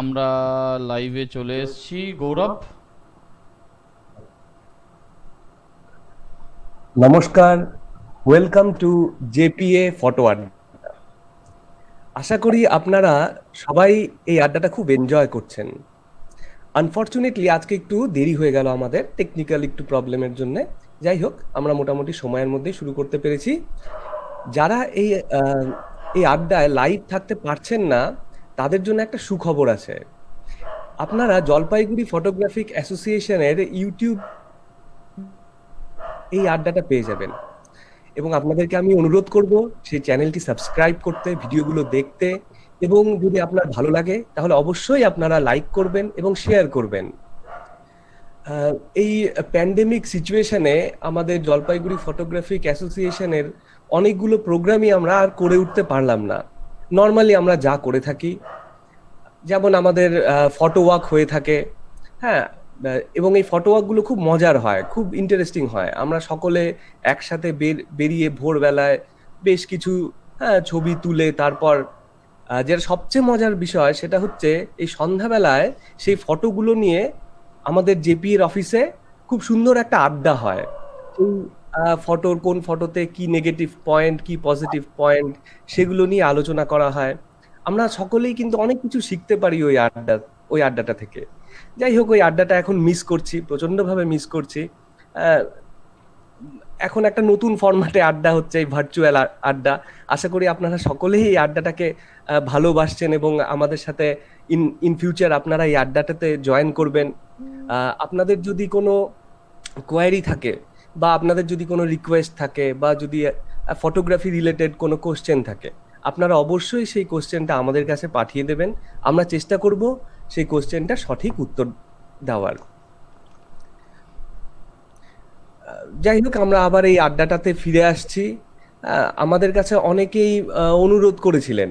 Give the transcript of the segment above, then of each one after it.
আমরা লাইভে চলে এসেছি। গৌরব, নমস্কার, ওয়েলকাম টু জেপিএ ফটো আড্ডা। আশা করি আপনারা সবাই এই আড্ডাটা খুব এনজয় করছেন। আনফরচুনেটলি আজকে একটু দেরি হয়ে গেল আমাদের টেকনিক্যাল একটু প্রবলেমের জন্য। যাই হোক, আমরা মোটামুটি সময়ের মধ্যেই শুরু করতে পেরেছি। যারা এই আড্ডায় লাইভ থাকতে পারছেন না, তাদের জন্য একটা সুখবর আছে। আপনারা জলপাইগুড়ি ফটোগ্রাফিক অ্যাসোসিয়েশনের ইউটিউব এই আড্ডাটা পেয়ে যাবেন, এবং আপনাদেরকে আমি অনুরোধ করব সেই চ্যানেলটি সাবস্ক্রাইব করতে, ভিডিওগুলো দেখতে, এবং যদি আপনার ভালো লাগে তাহলে অবশ্যই আপনারা লাইক করবেন এবং শেয়ার করবেন। আহ, এই প্যান্ডেমিক সিচুয়েশনে আমাদের জলপাইগুড়ি ফটোগ্রাফিক অ্যাসোসিয়েশনের অনেকগুলো প্রোগ্রামই আমরা আর করে উঠতে পারলাম না। নর্মালি আমরা যা করে থাকি, যেমন আমাদের ফটো ওয়াক হয়ে থাকে। হ্যাঁ, এবং এই ফটো ওয়াকগুলো খুব মজার হয়, খুব ইন্টারেস্টিং হয়। আমরা সকলে একসাথে বেরিয়ে ভোরবেলায় বেশ কিছু ছবি তুলে তারপর যেটা সবচেয়ে মজার বিষয় সেটা হচ্ছে এই সন্ধ্যাবেলায় সেই ফটোগুলো নিয়ে আমাদের জেপি এর অফিসে খুব সুন্দর একটা আড্ডা হয়। এই ফটোর কোন ফটোতে কি নেগেটিভ পয়েন্ট, কি পজিটিভ পয়েন্ট, সেগুলো নিয়ে আলোচনা করা হয়। আমরা সকলেই কিন্তু অনেক কিছু শিখতে পারি ওই আড্ডাটা থেকে। যাই হোক, ওই আড্ডাটা এখন মিস করছি, প্রচন্ডভাবে মিস করছি। আহ, এখন একটা নতুন ফরম্যাটে আড্ডা হচ্ছে, এই ভার্চুয়াল আড্ডা। আশা করি আপনারা সকলেই এই আড্ডাটাকে ভালোবাসছেন এবং আমাদের সাথে ইন ইন ফিউচার আপনারা এই আড্ডাটাতে জয়েন করবেন। আপনাদের যদি কোনো কোয়ারি থাকে, বা আপনাদের যদি কোনো রিকোয়েস্ট থাকে, বা যদি ফটোগ্রাফি রিলেটেড কোনো কোশ্চেন থাকে, আপনারা অবশ্যই সেই কোশ্চেনটা আমাদের কাছে পাঠিয়ে দেবেন। আমরা চেষ্টা করব সেই কোশ্চেনটা সঠিক উত্তর দেওয়ার। যাই হোক, আমরা আবার এই আড্ডাটাতে ফিরে আসছি। আমাদের কাছে অনেকেই অনুরোধ করেছিলেন,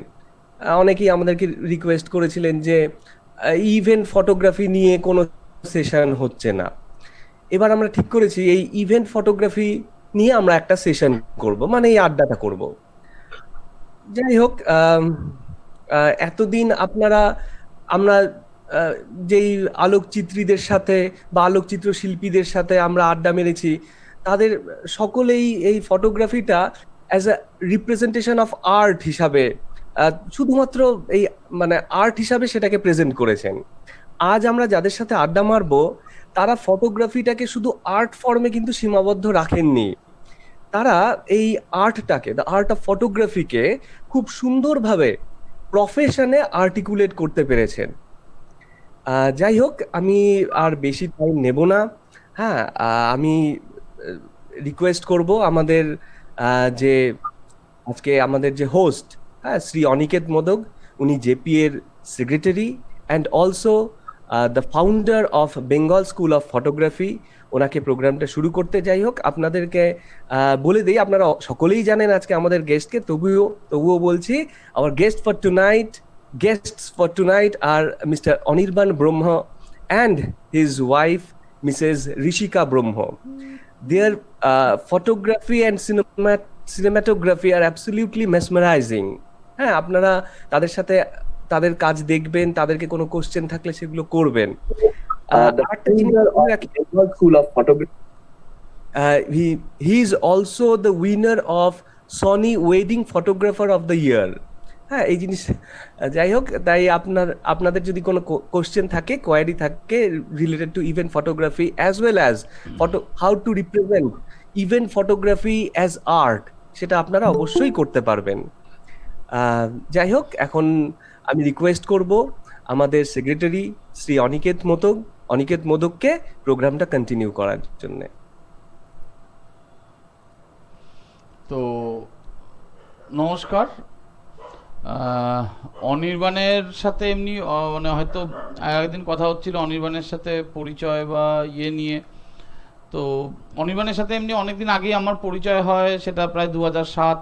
অনেকেই আমাদেরকে রিকোয়েস্ট করেছিলেন যে ইভেন্ট ফটোগ্রাফি নিয়ে কোনো সেশন হচ্ছে না। এবার আমরা ঠিক করেছি এই ইভেন্ট ফটোগ্রাফি নিয়ে আমরা একটা সেশন করব, মানে এই আড্ডাটা করব। যাই হোক, এতদিন আমরা আহ, যেই আলোকচিত্রীদের সাথে বা আলোকচিত্র শিল্পীদের সাথে আমরা আড্ডা মেরেছি, তাদের সকলেই এই ফটোগ্রাফিটা as a representation of art হিসাবে, শুধুমাত্র এই মানে আর্ট হিসাবে সেটাকে প্রেজেন্ট করেছেন। আজ আমরা যাদের সাথে আড্ডা মারবো, তারা ফটোগ্রাফিটাকে শুধু আর্ট ফর্মে কিন্তু সীমাবদ্ধ রাখেননি। তারা এই আর্টটাকে, দ্য আর্ট অফ ফটোগ্রাফিকে খুব সুন্দরভাবে প্রফেশনে আর্টিকুলেট করতে পেরেছেন। যাই হোক, আমি আর বেশি টাইম নেব না। হ্যাঁ, আমি রিকোয়েস্ট করব আমাদের যে আজকে আমাদের যে হোস্ট, হ্যাঁ, শ্রী অনিকেত মোদক, উনি জেপি এর secretary and also the founder of Bengal school of photography, ওনাকে প্রোগ্রামটা শুরু করতে। যাই হোক, আপনাদেরকে বলে দিই, আপনারা সকলেই জানেন আজকে আমাদের গেস্টকে, তবুও বলছি, hour guests for tonight are Mr. Anirban Brahma and his wife, Mrs. Rishika Brahma. Their photography and cinematography are absolutely mesmerizing. হ্যাঁ, আপনারা তাদের সাথে তাদের কাজ দেখবেন, তাদেরকে কোনো কোশ্চেন থাকলে সেগুলো করবেন। The আরেকটা জিনিস founder বলে of রাখি, Bengal School of Photography. he is also the winner of Sony Wedding Photographer of the Year. হ্যাঁ, এই জিনিস, যাই হোক, তাই আপনাদের যদি কোনো কোশ্চেন থাকে, কোয়ারি থাকে related to event photography as well as how to represent event photography as art, সেটা আপনারা অবশ্যই করতে পারবেন। আহ, যাই হোক, এখন আমি রিকোয়েস্ট করব আমাদের সেক্রেটারি শ্রী অনিকেত মোদককে প্রোগ্রামটা কন্টিনিউ করার জন্য। তো নমস্কার। অনির্বাণের সাথে এমনি মানে হয়তো একদিন কথা হচ্ছিল অনির্বাণের সাথে পরিচয় বা ইয়ে নিয়ে। তো অনির্বাণের সাথে এমনি অনেকদিন আগেই আমার পরিচয় হয়, সেটা প্রায় 2007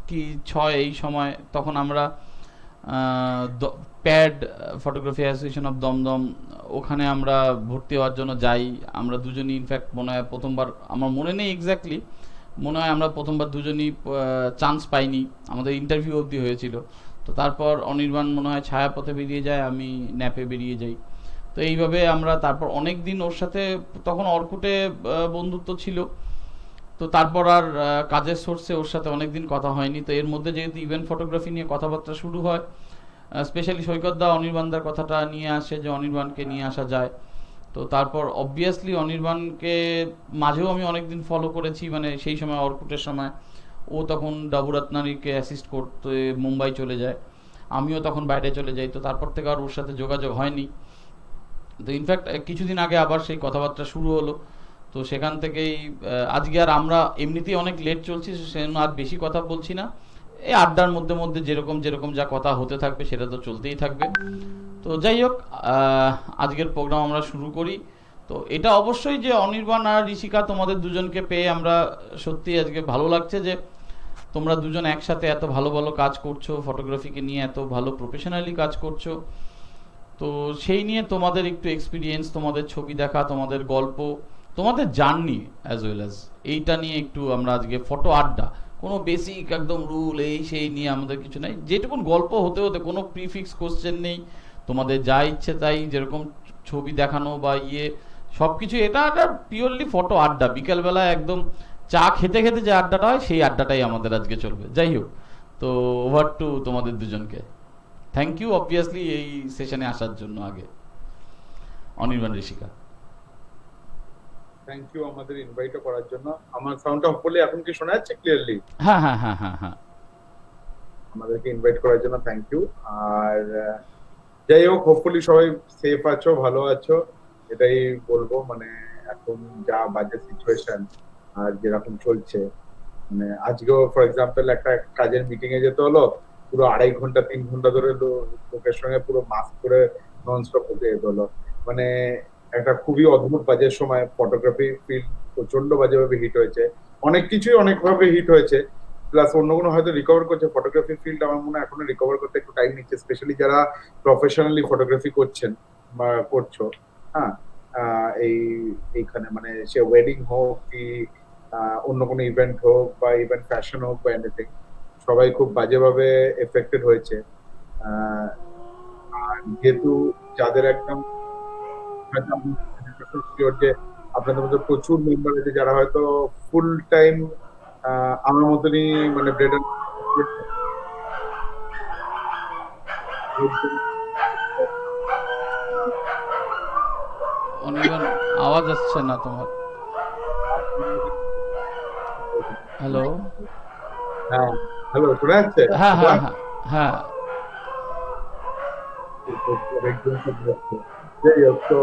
কি 6 এই সময়। তখন আমরা প্যাড ফটোগ্রাফি অ্যাসোসিয়েশন অফ দমদম, ওখানে আমরা ভর্তি হওয়ার জন্য যাই। আমরা দুজনই ইনফ্যাক্ট মনে হয় প্রথমবার, আমার মনে নেই এক্স্যাক্টলি, মনে হয় আমরা প্রথমবার দুজনই চান্স পাইনি, আমাদের ইন্টারভিউ অবধি হয়েছিল। তো তারপর অনির্বাণ মনে হয় ছায়াপথে বেরিয়ে যায়, আমি ন্যাপে বেরিয়ে যাই। তো এইভাবে আমরা তারপর অনেক দিন ওর সাথে, তখন অর্কুটে বন্ধুত্ব ছিল। তো তারপর আর কাজের সোর্সে ওর সাথে অনেক দিন কথা হয়নি। তো এর মধ্যে যেহেতু ইভেন্ট ফটোগ্রাফি নিয়ে কথাবার্তা শুরু হয়, স্পেশালি সৈকতদা অনির্বাণদার কথাটা নিয়ে আসে যে অনির্বাণকে নিয়ে আসা যায়। তো তারপর অবভিয়াসলি অনির্বাণকে মাঝেও আমি অনেকদিন ফলো করেছি, মানে সেই সময় অর্কুটের সময় ও তখন ডাবুরাত্নানিকে অ্যাসিস্ট করতে মুম্বাই চলে যায়, আমিও তখন বাইরে চলে যাই। তো তারপর থেকে আর ওর সাথে যোগাযোগ হয়নি। তো ইনফ্যাক্ট কিছুদিন আগে আবার সেই কথাবার্তা শুরু হলো। তো সেখান থেকেই আজকে আর আমরা এমনিতেই অনেক লেট চলছি, সেজন্য আর বেশি কথা বলছি না। এই আড্ডার মধ্যে মধ্যে যেরকম যেরকম যা কথা হতে থাকবে সেটা তো চলতেই থাকবে। তো যাই হোক, আজকের প্রোগ্রাম আমরা শুরু করি। তো এটা অবশ্যই যে অনির্বাণ আর ঋষিকা তোমাদের দুজনকে পেয়ে আমরা সত্যি আজকে ভালো লাগছে যে তোমরা দুজন একসাথে এত ভালো ভালো কাজ করছো, ফটোগ্রাফিকে নিয়ে এত ভালো প্রফেশনালি কাজ করছো। তো সেই নিয়ে তোমাদের একটু এক্সপিরিয়েন্স, তোমাদের ছবি দেখা, তোমাদের গল্প, তোমাদের জার্নি অ্যাজ ওয়েল অ্যাজ এইটা নিয়ে একটু আমরা আজকে ফটো আড্ডা, কোনো বেসিক একদম রুল এই সেই নিয়ে আমাদের কিছু নাই, যেটুকুন গল্প হতে হতে কোনো প্রিফিক্স কোশ্চেন নেই, তোমাদের যা ইচ্ছে তাই যেরকম ছবি দেখানো বা সব কিছু, এটা একটা পিওরলি ফটো আড্ডা। বিকালবেলা একদম চা খেতে খেতে যে আড্ডাটা হয় সেই আড্ডাটাই আমাদের আজকে চলবে। যাই হোক, তো ওভার টু তোমাদের দুজনকে। থ্যাংক ইউ অবভিয়াসলি এই সেশনে আসার জন্য আগে অনির্বাণ, ঋষিকা। থ্যাংক ইউ আমাদের ইনভাইটও করার জন্য। আমার সাউন্ডটা হপফুলি এখন কি শোনা যাচ্ছে ক্লিয়ারলি? হ্যাঁ হ্যাঁ হ্যাঁ হ্যাঁ হ্যাঁ। আমাদেরকে ইনভাইট করার জন্য থ্যাংক ইউ। আর যাই হোক, হপফুলি সবাই সেফ আছো, ভালো আছো, এটাই বলবো। মানে এখন যা বাজে সিচুয়েশন আর যেরকম চলছে, মানে আজকেও ফর এক্সাম্পল একটা কাজের মিটিং এ যেতে হলো, পুরো 2.5 ঘন্টা 3 ঘন্টা ধরে লোকের সঙ্গে পুরো মাস্ক করে ননস্টপ হতে যেতে হলো। মানে একটা খুবই অদ্ভুত বাজে সময়। ফটোগ্রাফি ফিল্ড প্রচন্ড বাজেভাবে হিট হয়েছে, অনেক কিছুই অনেকভাবে হিট হয়েছে, প্লাস অন্য কোনো হয়তো রিকভার করছে। ফটোগ্রাফি ফিল্ড আমার মনে হয় এখনো রিকভার করতে একটু টাইম নিচ্ছে, স্পেশালি যারা প্রফেশনালি ফটোগ্রাফি করছেন বা করছো। হ্যাঁ, এইখানে মানে সে ওয়েডিং হোক কি অন্য কোনো ইভেন্ট হোক বা ইভেন্ট ফ্যাশন হোক বা এনিথিং, সবাই খুব বাজেভাবে এফেক্টেড হয়েছে। আর যেহেতু যাদের একদম শিওর যে আপনাদের মধ্যে প্রচুর মেম্বার আছে যারা হয়তো ফুল টাইম আমার মতনই মানে ব্রেড অনির্বাণ, আওয়াজ আসছে না তোমার। হ্যালো। হ্যাঁ, হ্যালো, শোনা যাচ্ছে? হ্যাঁ হ্যাঁ হ্যাঁ হ্যাঁ। যাই হোক, তো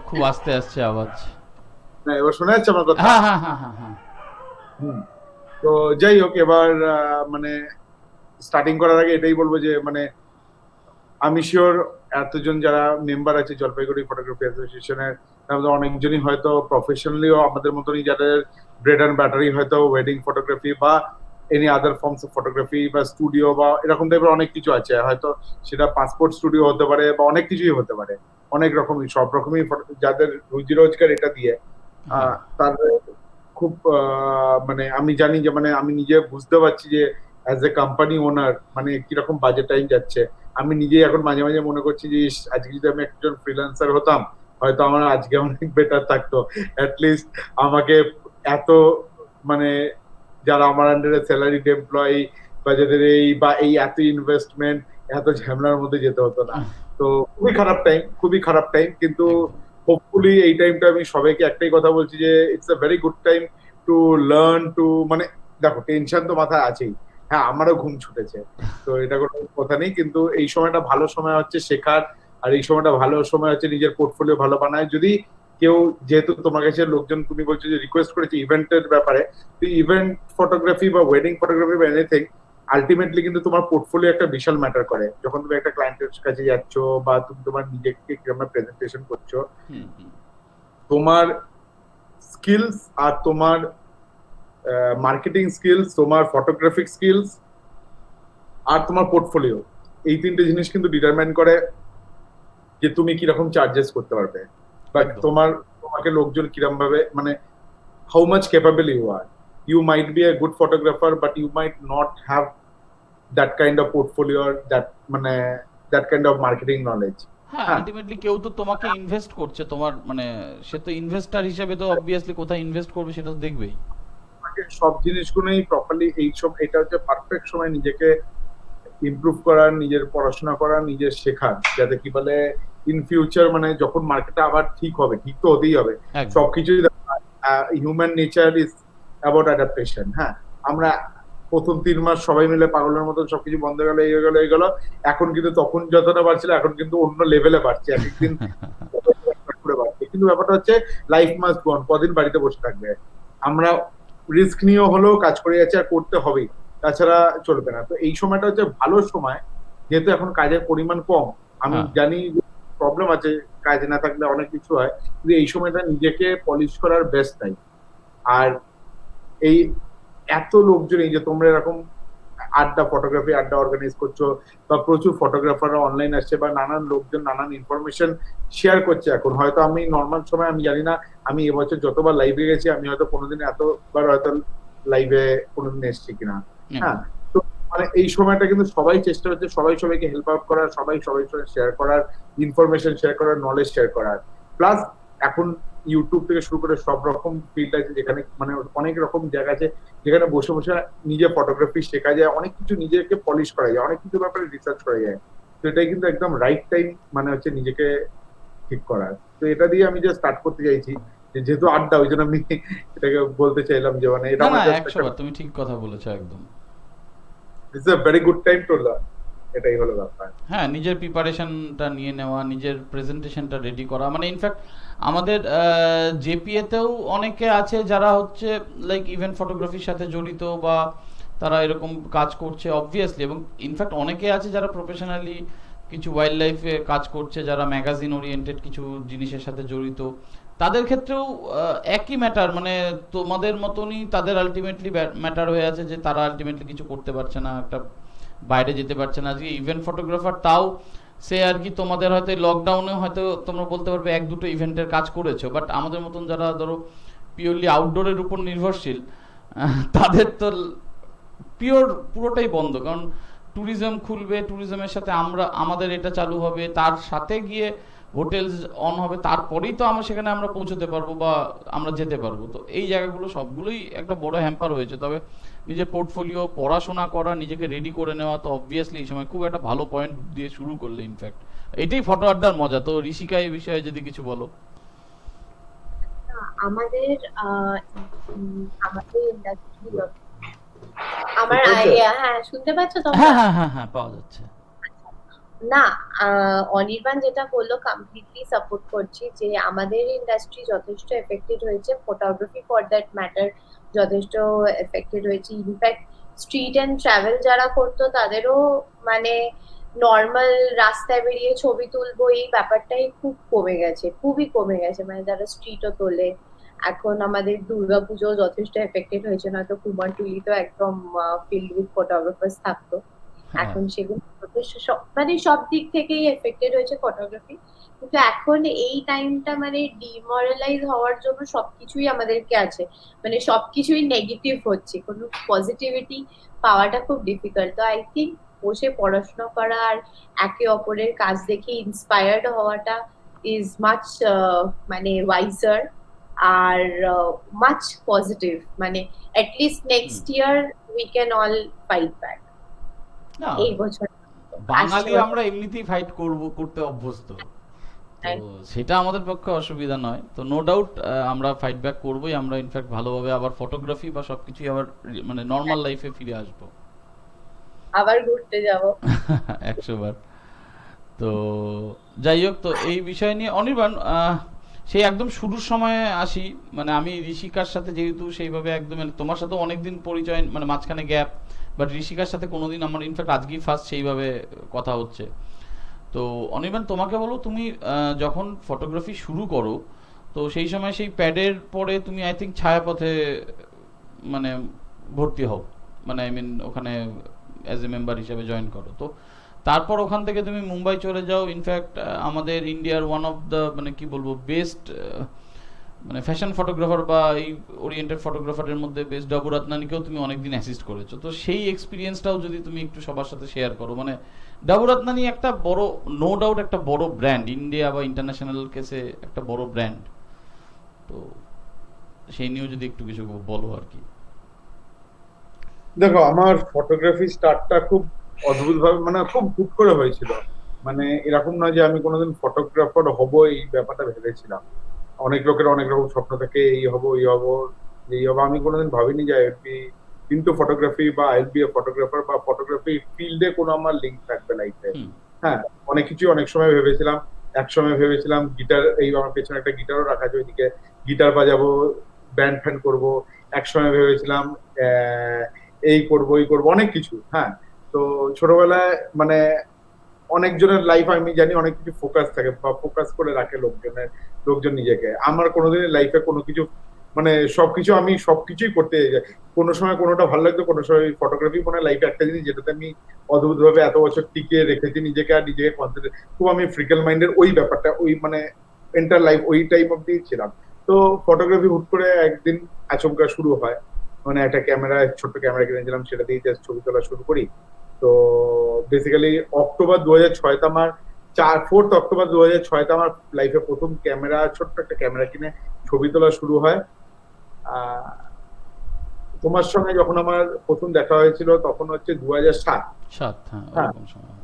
খুব আস্তে আসছে আওয়াজ। না, এবার শোনা যাচ্ছে আমার কথা? হ্যাঁ হ্যাঁ হ্যাঁ হ্যাঁ হ্যাঁ। তো যাই হোক, এবার মানে স্টার্টিং করার আগে এটাই বলবো যে মানে আমি শিওর এতজন যারা মেম্বার আছে জলপাইগুড়ি ফটোগ্রাফি অ্যাসোসিয়েশনের, তার মধ্যে অনেকজনই হয়তো প্রফেশনালিও আমাদের মতনই, যাদের ব্রেড অ্যান্ড ব্যাটারি হয়তো ওয়েডিং ফটোগ্রাফি বা any other forms of photography বা স্টুডিও বা এরকম টাইপের অনেক কিছু আছে। হয়তো সেটা পাসপোর্ট স্টুডিও হতে পারে বা অনেক কিছুই হতে পারে, অনেক রকমই, সব রকমই যাদের রুজি রোজগার এটা দিয়ে। তার খুব মানে আমি জানি যে মানে আমি নিজে বুঝতে পারছি যে অ্যাজ এ কোম্পানি ওনার মানে কিরকম বাজে টাইম যাচ্ছে। আমি নিজেই এখন মাঝে মাঝে মনে করছি যে আজকে যদি আমি একজন ফ্রিল্যান্সার হতাম হয়তো আমার আজকে অনেক বেটার থাকতো। অ্যাটলিস্ট আমাকে এত মানে যারা আমার আন্ডারে স্যালারিড এমপ্লয়ি বা যাদের এই এত ইনভেস্টমেন্ট, এত ঝামেলার মধ্যে যেতে হতো না। তো খুবই খারাপ টাইম, খুবই খারাপ টাইম, কিন্তু হোপফুলি এই টাইমটা আমি সবাইকে একটাই কথা বলছি যে it's a very good time to learn to, মানে দেখো টেনশন তো মাথায় আছেই, হ্যাঁ আমারও ঘুম ছুটেছে, তো এটা কোনো কথা নেই, কিন্তু এই সময়টা ভালো সময় হচ্ছে শেখার। আর এই সময়টা ভালো সময় হচ্ছে নিজের পোর্টফোলিও ভালো বানায়। যদি কেউ, যেহেতু তোমার কাছে লোকজন তুমি বলছো যে রিকোয়েস্ট করেছে ইভেন্টের ব্যাপারে, তো ইভেন্ট ফটোগ্রাফি বা ওয়েডিং ফটোগ্রাফি বা এনিথিং, আলটিমেটলি কিন্তু তোমার পোর্টফোলিও একটা বিশাল ম্যাটার করে। যখন তুমি একটা ক্লায়েন্টের কাছে যাচ্ছ বা তুমি তোমার নিজেকে কিরকম প্রেজেন্টেশন করছো, তোমার স্কিলস আর তোমার মার্কেটিং স্কিলস, তোমার ফটোগ্রাফিক স্কিলস আর তোমার পোর্টফোলিও, এই তিনটে জিনিস কিন্তু ডিটারমাইন করে যে তুমি কিরকম চার্জেস করতে পারবে বা তোমাকে লোকজন কিরকম ভাবে মানে how much capable you are. you might be a good photographer but you might not have that kind of portfolio or that kind of marketing knowledge. হ্যাঁ, হ্যাঁ, আলটিমেটলি কেউ তো তোমাকে ইনভেস্ট করছে, তোমার মানে সে তো ইনভেস্টার হিসেবে তো অবভিয়াসলি কোথায় ইনভেস্ট করবে সেটা তো দেখবেই। তোমাকে সব জিনিসগুলোই প্রপারলি এটা হচ্ছে পারফেক্ট সময় নিজেকে ইমপ্রুভ করার, নিজের পড়াশোনা করার, নিজের শেখার, যাতে কি বলে ইন ফিউচার মানে যখন মার্কেটটা আবার ঠিক হবে, ঠিক তো হতেই হবে একদম। সবকিছুই। Human nature is about adaptation. হ্যাঁ, আমরা প্রথম 3 মাস সবাই মিলে পাগলের মতো সবকিছু বন্ধ হয়ে গেল, এই গেল। এখন কিন্তু তখন যতটা বাড়ছিল এখন কিন্তু অন্য লেভেলে বাড়ছে, এক একদিন করে বাড়ছে। কিন্তু ব্যাপারটা হচ্ছে লাইফ মাস্ট গো অন, কদিন বাড়িতে বসে থাকবে? আমরা রিস্ক নিয়েও হলেও কাজ করে যাচ্ছি, আর করতে হবেই, তাছাড়া চলবে না। তো এই সময়টা হচ্ছে ভালো সময়, যেহেতু এখন কাজের পরিমাণ কম। আমি হ্যাঁ। জানি প্রবলেম আছে, কাজে না থাকলে অনেক কিছু হয়, কিন্তু এই সময়টা নিজেকে পলিশ করার বেস্ট টাইম। আর এই এত লোকজন, এই যে তোমরা এরকম ফটোগ্রাফি আড্ডা অর্গানাইজ করছো, বা প্রচুর ফটোগ্রাফাররা অনলাইন আসছে, বা নানান লোকজন নানান ইনফরমেশন শেয়ার করছে। এখন হয়তো আমি নর্মাল সময় আমি জানি না, আমি এবছর যতবার লাইভে গেছি আমি হয়তো কোনোদিন এতবার হয়তো লাইভে কোনোদিন এসছি কিনা। হ্যাঁ, তো মানে এই সময়টা কিন্তু সবাই চেষ্টা হচ্ছে সবাই সবাইকে হেল্প আউট করার, সবাই সবাই শেয়ার করার, ইনফরমেশন শেয়ার করার, নলেজ শেয়ার করার। প্লাস এখন ইউটিউব থেকে শুরু করে সব রকম ফিল্ড আছে, যেখানে মানে অনেক রকম জায়গা আছে যেখানে বসে বসে নিজে ফটোগ্রাফি শেখা যায়, অনেক কিছু নিজেকে পলিশ করা যায়, অনেক কিছু ব্যাপারে রিসার্চ করা যায়। তো এটাই কিন্তু একদম রাইট টাইম মানে হচ্ছে নিজেকে ঠিক করার। তো এটা দিয়ে আমি যে স্টার্ট করতে চাইছি, যেহেতু আড্ডা, ওই জন্য আমি এটাকে বলতে চাইলাম যে মানে এটা না আমার না, just 100 বার তুমি ঠিক কথা বলেছো একদম। This is a very good time to learn, এটাই হলো ব্যাপার। হ্যাঁ, নিজের প্রিপারেশনটা নিয়ে নেওয়া, নিজের প্রেজেন্টেশনটা রেডি করা, মানে ইনফ্যাক্ট আমাদের জেপিএ তেও অনেকে আছে যারা হচ্ছে লাইক ইভেন্ট ফটোগ্রাফির সাথে জড়িত, বা তারা এরকম কাজ করছে অবভিয়াসলি, এবং ইনফ্যাক্ট অনেকে আছে যারা প্রফেশনালি কিছু ওয়াইল্ড লাইফে কাজ করছে, যারা ম্যাগাজিন ওরিয়েন্টেড কিছু জিনিসের সাথে জড়িত। তাদের ক্ষেত্রেও একই ম্যাটার, মানে তোমাদের মতনই তাদের আলটিমেটলি ম্যাটার হয়ে আছে, যে তারা আলটিমেটলি কিছু করতে পারছে না, একটা বাইরে যেতে পারছে না। আজকে ইভেন্ট ফটোগ্রাফার তাও সে আর কি, তোমাদের হয়তো লকডাউনে হয়তো তোমরা বলতে পারবে 1-2টো ইভেন্টের কাজ করেছো, বাট আমাদের মতন যারা ধরো পিওরলি আউটডোরের উপর নির্ভরশীল, তাদের তো পুরোটাই বন্ধ। কারণ ট্যুরিজম খুলবে, ট্যুরিজমের সাথে আমাদের এটা চালু হবে, তার সাথে গিয়ে হোটেলস অন হবে, তারপরেই তো আমরা পৌঁছতে পারবো বা আমরা যেতে পারবো। তো এই জায়গাগুলো সবগুলোই একটা বড় হ্যাম্পার হয়েছে। তবে নিজের পোর্টফোলিও, পড়াশোনা করা, নিজেকে রেডি করে নেওয়া, তো অবভিয়াসলি এই সময় খুব একটা ভালো পয়েন্ট দিয়ে শুরু করলে। ইনফ্যাক্ট এটাই ফটো আড্ডার মজা। তো ঋষিকা এই বিষয়ে যদি কিছু বলো। আমাদের আমাদের ইন্ডাস্ট্রি, আমার হ্যাঁ, শুনতে পাচ্ছ হ্যাঁ তোমরা? হ্যাঁ হ্যাঁ হ্যাঁ, পাওয়া যাচ্ছে। না, অনির্বাণ যেটা বললো কমপ্লিটলি সাপোর্ট করছি, যে আমাদের ইন্ডাস্ট্রি যথেষ্ট এফেক্টেড হয়েছে, ফটোগ্রাফি ফর দ্যাট ম্যাটার যথেষ্ট এফেক্টেড হয়েছে। ইনফ্যাক্ট স্ট্রিট অ্যান্ড ট্রাভেল যারা করতো তাদেরও মানে নর্মাল রাস্তায় বেরিয়ে ছবি তুলবো এই ব্যাপারটাই খুব কমে গেছে, খুবই কমে গেছে। মানে যারা স্ট্রিটও তোলে, এখন আমাদের দুর্গাপুজো যথেষ্ট এফেক্টেড হয়েছে, নয়তো কুমারটুলি তো একদম ফিল্ড উইথ ফটোগ্রাফার্স থাকতো। হ্যাঁ এখন সেগুলো যথেষ্ট মানে সব দিক থেকেই এফেক্টেড হয়েছে ফটোগ্রাফি। কিন্তু এখন এই টাইমটা মানে ডিমোরালাইজ হওয়ার জন্য সবকিছুই আমাদেরকে আছে, মানে সবকিছুই নেগেটিভ হচ্ছে, কোনো পজিটিভিটি পাওয়াটা খুব ডিফিকাল্ট। তো আই থিঙ্ক বসে পড়াশোনা করা আর একে অপরের কাজ দেখে ইন্সপায়ার্ড হওয়াটা ইজ মাচ মানে ওয়াইজার আর মাচ পজিটিভ। মানে at least next year we can all fight back. না, এই বছর বাঙালি আসছে আমরা এমনিতেই ফাইট করতে অভ্যস্ত, তো সেটা আমাদের পক্ষে অসুবিধা নয়। তো নো ডাউট আমরা ফাইট ব্যাক করবোই। আমরা ইনফ্যাক্ট ভালোভাবে আবার ফটোগ্রাফি বা সবকিছুই আবার মানে নর্মাল লাইফে ফিরে আসবো। আবার ঘুরতে যাব 100 বার। তো যাই হোক, তো এই বিষয় নিয়ে অনির্বাণ, সেই একদম শুরুর সময়ে আসি। মানে আমি ঋষিকার সাথে যেহেতু সেইভাবে একদম, তোমার সাথে অনেকদিন পরিচয়, মানে মাঝখানে গ্যাপ, বাট ঋষিকার সাথে কোনোদিন আমার ইনফ্যাক্ট আজকেই ফার্স্ট সেইভাবে কথা হচ্ছে। তো অনির্বাণ, তোমাকে বলো, তুমি যখন ফটোগ্রাফি শুরু করো, তো সেই সময় সেই প্যাডের পরে তুমি আই থিঙ্ক ছায়াপথে মানে ভর্তি হও, মানে আই মিন ওখানে অ্যাজ এ মেম্বার হিসেবে জয়েন করো। তো তারপর ওখান থেকে তুমি মুম্বাই চলে যাও। ইনফ্যাক্ট আমাদের ইন্ডিয়ার ওয়ান অফ দ্য মানে কি বলবো বেস্ট মানে ফ্যাশন ফটোগ্রাফার বা এই ওরিয়েন্টেড ফটোগ্রাফারের মধ্যে বেশ ডাবু রাতনানিকেও তুমি অনেকদিন অ্যাসিস্ট করেছো, তো সেই এক্সপিরিয়েন্সটাও যদি তুমি একটু সবার সাথে শেয়ার করো। মানে ডাবু রাতনানি একটা বড়, নো ডাউট একটা বড় ব্র্যান্ড, ইন্ডিয়া বা ইন্টারন্যাশনাল কেসে একটা বড় ব্র্যান্ড, তো সেই নিয়েও যদি একটু কিছু বলো আর কি। দেখো, আমার ফটোগ্রাফি স্টার্টটা খুব অদ্ভুত ভাবে, মানে খুব হুট করে হয়েছিল। মানে এরকম নয় যে আমি কোনোদিন ফটোগ্রাফার হব, এই ব্যাপারটা ভেবেছিলাম। অনেক লোকের অনেক রকম স্বপ্ন থাকে, এই হব এই হব এই হব। আমি কোনোদিন ভাবিনি যে I will be into photography বা I will be a photographer বা ফটোগ্রাফি ফিল্ডে কোনো আমার লিঙ্ক থাকবে লাইফে। হুম। হ্যাঁ, অনেক কিছু অনেক সময় ভেবেছিলাম। এক সময় ভেবেছিলাম গিটার, এই আমার পেছনে একটা গিটারও রাখা আছে, ওইদিকে গিটার বাজাবো, ব্যান্ড ফ্যান্ড করবো। এক সময় ভেবেছিলাম এই করবো এই করবো, অনেক কিছু। হ্যাঁ, তো ছোটবেলায় মানে অনেকজনের লাইফ আমি জানি অনেক কিছু ফোকাস থাকে বা ফোকাস করে রাখে লোকজন নিজেকে। আমার কোনোদিনই লাইফে কোনো কিছু মানে সবকিছু আমি সবকিছুই করতে যাই। কোনো সময় কোনোটা ভালো লাগতো, কোনো সময় ফটোগ্রাফি মনে লাইফে একটা জিনিস যেটাতে আমি অদ্ভুত ভাবে এত বছর টিকিয়ে রেখেছি নিজেকে, আর নিজেকে কনসেন্ট্রেট, খুব আমি ফ্রিকেল মাইন্ডের ওই ব্যাপারটা, ওই মানে এন্টার লাইফ ওই টাইপ অব্দি ছিলাম। তো ফটোগ্রাফি হুট করে একদিন আচমকা শুরু হয়। মানে একটা ক্যামেরা, ছোট্ট ক্যামেরা কিনেছিলাম, সেটা দিয়ে জাস্ট ছবি তোলা শুরু করি। তো বেসিক্যালি অক্টোবর 2006 আমার 4 অক্টোবর 2006 আমার লাইফে প্রথম ক্যামেরা, ছোট্ট একটা ক্যামেরা কিনে ছবি তোলা শুরু হয়। আহ, তোমার সঙ্গে যখন আমার প্রথম দেখা হয়েছিল তখন হচ্ছে 2007। 7, হ্যাঁ, হ্যাঁ, ওরকম সময়।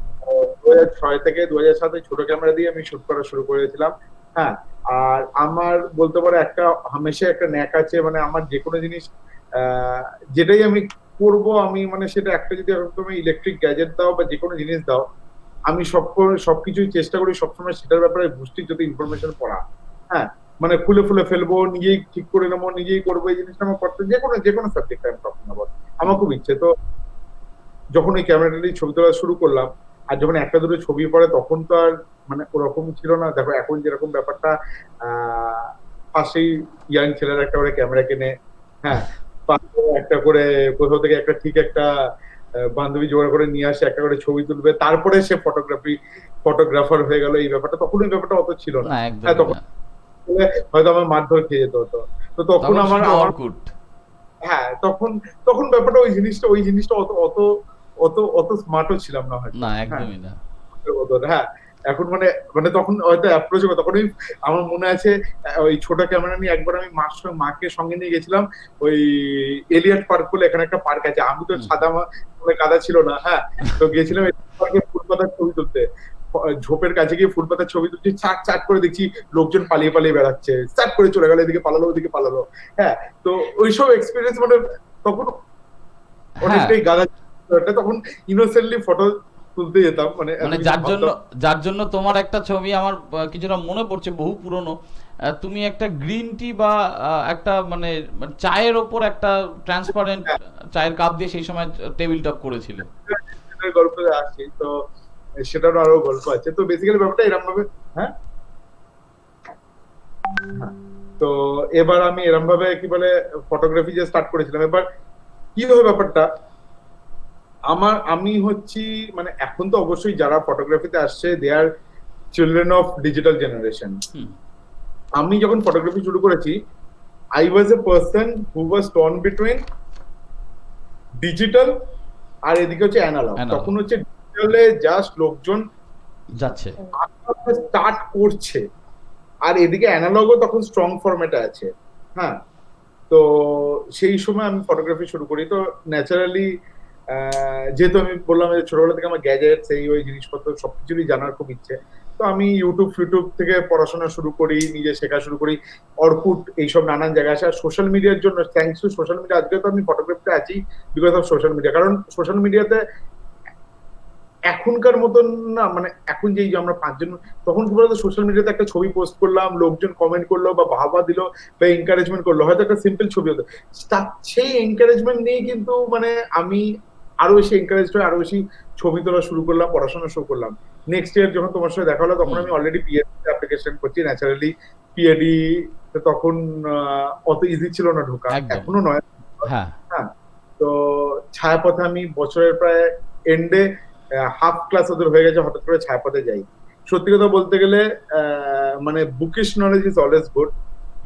2006 থেকে 2007 ছোট ক্যামেরা দিয়ে আমি শুট করা শুরু করেছিলাম। হ্যাঁ, আর আমার বলতে পারো একটা হামেশা একটা ন্যাক আছে, মানে আমার যে কোনো জিনিস আহ, যেটাই আমি করব, আমি মানে সেটা একটা যদি তুমি ইলেকট্রিক গ্যাজেট দাও বা যে কোনো জিনিস দাও, আমি সবকিছুই চেষ্টা করি সবসময় সেটার ব্যাপারে বুস্টিং যদি ইনফরমেশন পড়া। হ্যাঁ, মানে খুলে ফুলে ফেলবো, নিজেই ঠিক করে নেবো, নিজেই করবো, এই জিনিসটা আমার করতে যে কোনো সাবজেক্ট আমি টকিং অ্যাবাউট আমার খুব ইচ্ছে। তো যখন ওই ক্যামেরাটা দিয়ে ছবি তোলা শুরু করলাম, আর যখন একটা দুটো ছবি পড়ে তখন তো আর মানে ওরকম ছিল না। দেখো এখন যেরকম ব্যাপারটা, আহ পাশেই ইয়াং ছেলেরা একটা করে ক্যামেরা কেনে, হ্যাঁ, পাশে একটা করে কোথাও থেকে একটা ঠিক একটা বান্ধবী জোগাড় করে নিয়ে আসে, একটা করে ছবি তুলবে, তারপরে সে ফটোগ্রাফার হয়ে গেল। এই ব্যাপারটা তখন, ওই ব্যাপারটা অত ছিল না। না, হ্যাঁ, একদমই তখন না। হয়তো আমার মারধর খেয়ে যেতে হতো। তো তখন তখন আমার শুধু আমার অর্কুট। হ্যাঁ, তখন তখন ব্যাপারটা ওই জিনিসটা অত অত অত অত স্মার্টও ছিলাম না হয়তো। না, হ্যাঁ, একদমই না। হ্যাঁ, এখন মানে মানে তখন হয়তো অ্যাপ্রোচ হবে। তখন ওই আমার মনে আছে ওই ছোট ক্যামেরা নিয়ে একবার আমি মাকে সঙ্গে নিয়ে গেছিলাম ওই এলিয়ট পার্ক বলে, এখানে একটা পার্ক আছে। আমি তো হুম। সাদা মানে কাদা ছিল না। হ্যাঁ, তো গেছিলাম পার্কে ফুল পাতার ছবি তুলতে। ঝোপের কাছে গিয়ে ফুল পাতার ছবি তুলছি, চাট চাট করে দেখছি লোকজন পালিয়ে পালিয়ে বেড়াচ্ছে, চাট করে চলে গেল, এদিকে পালালো ওদিকে পালালো। হ্যাঁ, তো ওইসব এক্সপিরিয়েন্স মানে তখন হ্যাঁ, অনেকটাই গাদা ছিল। তখন ইনোসেন্টলি ফটো তুলতে যেতাম, মানে এত মানে কিছু ভাবতাম। যার জন্য তোমার একটা ছবি আমার কিছুটা মনে পড়ছে, বহু পুরনো। তুমি একটা গ্রিন টি বা একটা মানে চায়ের ওপর একটা ট্রান্সপারেন্ট চায়ের কাপ দিয়ে সেই সময় টেবিল টপ করেছিলে। সেটার গল্প আসছি তো, সেটারও আরো গল্প আছে। তো বেসিক্যালি ব্যাপারটা এরকম ভাবে। হ্যাঁ, হ্যাঁ। তো এবার আমি এরকম ভাবে কি বলে ফটোগ্রাফি যে স্টার্ট করেছিলাম। এবার কি হবে ব্যাপারটা, আমি হচ্ছি মানে এখন তো অবশ্যই যারা ফটোগ্রাফিতে আসছে they are children of digital generation. Hmm. আমি যখন ফটোগ্রাফি শুরু করেছি, I was a person who was torn between digital আর এদিকে হচ্ছে অ্যানালগ। Analog। তখন হচ্ছে ডিজিটালে জাস্ট লোকজন যাচ্ছে। স্টার্ট করছে, আর এদিকে অ্যানালগও তখন স্ট্রং ফরম্যাটে আছে। হ্যাঁ, তো সেই সময় আমি ফটোগ্রাফি শুরু করি। তো ন্যাচারালি যেহেতু আমি বললাম যে ছোটবেলা থেকে আমার গ্যাজেটস এই ওই জিনিসপত্র সবকিছুরই জানার খুব ইচ্ছে, তো আমি ইউটিউব থেকে পড়াশোনা শুরু করি, নিজে শেখা শুরু করি। অর্কুট এইসব নানান জায়গায় আসে। আর সোশ্যাল মিডিয়ার জন্য, থ্যাংকস টু সোশ্যাল মিডিয়া, আজকে তো আমি ফটোগ্রাফিতে আছি বিকজ অফ সোশ্যাল মিডিয়া। কারণ সোশ্যাল মিডিয়াতে এখনকার মতন না, মানে এখন যেই যে আমরা পাঁচজন, তখন কি বলতো সোশ্যাল মিডিয়াতে একটা ছবি পোস্ট করলাম, লোকজন কমেন্ট করলো বা বাহবা দিল বা এনকারেজমেন্ট করলো, হয়তো একটা সিম্পল ছবি হতো। সেই এনকারেজমেন্ট নিয়ে কিন্তু মানে আমি আরো বেশি এনকারেজ হয়ে আরো বেশি ছবি তোলা শুরু করলাম, পড়াশোনা শুরু করলাম। নেক্সট ইয়ার যখন তোমার সাথে দেখা হলো তখন আমি অলরেডি পিএডি অ্যাপ্লিকেশন করছি। ন্যাচারালি পিএডি তখন অত ইজি ছিল না ঢোকা, একদম। এখনো নয়। হ্যাঁ, হ্যাঁ, তো ছায়াপথে আমি বছরের প্রায় এন্ডে হাফ ক্লাস ওদের হয়ে গেছে, হঠাৎ করে ছায়াপথে যাই। সত্যি কথা বলতে গেলে মানে bookish knowledge is always good.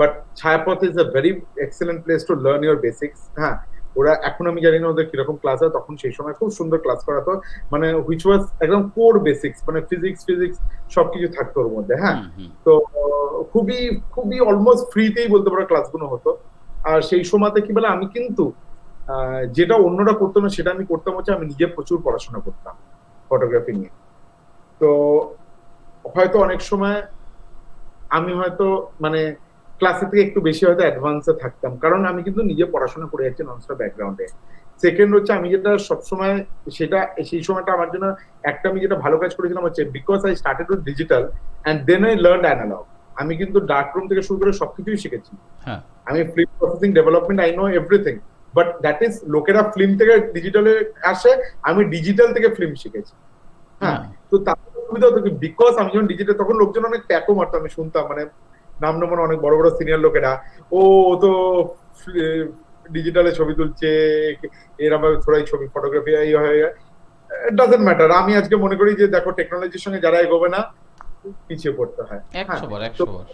But Chhayapath is a very excellent place to learn your basics. হ্যাঁ, ওরা এখন আমি জানি না ওদের কিরকম ক্লাস হয়, তখন সেই সময় খুব সুন্দর ক্লাস করাতো, মানে হুইচ ওয়াজ একদম কোর বেসিক্স, মানে ফিজিক্স সবকিছু থাকতো ওর মধ্যে। হ্যাঁ, তো খুবই খুবই অলমোস্ট ফ্রিতেই বলতে পারো ক্লাসগুলো হতো। আর সেই সময়তে কি বলে, আমি কিন্তু যেটা অন্যরা করতো না সেটা আমি করতাম হচ্ছে, আমি নিজে প্রচুর পড়াশোনা করতাম ফটোগ্রাফি নিয়ে। তো হয়তো অনেক সময় আমি হয়তো মানে ক্লাসের থেকে একটু বেশি হয়তো অ্যাডভান্সে থাকতাম, কারণ আমি কিন্তু নিজে পড়াশোনা করে যাচ্ছি ননস্টপ ব্যাকগ্রাউন্ডে। সেকেন্ড হচ্ছে আমি যেটা সবসময় সেটা সেই সময়টা আমার জন্য একটা আমি যেটা ভালো কাজ করেছিলাম হচ্ছে, because I started with digital and then I learn analog. আমি কিন্তু ডার্ক রুম থেকে শুরু করে সবকিছুই শিখেছি। হ্যাঁ, আমি film processing development I know everything, but that is লোকেরা ফিল্ম থেকে ডিজিটালে আসে, আমি ডিজিটাল থেকে ফিল্ম শিখেছি। হ্যাঁ, তো তার সুবিধা হতো কি, বিকজ আমি যখন ডিজিটাল, তখন লোকজন অনেক ট্যাকও মারতো, আমি শুনতাম মানে নাম নমন অনেক বড় বড় সিনিয়র লোকেরা, ও তো ডিজিটালে ছবি তুলছে, এরকম থোড়াই ছবি ফটোগ্রাফি ডাজেন্ট ম্যাটার। আমি আজকে মনে করি যে দেখো, টেকনোলজির সঙ্গে যারা এগোবে না পিছিয়ে পড়তে হয়। 100 বার তো 100 বার।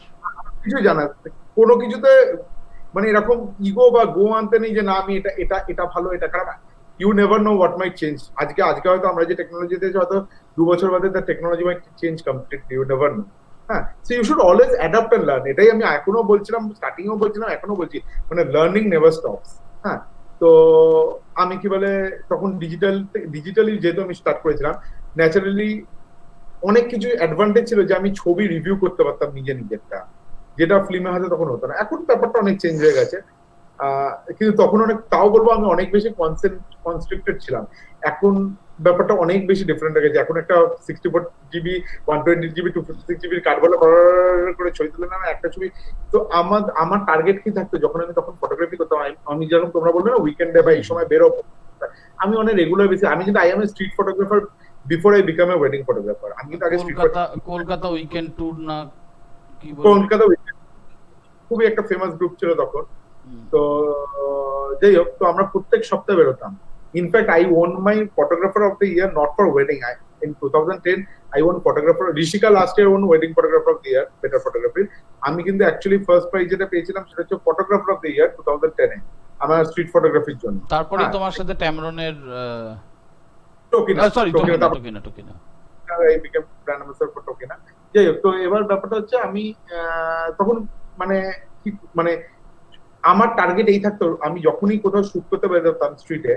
কিছু জানা, কোনো কিছুতে মানে এরকম ইগো বা গো আনতে নেই যে না আমি এটা এটা এটা ভালো এটা খারাপ। You never know what might change. আজকে হয়তো আমরা যে টেকনোলজিতে হয়তো 2 বছর বাদে the technology might change completely, you never know. হ্যাঁ, so you should always adapt and learn. এটাই আমি এখনো বলছিলাম, স্টার্টিং এও বলছিলাম, এখনো বলছি, মানে লার্নিং নেভার স্টপস। হ্যাঁ, তো আমি কি বলে তখন ডিজিটালি যেহেতু আমি স্টার্ট করেছিলাম, ন্যাচারালি অনেক কিছু অ্যাডভান্টেজ ছিল, যে আমি ছবি রিভিউ করতে পারতাম নিজেরটা, যেটা ফিল্মে হয়তো তখন হতো না। এখন ব্যাপারটা অনেক চেঞ্জ হয়ে গেছে, কিন্তু তখন অনেক, তাও বলবো আমি অনেক বেশি কনস্ট্রিক্টেড ছিলাম। এখন ব্যাপারটা অনেক বেশি ডিফারেন্ট হয়ে গেছে। এখন একটা 64 GB 120 GB 256 GB কার্ড বলে করে ছবি তুলে না একটা ছবি। তো আমার টার্গেট কি থাকতো, যখন আমি তখন ফটোগ্রাফি করতাম, আমি যেরকম তোমরা বললে না উইকেন্ডে বা এই সময় বেরোবো, আমি অনেক রেগুলার বেশি, আমি কিন্তু I M a street photographer before I become a wedding photographer. আমি কিন্তু আগে কলকাতা উইকেন্ড ট্যুর না কি কলকাতা খুবই একটা ফেমাস গ্রুপ ছিল তখন। তো যাই হোক, তো আমরা প্রত্যেক সপ্তাহে বেরোতাম। In fact I won my photographer of the year, not for wedding. In 2010 I won photographer, Rishika last year won wedding photographer of the year, better photography. আমি কিন্তু অ্যাকচুয়ালি ফার্স্ট প্রাইজ যেটা পেয়েছিলাম সেটা হচ্ছে ফটোগ্রাফার অফ দ্য ইয়ার 2010 এ, আমার street ফটোগ্রাফির জন্য। তারপরে তোমার সাথে ট্যামরনের টোকিনা, টোকিনা I became brand ambassador for Tokina. যাই হোক, তো এবার ব্যাপারটা হচ্ছে আমি তখন মানে মানে আমার টার্গেট এই থাকতো, আমি যখনই কোথাও শুট করতে বেরোতাম স্ট্রিটে,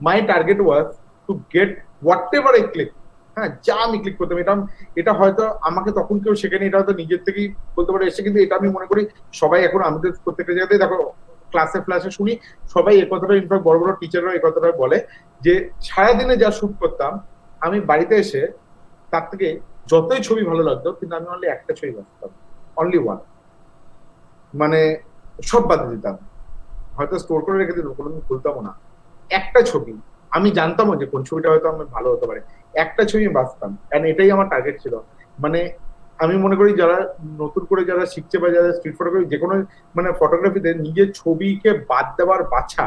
মাই target was to get what ever I click. হ্যাঁ, যা আমি ক্লিক করতাম, এটা হয়তো আমাকে তখন কেউ শেখেনি, এটা হয়তো নিজের থেকেই বলতে পারে এসে। কিন্তু এটা আমি মনে করি সবাই এখন আমাদের প্রত্যেকটা জায়গাতে দেখো, ক্লাসে ফ্লাসে শুনি সবাই এই কথাটা, ইনফ্যাক্ট বড় বড় টিচাররা এই কথাটা বলে, যে সারাদিনে যা শুট করতাম, আমি বাড়িতে এসে তার থেকে যতই ছবি ভালো লাগতো, কিন্তু আমি অনলি একটা ছবি বাঁচতাম, অনলি ওয়ান, মানে সব বাদ দিতাম, হয়তো স্টোর করে রেখে দিতাম, কোনোদিন খুলতামও না। একটা ছবি আমি জানতামও যে কোন ছবিটা হয়তো আমার ভালো হতে পারে, একটা ছবি বাঁচতাম, কারণ এটাই আমার টার্গেট ছিল। মানে আমি মনে করি যারা নতুন করে যারা শিখছে বা যারা স্ট্রিট ফটোগ্রাফি, যে কোনো মানে ফটোগ্রাফিতে নিজের ছবিকে বাদ দেওয়ার বাছা,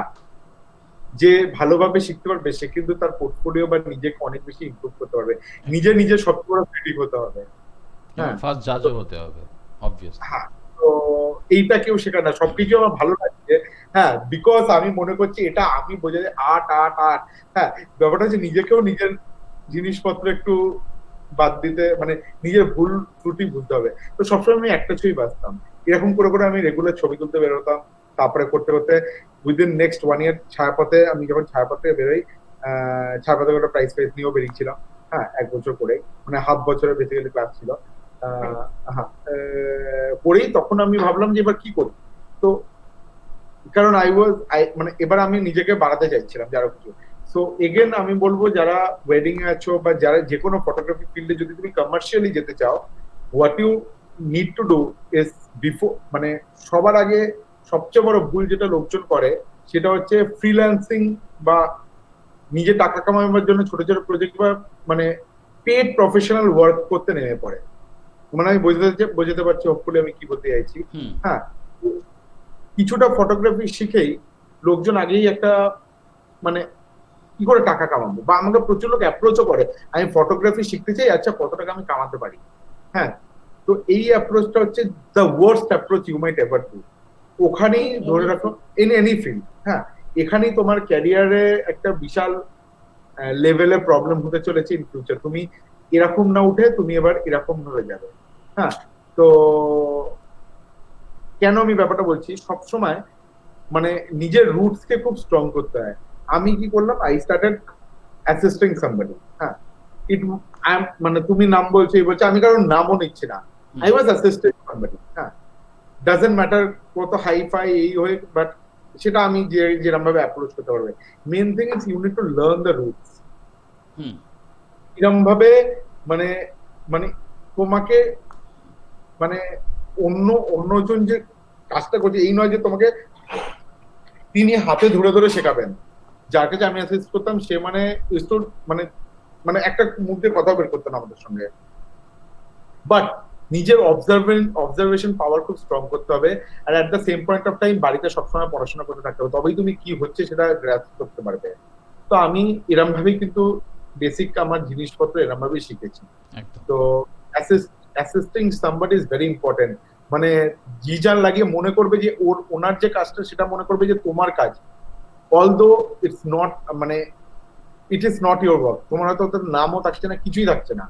যে ভালোভাবে শিখতে পারবে সে কিন্তু তার পোর্টফোলিও বা নিজেকে অনেক বেশি ইমপ্রুভ করতে পারবে। নিজে সবচেয়ে বড় ক্রিটিক হতে হবে, হ্যাঁ, ফার্স্ট জাজও হতে হবে অবভিয়াসলি। হ্যাঁ, তো এইটা কেউ শেখায় না। সবকিছু আমার ভালো লাগছে, হ্যাঁ, বিকজ আমি মনে করছি এটা আমি বোঝা যায় আর্ট। হ্যাঁ, ব্যাপারটা হচ্ছে নিজেকেও নিজের জিনিসপত্র একটু বাদ দিতে, মানে নিজের ভুল ত্রুটি বুঝতে হবে। তো সবসময় আমি একটা ছবি বাঁচতাম, এরকম করে আমি রেগুলার ছবি তুলতে বেরোতাম। তারপরে করতে উইদিন নেক্সট 1 ইয়ার ছায়াপথে, আমি যখন ছায়াপথে বেরোই, ছায়াপথে একটা প্রাইজ নিয়েও বেরিয়েছিলাম। হ্যাঁ, 1 বছর করে, মানে হাফ বছরের বেসিক্যালি ক্লাস ছিল। পরেই তখন আমি ভাবলাম যে এবার কি করি। তো কারণ মানে এবার আমি নিজেকে বাড়াতে চাইছিলাম যারা কিছু। সো এগেন আমি বলবো, যারা ওয়েডিং এ আছো বা যারা যে কোনো ফটোগ্রাফি ফিল্ডে যদি তুমি কমার্শিয়ালি যেতে চাও, what you need to do is before, মানে সবার আগে সবচেয়ে বড় ভুল যেটা লোকজন করে সেটা হচ্ছে ফ্রিল্যান্সিং বা নিজে টাকা কামানোর জন্য ছোট ছোট প্রজেক্ট বা মানে পেড প্রফেশনাল ওয়ার্ক করতে নেমে পড়ে। মানে আমি বোঝাতে পারছি হোপফুলি আমি কি বলতে চাইছি। হ্যাঁ, কিছুটা ফটোগ্রাফি শিখেই লোকজন আগেই একটা মানে কি করে টাকা কামাবো, বা আমাকে প্রচুর লোক অ্যাপ্রোচও করে, আমি ফটোগ্রাফি শিখতে চাই, আচ্ছা কত টাকা আমি কামাতে পারি। হ্যাঁ, তো এই অ্যাপ্রোচটা হচ্ছে the worst approach you might ever do. ওখানেই ধরে রাখো ইন এনি ফিল্ড, হ্যাঁ, এখানেই তোমার ক্যারিয়ারে একটা বিশাল লেভেলে প্রবলেম হতে চলেছে ইন ফিউচার। তুমি এরকম না উঠে তুমি এবার এরকম ভাবে যাবে। হ্যাঁ, তো কেন আমি ব্যাপারটা বলছি, সবসময় মানে নিজের রুটস কে খুব স্ট্রং করতে হয়। আমি কি করলাম, আই স্টার্টেড অ্যাসিস্টিং সামবডি। হ্যাঁ, ইট মানে তুমি নাম বলছো এই বলছো, আমি কারোর নামও নিচ্ছি না, আই ওয়াজ অ্যাসিস্টিং সামবডি। হ্যাঁ, ডাজন্ট ম্যাটার কত হাই ফাই এই হয়ে, বাট সেটা আমি যেরকম ভাবে অ্যাপ্রোচ করতে পারবে। Main thing is you need to learn the roots. এরকম ভাবে মানে মানে তোমাকে মানে অন্যজন যে কাজটা করছে এই নয় যে তোমাকে তিনি হাতে ধরে ধরে শেখাবেন। যার কাছে আমি অ্যাসিস্ট করতাম সে মানে মানে মানে একটা মুখ দিয়ে কথা বের করতেন আমাদের সঙ্গে, বাট নিজের অবজারভেশন পাওয়ার খুব স্ট্রং করতে হবে। আর at the same point of time বাড়িতে সবসময় পড়াশোনা করতে থাকতে হবে, তবেই তুমি কি হচ্ছে সেটা গ্রাস করতে পারবে। তো আমি এরম ভাবেই কিন্তু বেসিক আমার জিনিসপত্র এরম ভাবেই শিখেছি। তো assisting somebody is very important. মানে জি জান লাগিয়ে মনে করবে যে ওনার যে কাজটা সেটা মনে করবে যে তোমার কাজ, অলদো ইটস নট, মানে it is not your work. তোমার হয়তো ওদের নামও থাকছে না, কিছুই থাকছে না,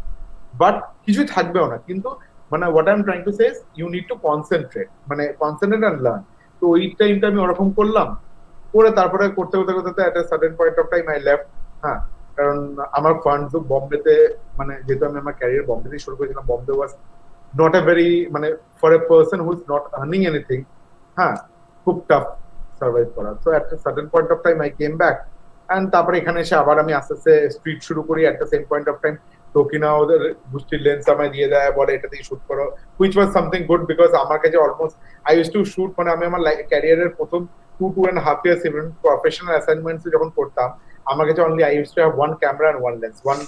বাট কিছুই থাকবেও না, কিন্তু মানে what I am trying to say is you need to concentrate, মানে কনসেন্ট্রেট এন্ড লার্ন। তো ওই টাইমটা আমি ওরকম করলাম, করে তারপরে করতে করতে করতে at a certain point of time I left. হ্যাঁ, কারণ আমার ফান্ডস বম্বেতে, মানে যেহেতু আমি আমার ক্যারিয়ার বম্বেতে শুরু করেছিলাম, Bombay was not a very, মানে for a person who is not earning anything, হ্যাঁ, খুব টাফ সার্ভাইভ করা। So at a certain point of time I came back, and তারপরে এখানে এসে আবার আমি আস্তে আস্তে স্ট্রিট শুরু করি। At the same point of time Tokina ওদের বুস্টির লেন্স আমায় দিয়ে দেয়, বলে এটা দিয়ে শুট করো, which was something good, because আমার কাছে almost I use two shoot, মানে আমি আমার ক্যারিয়ারের প্রথম 2.5 years ইভেন প্রফেশনাল অ্যাসাইনমেন্টস যখন করতাম, আমার কাছে only I use to have one camera and one lens, one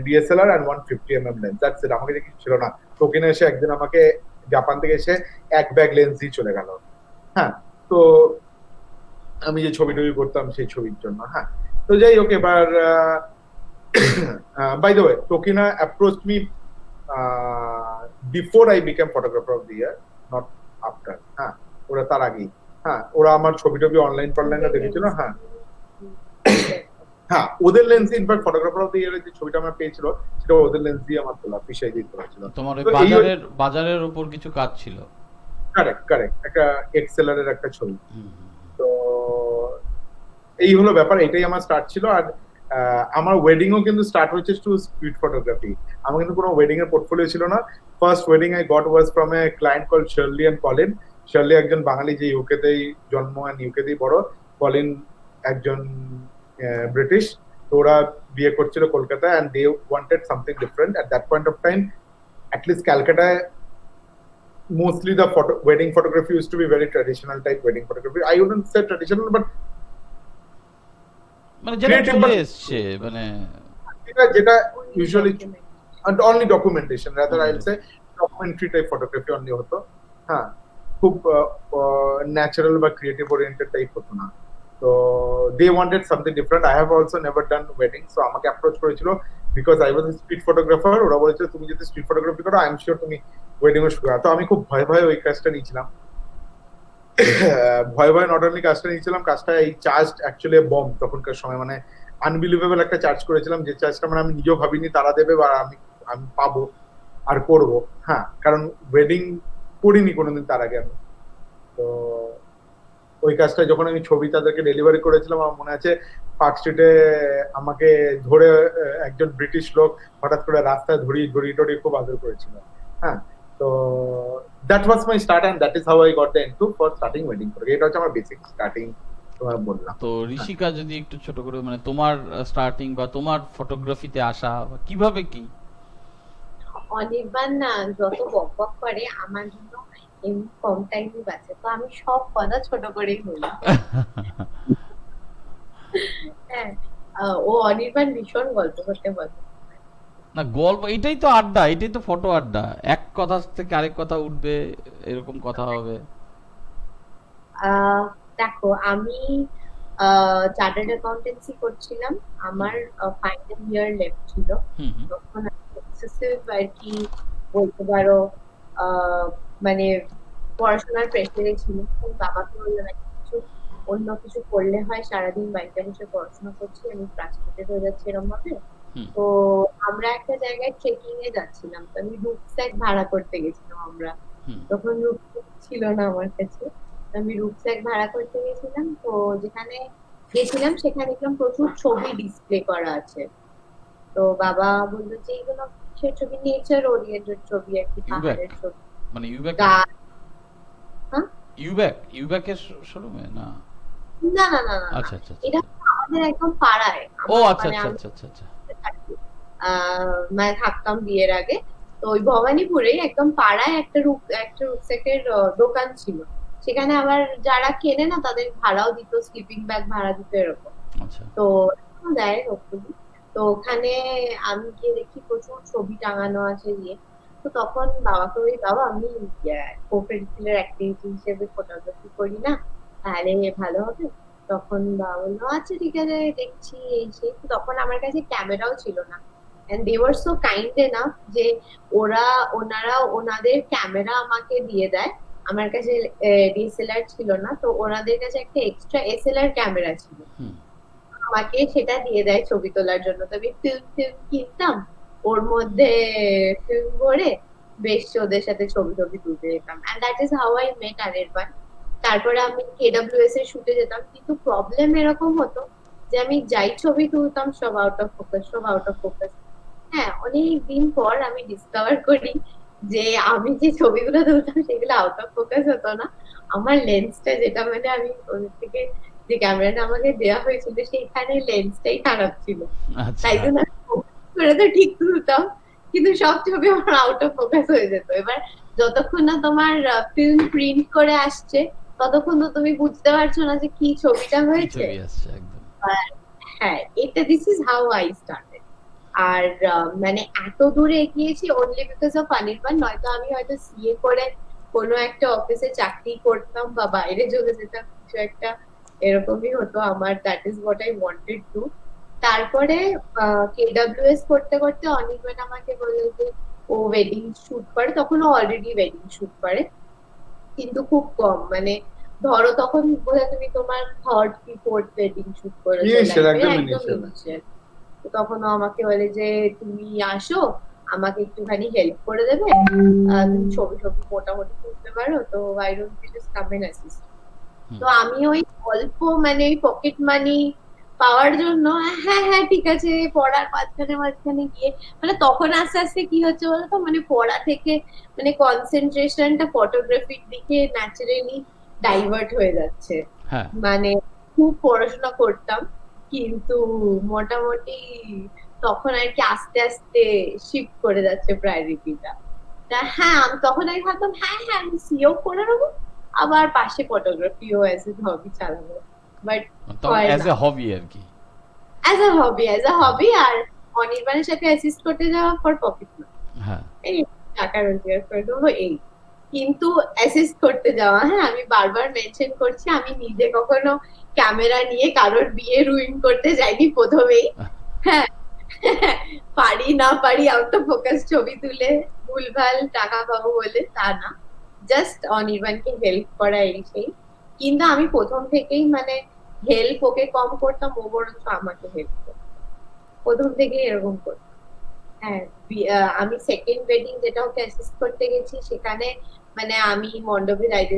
DSLR and 150mm lens, that's it. আমার কাছে কিছু ছিল না। টোকিনা এসে একদিন আমাকে জাপান থেকে এসে এক ব্যাগ লেন্স দিয়ে চলে গেল। হ্যাঁ, তো আমি যে ছবি টবি করতাম সেই ছবির জন্য। হ্যাঁ, তো যাই হোক, এবার by the way, Tokina approached me before I became photographer of the year, not after. হ্যাঁ, ওরা তার আগেই। হ্যাঁ, ওরা আমার ছবি টবি অনলাইনে দেখেছিল। হ্যাঁ হ্যাঁ, ওদের lens in fact photographer of the ইয়ারের যে ছবিটা আমার পেয়েছিল সেটা ওদের লেন্স দিয়ে আমার তোলা, ফিশাই দিয়ে তোলা ছিল। তোমার তো বাজারের উপর কিছু কাজ ছিল। কারেক্ট একটা এক্সেলার এর একটা ছবি। তো এই হলো ব্যাপার, এটাই আমার স্টার্ট ছিল। আর আমার ওয়েডিংও কিন্তু স্টার্ট হয়েছে টু স্ট্রিট ফটোগ্রাফি। আমার কিন্তু কোনো ওয়েডিং এর পোর্টফোলিও ছিল না। First wedding I got was from a client call Shirley and Colin. Shirley একজন বাঙালি যে ইউকেতেই জন্ম এন্ড ইউকেতেই বড়, কলিন একজন ব্রিটিশ। তো ওরা বিয়ে করছিল কলকাতায়, and they wanted something different at that point of time. At least ক্যালকাটায় mostly the wedding photography used to be very traditional type wedding photography. I wouldn't say traditional, but মানে যেটা চলে এসেছে, মানে যেটা usually and only documentation, rather I'll say documentary type photography only হতো। হ্যাঁ, খুব ন্যাচারাল বা ক্রিয়েটিভ ওরিয়েন্টেড টাইপ হতো না। তো they wanted something different. I have also never done wedding, so আমাকে অ্যাপ্রোচ করেছিল because I was a street photographer. ওরা বলেছিল তুমি যদি স্ট্রিট ফটোগ্রাফি করো আই এম শিওর তুমি ওয়েডিং এর শুরু। তো আমি খুব ভয় ওই কাজটা নিয়েছিলাম। ভয় নট অনলি কাজটা নিয়েছিলাম, কাজটা এই চার্জ অ্যাকচুয়ালি বম তখনকার সময়, মানে আনবিলিভেবল একটা চার্জ করেছিলাম, যে চার্জটা মানে আমি নিজেও ভাবিনি তারা দেবে বা আমি পাবো আর করব। হ্যাঁ, কারণ ওয়েডিং করিনি কোনোদিন তার আগে আমি। তো ওই কাজটা যখন আমি ছবি তাদেরকে ডেলিভারি করেছিলাম, আমার মনে আছে পার্ক স্ট্রিটে আমাকে ধরে একজন ব্রিটিশ লোক হঠাৎ করে রাস্তায় ধরিয়ে খুব আদর করেছিল। হ্যাঁ, তো that was my start and that is how I got the into for starting wedding photography. এটা হচ্ছে আমার বেসিক স্টার্টিং তোমার বললাম। তো ঋষিকা যদি একটু ছোট করে, মানে তোমার স্টার্টিং বা তোমার ফটোগ্রাফিতে আসা কিভাবে কি? অনির্বাণ না যত বকবক করে আমার জন্য এমনি কম টাইমই বাঁচে, তো আমি সব কথা ছোট করেই বলি। হ্যাঁ, ও অনির্বাণ ভীষণ গল্প করতে বলে। না গল্প, এটাই তো আড্ডা, এটাই তো ফটো আড্ডা, এক কথা থেকে আরেক কথা উঠবে, এরকম কথা হবে। দেখো, আমি চার্টার্ড অ্যাকাউন্টেন্সি করছিলাম, আমার ফাইনাল ইয়ার লেফট ছিল, তখন এক্সেসিভ আর কি বলতে পারো আহ, মানে পড়াশোনার প্রেশারে ছিল, তো বাবাকে বললাম একটা কিছু অন্য কিছু করলে হয়, সারাদিন বাড়িতে বসে পড়াশোনা করছি, আমি ফ্রাস্ট্রেটেড হয়ে যাচ্ছি এরকম ভাবে। হুম। তো আমরা একটা জায়গায় ট্রেকিং এ যাচ্ছিলাম, তো আমি রুকস্যাক ভাড়া করতে গেছিলাম আমরা, হুম। তখন রুকস্যাক ছিল না আমার কাছে, তো আমি রুকস্যাক ভাড়া করতে গেছিলাম। তো যেখানে গেছিলাম সেখানে দেখলাম প্রচুর ছবি ডিসপ্লে করা আছে। তো বাবা বললো যে এগুলো কিসের ছবি, নেচার ওরিয়েন্টেড ছবি আর কি, ইউব্যাক পাহাড়ের ছবি, মানে ইউব্যাক গাছ। হ্যাঁ? ইউব্যাকের শোরুমে না? না না না না না, আচ্ছা আচ্ছা আচ্ছা এটা আমাদের একদম পাড়ায়, ও আমার আচ্ছা মানে আচ্ছা আমি আচ্ছা আচ্ছা আচ্ছা থাকি, মানে থাকতাম বিয়ের আগে। তো ওই ভবানীপুরেই একদম পাড়ায় একটা রুকস্যাকের দোকান ছিল। সেখানে আবার যারা কেনে না তাদের ভাড়াও দিত, স্লিপিং ব্যাগ ভাড়া দিত এরকম। আচ্ছা তো এখনো দেয় hopefully। তো ওখানে আমি গিয়ে দেখি প্রচুর ছবি টাঙানো আছে ইয়ে। তো তখন বাবাকে বলি, বাবা আমি কো-কারিকুলার অ্যাক্টিভিটি হিসেবে ফটোগ্রাফি করি না, তাহলে ভালো হবে? তখন বাবা বললো আচ্ছা ঠিক আছে দেখছি এই সেই। তো তখন আমার কাছে ক্যামেরাও ছিল না, and they were so kind enough যে ওনারা ওনাদের ক্যামেরা আমাকে দিয়ে দেয়। আমার কাছে ডিএসএলআর ছিল না, তো ওনাদের কাছে একটা এক্সট্রা এসএলআর ক্যামেরা ছিল, হুম আমাকে সেটা দিয়ে দেয় ছবি তোলার জন্য। তো আমি ফিল্ম কিনতাম, ওর মধ্যে ফিল্ম ভরে বেশ ওদের সাথে ছবি টবি তুলতে যেতাম, and that is how I met Anirban. তারপরে আমি কেডব্লিউএস এর শুটে যেতাম, কিন্তু প্রবলেম এরকম হতো যে আমি যাই ছবি তুলতাম সব আউট অফ ফোকাস, সব আউট অফ ফোকাস। হ্যাঁ, অনেক দিন পর আমি ডিসকভার করি যে আমি যে ছবিগুলো তুলতাম সেগুলো আউট অফ ফোকাস হতো না, আমার লেন্সটা যেটা মানে আমি ওদের থেকে যে ক্যামেরাটা আমাকে দেওয়া হয়েছিল সেখানে লেন্সটাই খারাপ ছিল, আচ্ছা তাই জন্য আমি focus করে তো ঠিক তুলতাম, কিন্তু সব ছবি আমার আউট অফ ফোকাস হয়ে যেত। এবার যতক্ষণ না তোমার ফিল্ম প্রিন্ট করে আসছে ততক্ষণ তো তুমি বুঝতে পারছো না যে কি ছবিটা কি হয়েছে। ছবি আসছে একদম আর হ্যাঁ, এটা this is how I started. আর মানে এত দূরে এগিয়েছি অনলি বিকজ অফ অনির্বাণ, নয়তো আমি হয়তো সিএ করে কোনো একটা অফিসে চাকরি করতাম বা বাইরে চলে যেতাম, কিছু একটা এরকমই হতো আমার, that is what I wanted to. তারপরে কেডব্লিউএস করতে করতে অনির্বাণ আমাকে বললো যে ও ওয়েডিং শুট করে, তখন ও অলরেডি ওয়েডিং শুট করে কিন্তু খুব কম, মানে ধরো তখন বোধহয় তুমি তোমার থার্ড কি ফোর্থ ওয়েডিং শুট করেছো Initial, লাইফে, একদম একদম initial। ইনিশিয়াল। তো তখন ও আমাকে বলে যে তুমি আসো, আমাকে একটুখানি হেল্প করে দেবে, তুমি ছবি টবি মোটামুটি তুলতে পারো, তো I don't you just come and assist. Hmm. তো আমি ওই অল্প মানে ওই পকেট মানি পাওয়ার জন্য হ্যাঁ হ্যাঁ ঠিক আছে, পড়ার মাঝখানে মাঝখানে গিয়ে, মানে তখন আস্তে আস্তে কি হচ্ছে বলতো, মানে পড়া থেকে মানে কনসেন্ট্রেশনটা ফটোগ্রাফির দিকে ন্যাচারালি ডাইভার্ট হয়ে যাচ্ছে। হ্যাঁ মানে খুব পড়াশোনা করতাম কিন্তু মোটামুটি তখন আর কি আস্তে আস্তে শিফট করে যাচ্ছে প্রায়োরিটিটা। তা হ্যাঁ, আমি তখন আমি ভাবতাম হ্যাঁ হ্যাঁ আমি সিও করে নেবো, আবার পাশে ফটোগ্রাফিও অ্যাজ এ হবি চালাবো, বাট তখন হয় অ্যাজ না, এ হবি আর কি অ্যাজ আ হবি। আর অনির্বাণের সাথে অ্যাসিস্ট করতে যাওয়া ফর পকেট মানি, হ্যাঁ এই টাকা রোজগার করে দেবো এই। কিন্তু অ্যাসিস্ট করতে যাওয়া, হ্যাঁ আমি বারবার মেনশন করছি আমি নিজে কখনো ক্যামেরা নিয়ে কারোর বিয়ে রুইন করতে যাইনি প্রথমেই। হ্যাঁ, পারি না পারি আউট অফ ফোকাস ছবি তুলে ভুলভাল টাকা পাবো বলে তা না, জাস্ট অনির্বাণকে হেল্প করা এই সেই। কিন্তু আমি প্রথম থেকেই মানে হেল্প ওকে কম করতাম, ও বরঞ্চ আমাকে হেল্প করতো, প্রথম থেকেই এরকম করতাম। হ্যাঁ, আমি সেকেন্ড ওয়েডিং যেটা ওকে অ্যাসিস্ট করতে গেছি সেখানে মানে আমি মণ্ডপে যাইতে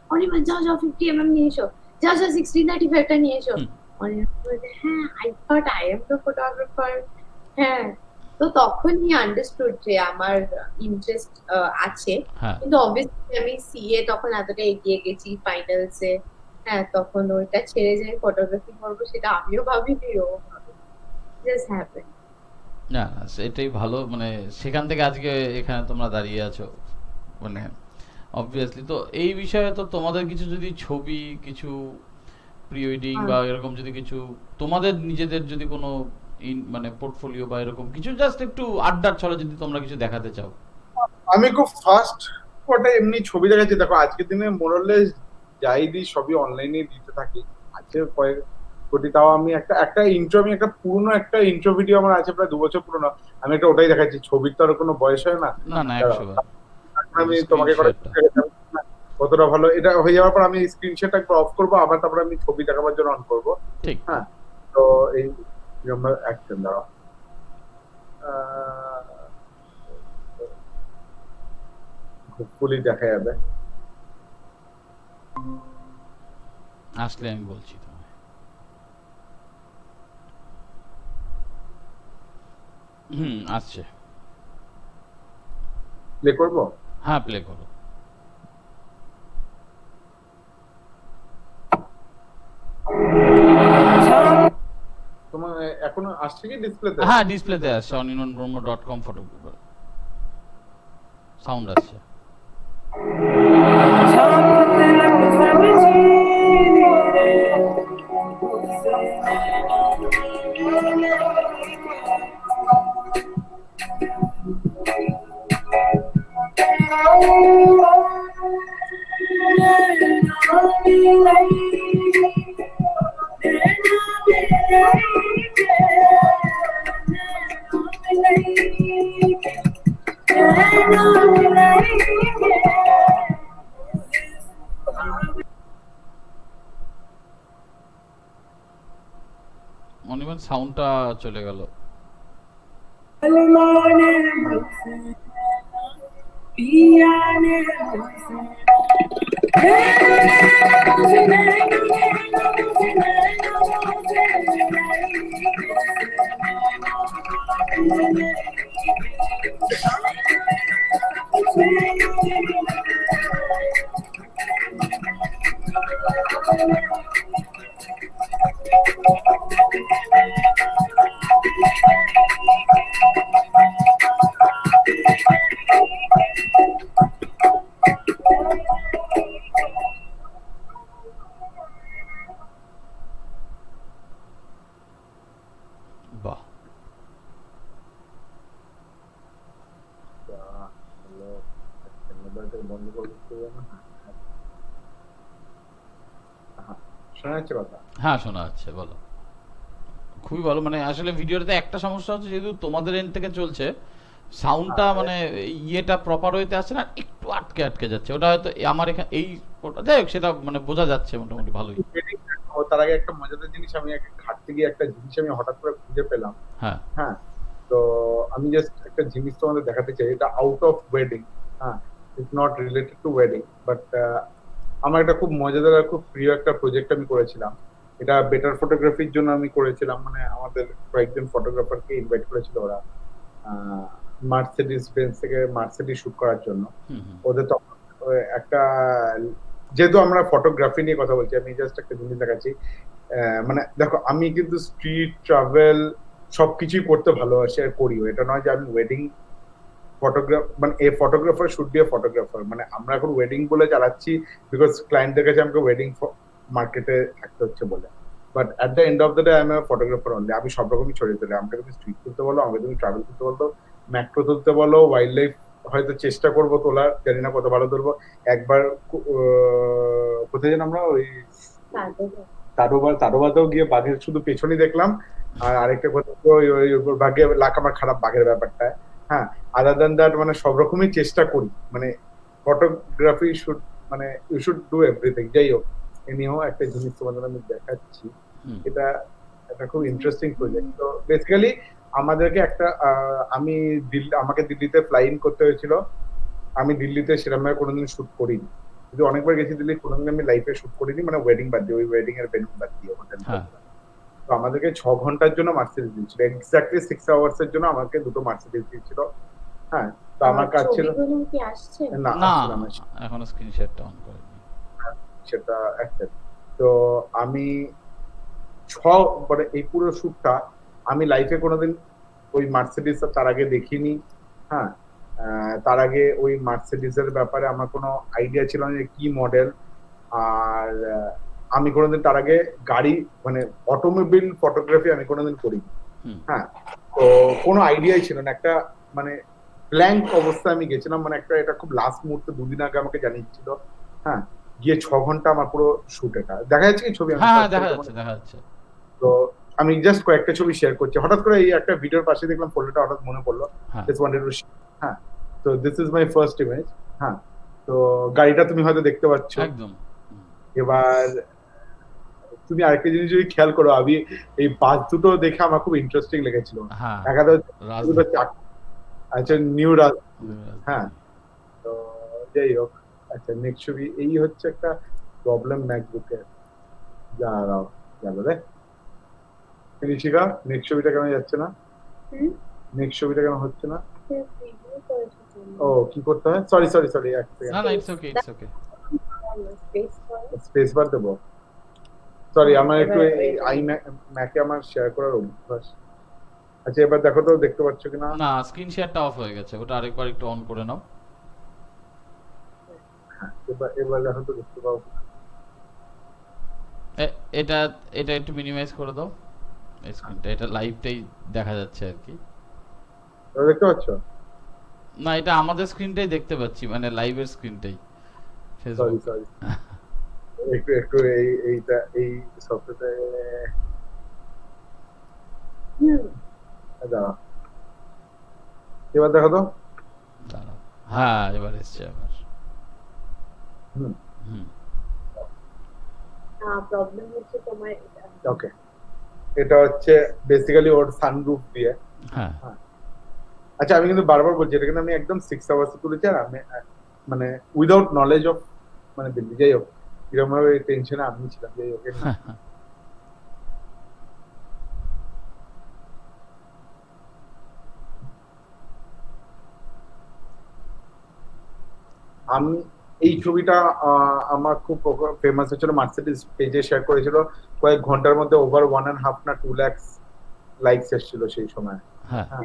অনির্বাণ যাও যাও 50 mm নিয়ে এসো, যাও যাও 1635 টা নিয়ে এসো। হুম। অনির্বাণ বলছে হ্যাঁ I thought I am the photographer. হ্যাঁ, তো তখন হি আন্ডারস্টুড যে আমার ইন্টারেস্ট আছে, হ্যাঁ কিন্তু অবভিয়াসলি আমি সিএ তখন এতটা এগিয়ে গেছি ফাইনালসে। হ্যাঁ, তখন ওইটা ছেড়ে যে ফটোগ্রাফি করবো সেটা আমিও ভাবিনি, ও ভাবি, জাস্ট হ্যাপেন। না না সেটাই ভালো, মানে সেখান থেকে আজকে এখানে তোমরা দাঁড়িয়ে আছো, মানে অবভিয়াসলি। তো এই বিষয়ে তো তোমাদের কিছু যদি ছবি, কিছু প্রি ওয়েডিং বা এরকম যদি কিছু তোমাদের নিজেদের যদি কোনো মানে পোর্টফোলিও বা এরকম কিছু জাস্ট একটু আড্ডার ছলে যদি তোমরা কিছু দেখাতে চাও। আমি খুব ফার্স্ট কটা এমনি ছবি দেখাচ্ছি, দেখো আজকের দিনে মোরালেস যাই দিই সবই অনলাইনে দিতে থাকি। আছে কয়েক কোটি, তাও আমি একটা ইন্ট্রো, আমি একটা পুরনো একটা ইন্ট্রো ভিডিও আমার আছে প্রায় 2 বছর পুরনো, আমি একটা ওটাই দেখাচ্ছি। ছবির তো আর কোনো বয়স হয় না। না না দাঁড়াও, 100 বার আমি তোমাকে করে কতটা ভালো এটা হয়ে যাওয়ার পর আমি স্ক্রিনশট একবার অফ করবো, আবার তারপর আমি ছবি দেখাবার জন্য অন করবো। ঠিক। হ্যাঁ, তো এই আমরা অ্যাকশন দাঁড়াও, হোপফুলি দেখা যাবে। আসলে আমি বলছি তোমায়। আসছে। প্লে করবো? হ্যাঁ, প্লে করো। তোমার এখনো আসছে কি ডিসপ্লেতে? হ্যাঁ, ডিসপ্লেতে আসছে, anirbanbrahma.com ফটোগ্রাফার সাউন্ড আসছে। অনির্বাণ সাউন্ডটা চলে গেল। বাহ, বন্ধ করে দিতে হবে না? শোনা যাচ্ছে কথা? হ্যাঁ শোনা যাচ্ছে, বলো। খুবই ভালো। মানে আসলে ভিডিওটাতে একটা সমস্যা হচ্ছে, যেহেতু তোমাদের এন্ড থেকে চলছে, সাউন্ডটা মানে ইয়েটা প্রপার হইতে আসছে না, একটু আটকে আটকে যাচ্ছে। ওটা হয়তো আমার এখানে এই যাই হোক, সেটা মানে বোঝা যাচ্ছে মোটামুটি ভালোই। তার আগে একটা মজাদার জিনিস, আমি ঘাটতে গিয়ে একটা জিনিস আমি হঠাৎ করে খুঁজে পেলাম। হ্যাঁ, হ্যাঁ, তো আমি জাস্ট একটা জিনিস তোমাদের দেখাতে চাই। এটা আউট অফ ওয়েডিং, হ্যাঁ, it's not related to wedding, but আমার একটা খুব মজাদার আর খুব প্রিয় একটা প্রজেক্ট আমি করেছিলাম। এটা বেটার ফটোগ্রাফির জন্য আমি করেছিলাম। মানে আমাদের কয়েকজন ফটোগ্রাফারকে ইনভাইট করেছিল ওরা মার্সিডিজ বেঞ্জ থেকে মার্সিডিজ শুট করার জন্য। ওদের তো একটা, যেহেতু আমরা ফটোগ্রাফি নিয়ে কথা বলছি, আমি জাস্ট একটা জিনিস দেখাচ্ছি। মানে দেখো, আমি কিন্তু স্ট্রিট ট্রাভেল সবকিছুই করতে ভালোবাসি আর করিও। এটা নয় যে আমি ওয়েডিং ফটোগ্রাফ, মানে a photographer should be a photographer. মানে আমরা এখন ওয়েডিং বলে চালাচ্ছি বিকজ ক্লায়েন্টদের কাছে আমাকে ওয়েডিং মার্কেটে থাকতে হচ্ছে বলে। But at the end of the day আমি ফটোগ্রাফার অনলি। আমি সব রকমই ছড়িয়ে তুলি। আমাকে তুমি স্ট্রিট তুলতে বলো, আমাকে তুমি ট্রাভেল করতে বলো, ম্যাক্রো তুলতে বলো, ওয়াইল্ড লাইফ হয়তো চেষ্টা করবো তোলার, জানি না কত ভালো তুলবো। একবার কোথায় যেন আমরা ওই তাডোবাতেও গিয়ে বাঘের শুধু পেছনই দেখলাম, আর আরেকটা কথা ওই বাঘে লাখ আমার খারাপ বাঘের ব্যাপারটা। হ্যাঁ, আদার দ্যান দ্যাট মানে সব রকমই চেষ্টা করি। মানে ফটোগ্রাফি শুড, মানে ইউ শুড ডু এভরিথিং। যাই হোক, এনিও একটা জিনিস তোমাদের আমি দেখাচ্ছি। এটা একটা খুব ইন্টারেস্টিং প্রজেক্ট। তো বেসিক্যালি আমাদেরকে একটা আমাকে দিল্লিতে ফ্লাই ইন করতে হয়েছিল। আমি দিল্লিতে সেরকম ভাবে কোনোদিন শুট করিনি, কিন্তু অনেকবার গেছি দিল্লি, কোনোদিন আমি লাইফে শুট করিনি, মানে ওয়েডিং বাদ দিয়ে, ওই ওয়েডিং এর ভেন্যু বাদ দিয়ে হোটেল। তো আমাদেরকে 6 ঘন্টার জন্য মার্সিডিজ দিয়েছিল, এক্স্যাক্টলি 6 আওয়ার্স এর জন্য আমাকে দুটো মার্সিডিজ দিয়েছিল। হ্যাঁ, তো আমার কাজ ছিল না, এখনো স্ক্রিনশটটা অন করিনি সেটা অ্যাকসেপ্ট। তো আমি মানে এই পুরো শুটটা আমি লাইফে কোনোদিন ওই মার্সিডিজ তার আগে দেখিনি। হ্যাঁ, তার আগে ওই মার্সিডিজের ব্যাপারে আমার কোনো আইডিয়া ছিল না যে কি মডেল। আর আমি কোনোদিন তার আগে গাড়ি, মানে অটোমোবাইল ফটোগ্রাফি আমি কোনোদিন করিনি। হ্যাঁ, তো কোনো আইডিয়াই ছিল না। একটা মানে ব্ল্যাঙ্ক অবস্থায় আমি গেছিলাম। মানে একটা, এটা খুব লাস্ট মুহূর্তে 2 দিন আগে আমাকে জানিয়েছিল। হ্যাঁ, গিয়ে 6 ঘন্টা আমার পুরো শুট। এটা দেখা যাচ্ছে কি ছবি? হ্যাঁ, দেখা যাচ্ছে। তো আমি জাস্ট কয়েকটা ছবি শেয়ার করছি। হঠাৎ করে এই একটা ভিডিওর পাশে দেখলাম, ফটোটা হঠাৎ মনে পড়লো। হ্যাঁ, তো this is my first image. হ্যাঁ, তো গাড়িটা তুমি হয়তো দেখতে পাচ্ছ। একদম। এবার তুমি আরেকটা জিনিস যদি খেয়াল করো, আমি এই বাস দুটো দেখে আমার খুব ইন্টারেস্টিং লেগেছিল। হ্যাঁ, একটা দুটো রাজধানী। আচ্ছা, নিউ রাজ, হ্যাঁ। তো যাই হোক, আচ্ছা নেক্সট ছবি। এই হচ্ছে একটা প্রবলেম ম্যাকবুকের, দাঁড়াও গেল রে। ঋষিকা, নেক্সট ছবিটা কেন যাচ্ছে না? হুম? নেক্সট ছবিটা কেন হচ্ছে না? ভিডিও করেছি তুমি। ও, কি করতে হয়? সরি সরি সরি, এক না সেকেন্ড, না, it's okay, it's okay. Space করো। স্পেস বার দেবো। সরি, আমার একটু এবার এই এই- আই ম্যাকে আমার শেয়ার করার অভ্যাস। আচ্ছা, এবার দেখো তো, দেখতে পাচ্ছ কিনা? না, স্ক্রিন শেয়ারটা অফ হয়ে গেছে, ওটা আরেকবার একটু অন করে নাও। হ্যাঁ, এবার এবার দেখো তো, দেখতে পাও কিনা? এটা এটা একটু মিনিমাইজ করে দাও স্ক্রিনটা, এটা লাইভটাই দেখা যাচ্ছে আর কি। এবার দেখতে পাচ্ছ? না, এটা আমাদের স্ক্রিনটাই দেখতে পাচ্ছি, মানে লাইভের স্ক্রিনটাই সরি ফেসবুক। সরি, একটু একটু এইটা এই সফটওয়্যারটা হুম। দাঁড়া, এবার দেখো তো। দাঁড়াও, হ্যাঁ এবার এসছে আবার। হুম, হুম। প্রবলেম হচ্ছে তোমার এটা। ওকে। এটা হচ্ছে বেসিক্যালি ওর সানরুফ দিয়ে। হ্যাঁ, আচ্ছা, আমি কিন্তু বারবার বলছি, এটা কিন্তু আমি একদম 6 আওয়ার্সে তুলেছি, আর আমি মানে উইদাউট নলেজ অফ মানে দিল্লি। যাই হোক, কিরকম ভাবে টেনশনে আমি ছিলাম। যাই হোক, আমি এই ছবিটা আমার খুব ফেমাস হয়েছিল, মার্সিডিজ পেজে শেয়ার করেছিল, কয়েক ঘন্টার মধ্যে ওভার 1.5 না 2 লাখ লাইকস এসেছিল সেই সময়। হ্যাঁ, হ্যাঁ,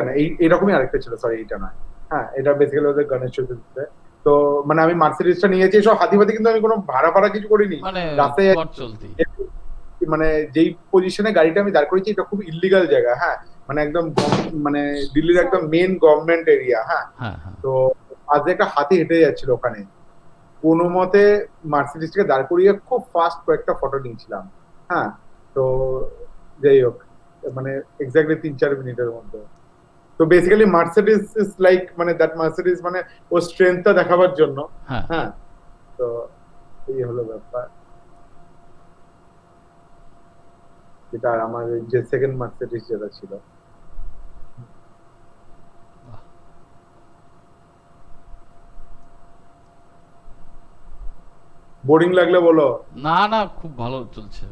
না, এরকমই আরেকটা ছিল, সরি এইটা নয়। হ্যাঁ, এটা বেসিক্যালি ওদের গণেশ চতুর্থীতে। তো মানে আমি মার্সিডিজটা নিয়েছি সব হাতিবাতি, কিন্তু আমি কোনো ভাড়া ফাড়া কিছু করিনি। মানে রাস্তায় পথ চলতি। মানে যেই পজিশনে গাড়িটা আমি দাঁড় করেছি, এটা খুব ইলিগাল জায়গা। হ্যাঁ, মানে একদম মানে দিল্লির একদম মেন গভর্নমেন্ট এরিয়া। হ্যাঁ, হ্যাঁ হ্যাঁ, তো আজ একটা হাতি হেঁটে যাচ্ছিল ওখানে, কোনো মতে মার্সিডিজটাকে দাঁড় করিয়ে খুব ফাস্ট কয়েকটা ফটো নিয়েছিলাম। হ্যাঁ, তো যাই হোক, মানে এক্স্যাক্টলি 3-4 মিনিটের মধ্যে। তো বেসিক্যালি মার্সিডিজ ইজ লাইক, মানে দ্যাট মার্সিডিজ মানে ওর স্ট্রেংথটা দেখাবার জন্য। হ্যাঁ। হ্যাঁ, তো এই হলো ব্যাপার। যেটা আমার যে সেকেন্ড মার্সিডিজ যেটা ছিল। বোরিং লাগলে বলো। না না, খুব ভালো চলছে।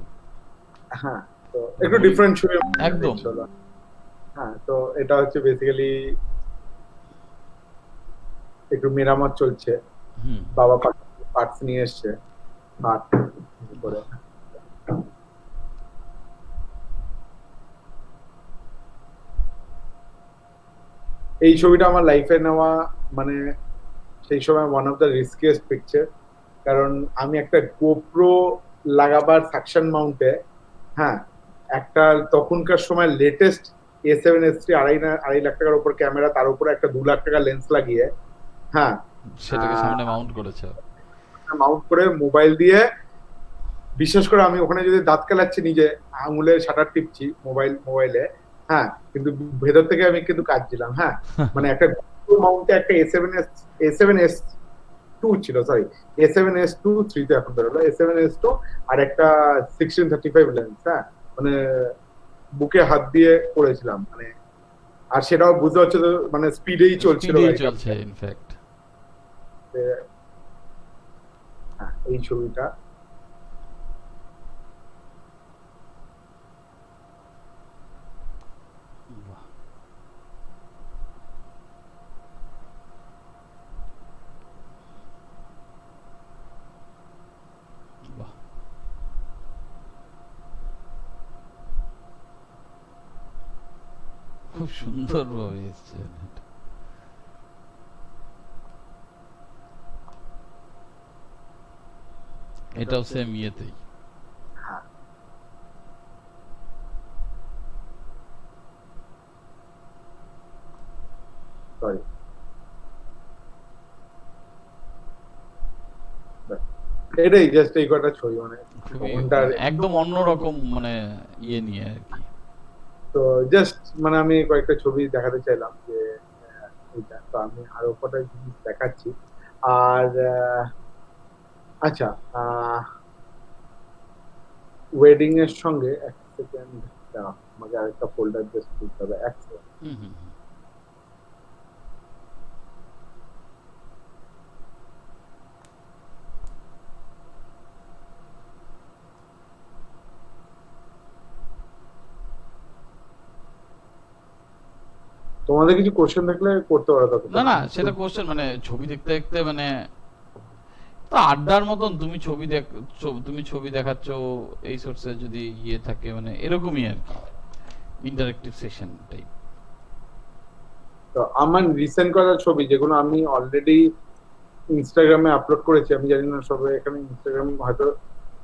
হ্যাঁ, তো একটু ডিফারেন্ট ছবি একদম। চলো। হ্যাঁ, তো এটা হচ্ছে বেসিক্যালি একটু মেরামত চলছে। হুম। বাবা পার্টস নিয়ে এসছে, পার্ট করে। এই ছবিটা আমার লাইফে নেওয়া, মানে সেই সময় ওয়ান অফ দ্য রিস্কিয়েস্ট পিকচার। কারণ আমি একটা গোপ্রো লাগাবার সাকশন মাউন্টে, হ্যাঁ, একটা তখনকার সময় লেটেস্ট A7S3 আড়াই লাখ টাকার উপর ক্যামেরা, তার উপরে একটা 2 লাখ টাকা লেন্স লাগিয়ে, হ্যাঁ, সেটাকে সামনে মাউন্ট করেছে। মাউন্ট করে মোবাইল দিয়ে, বিশেষ করে আমি ওখানে যদি দাঁত কেলাচ্ছি, নিজে আঙুলে শাটার টিপছি মোবাইলে, হ্যাঁ, কিন্তু ভেতর থেকে আমি কিন্তু কাঁদছিলাম। হ্যাঁ, মানে একটা মাউন্টে একটা A7S2 ছিল, সরি A7S2 3 তে এখন বেরোলো, A7S2 আর একটা 1635 লেন্স। হ্যাঁ, মানে বুকে হাত দিয়ে করেছিলাম, মানে আর সেটাও বুঝতে হচ্ছে তো, মানে স্পিডেই চলছিল স্পিডেই গাড়িটা। চলছে ইনফ্যাক্ট। হ্যাঁ, এই ছবিটা বাহ, খুব সুন্দর ভাবে এসছে এটা। এটাও সেম ইয়েতেই। সরি, এটাই জাস্ট এই কটা ছবি, মানে খুবই ঘন্টার। একদম অন্যরকম, মানে ইয়ে নিয়ে আর কি। তো জাস্ট মানে আমি কয়েকটা ছবি দেখাতে চাইলাম যে এটা, তো আমি আরো কটা জিনিস দেখাচ্ছি। আর আচ্ছা, ওয়েডিং এর সঙ্গে এক সেকেন্ড, আমাকে আরেকটা ফোল্ডার জাস্ট খুলতে হবে, এক সেকেন্ড। হুম হুম হুম। তোমাদের কিছু কোশ্চেন থাকলে করতে পারো তখন। না না, সেটা কোশ্চেন মানে ছবি দেখতে দেখতে মানে তো আড্ডার মতন তুমি ছবি দেখাচ্ছ, এই সোর্সে যদি ইয়ে থাকে মানে এরকমই আর কি, ইন্টারেক্টিভ সেশন টাইপ। তো আমার রিসেন্ট করা ছবি যেগুলো আমি অলরেডি ইনস্টাগ্রামে আপলোড করেছি, আমি জানি না সবাই এখানে ইনস্টাগ্রাম হয়তো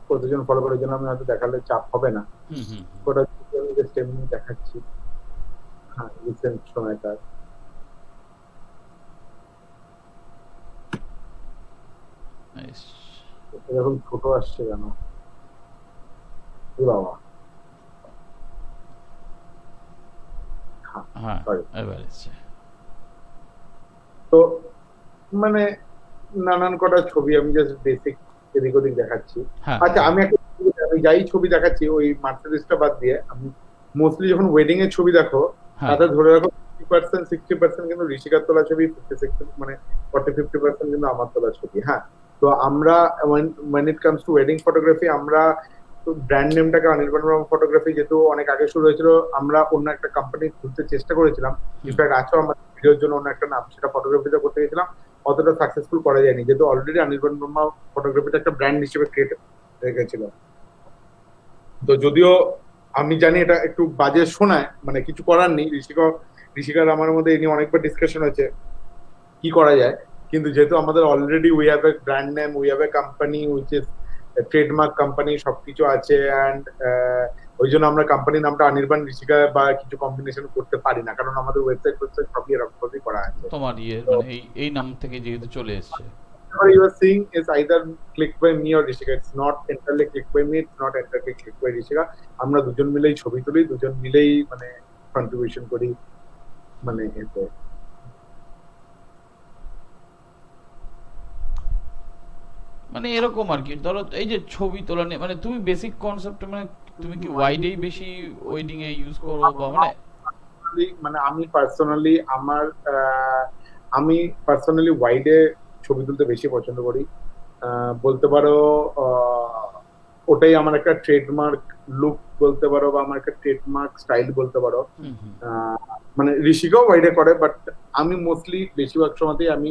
কতজন ফলো করার জন্য আমি হয়তো দেখালে চাপ হবে না, হুম হুম। ওটা আমি জাস্ট এমনি দেখাচ্ছি। হ্যাঁ, রিসেন্ট সময়কার। নাইস। এরকম ছোট আসছে কেন? এ বাবা, হ্যাঁ, sorry। এবার এসছে। তো মানে নানান কটা ছবি আমি জাস্ট বেসিক এদিক ওদিক দেখাচ্ছি। হ্যাঁ আচ্ছা, আমি যাই ছবি দেখাচ্ছি ওই মার্সিডিজটা বাদ দিয়ে, আমি মোস্টলি যখন ওয়েডিং এর ছবি দেখো হ্যাঁ। তাতে ধরে রাখো 60% কিন্তু ঋষিকার তোলা ছবি, 56 মানে 40-50% কিন্তু আমার তোলা ছবি। হ্যাঁ, তো আমরা when it comes to wedding photography, আমরা ব্র্যান্ড নেমটাকে অনির্বাণ বর্মা ফটোগ্রাফি যেহেতু অনেক আগে শুরু হয়েছিল, আমরা অন্য একটা কোম্পানি খুলতে চেষ্টা করেছিলাম। ইনফ্যাক্ট আজও আমার ভিডিওর জন্য অন্য একটা নাম, সেটা ফটোগ্রাফিতে করতে গেছিলাম, অতটা সাকসেসফুল করা যায়নি যেহেতু অলরেডি অনির্বাণ বর্মা ফটোগ্রাফিটা একটা ব্র্যান্ড হিসেবে ক্রিয়েট রেখেছিল। তো যদিও আমি জানি এটা একটু বাজে শোনায়, মানে কিছু করার নেই, ঋষিকার আমার মধ্যে এই নিয়ে অনেকবার ডিসকাশন হয়েছে কি করা যায়, কিন্তু যেহেতু আমাদের already we have a brand name, we have a company which is trademark company, সবকিছু আছে, অ্যান্ড ওই জন্য আমরা কোম্পানির নামটা অনির্বাণ ঋষিকা বা কিছু কম্বিনেশন করতে পারি না, কারণ আমাদের ওয়েবসাইট সবই এরকম ভাবেই করা আছে। তোমার ইয়ে মানে এই নাম থেকে যেহেতু চলে এসছে। Whatever you are seeing is either clicked by me or Rishika. It's not entirely clicked by me. It's not entirely clicked by Rishika. আমরা দুজন মিলেই ছবি তুলি, দুজন মিলেই মানে কন্ট্রিবিউশন করি মানে এতে। মানে এরকম আর কি, ধরো এই যে ছবি তোলা নিয়ে মানে তুমি বেসিক কনসেপ্ট মানে তুমি কি ওয়াইডেই বেশি ওয়েডিং এ ইউজ করো বা মানে আমি পার্সোনালি ওয়াইডে ছবি তুলতে বেশি পছন্দ করি। বলতে পারো ওটাই আমার একটা ট্রেডমার্ক লুক বলতে পারো, বা আমার একটা ট্রেডমার্ক স্টাইল বলতে পারো। মানে ঋষিকাও ওয়াইডে করে, বাট আমি মোস্টলি বেশিরভাগ সময়তেই আমি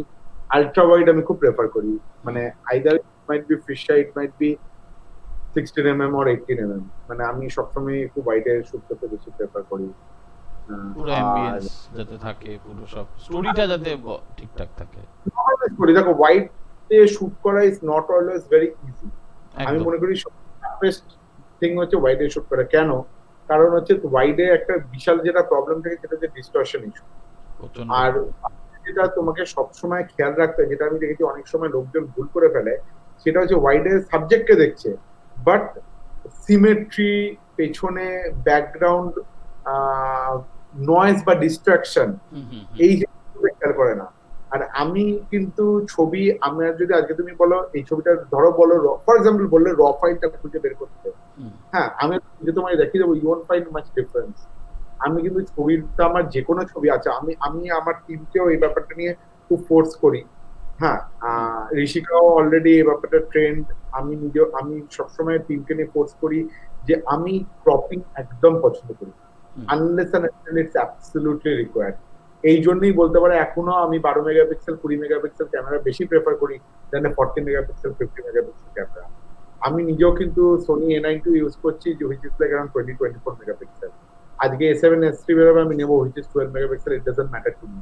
আলট্রা ওয়াইড আমি খুব প্রেফার করি। মানে either it might be fisheye, it might be 16mm or 18mm, মানে আমি সবসময় খুব ওয়াইডে শুট করতে বেশি প্রেফার করি। পুরো অ্যাম্বিয়েন্স যাতে থাকে, পুরো সব স্টোরিটা যাতে ঠিকঠাক থাকে। দেখো, ওয়াইড এ শুট করা is not always very easy. আমি মনে করি বেস্ট থিং হচ্ছে ওয়াইডে শুট করা। কেন? কারণ হচ্ছে ওয়াইডে একটা বিশাল যেটা প্রবলেম থাকে সেটা হচ্ছে ডিস্টরশন ইস্যু। আর যেটা তোমাকে সবসময় খেয়াল রাখতে হয়, যেটা আমি দেখেছি অনেক সময় লোকজন ভুল করে ফেলে, সেটা হচ্ছে ওয়াইডে সাবজেক্টকে দেখছে, বাট সিমেট্রি, পেছনে ব্যাকগ্রাউন্ড নয়েজ বা ডিস্ট্রাকশন এই জিনিসগুলো খেয়াল করে না। আর আমি কিন্তু ছবি, আমার যদি আজকে তুমি বলো এই ছবিটা ধরো, বলো ফর এক্সাম্পল বললে র ফাইলটা খুঁজে বের করতে, হ্যাঁ আমি যে তোমায় দেখিয়ে দেবো, you won't find much difference. আমি কিন্তু ছবিটা, আমার যে কোনো ছবি আছে, আমি আমার টিমকেও এই ব্যাপারটা নিয়ে খুব ফোর্স করি। হ্যাঁ, ঋষিকাও অলরেডি এই ব্যাপারটা ট্রেন্ড। আমি সবসময় টিমকে নিয়ে ফোর্স করি যে আমি ক্রপিং একদম পছন্দ করি, unless and until it's absolutely required. এই জন্যই বলতে পারে এখনো আমি 12 মেগাপিক্সেল 20 মেগাপিক্সেল ক্যামেরা বেশি প্রেফার করি দেন 40 মেগাপিক্সেল 50 মেগাপিক্সেল ক্যামেরা। আমি নিজেও কিন্তু সোনি A9 ইউজ করছি, which is like around 20-24 megapixel. আজকে A7 S3 বেরোবে, আমি নেবো which is 12 megapixel. It doesn't matter to me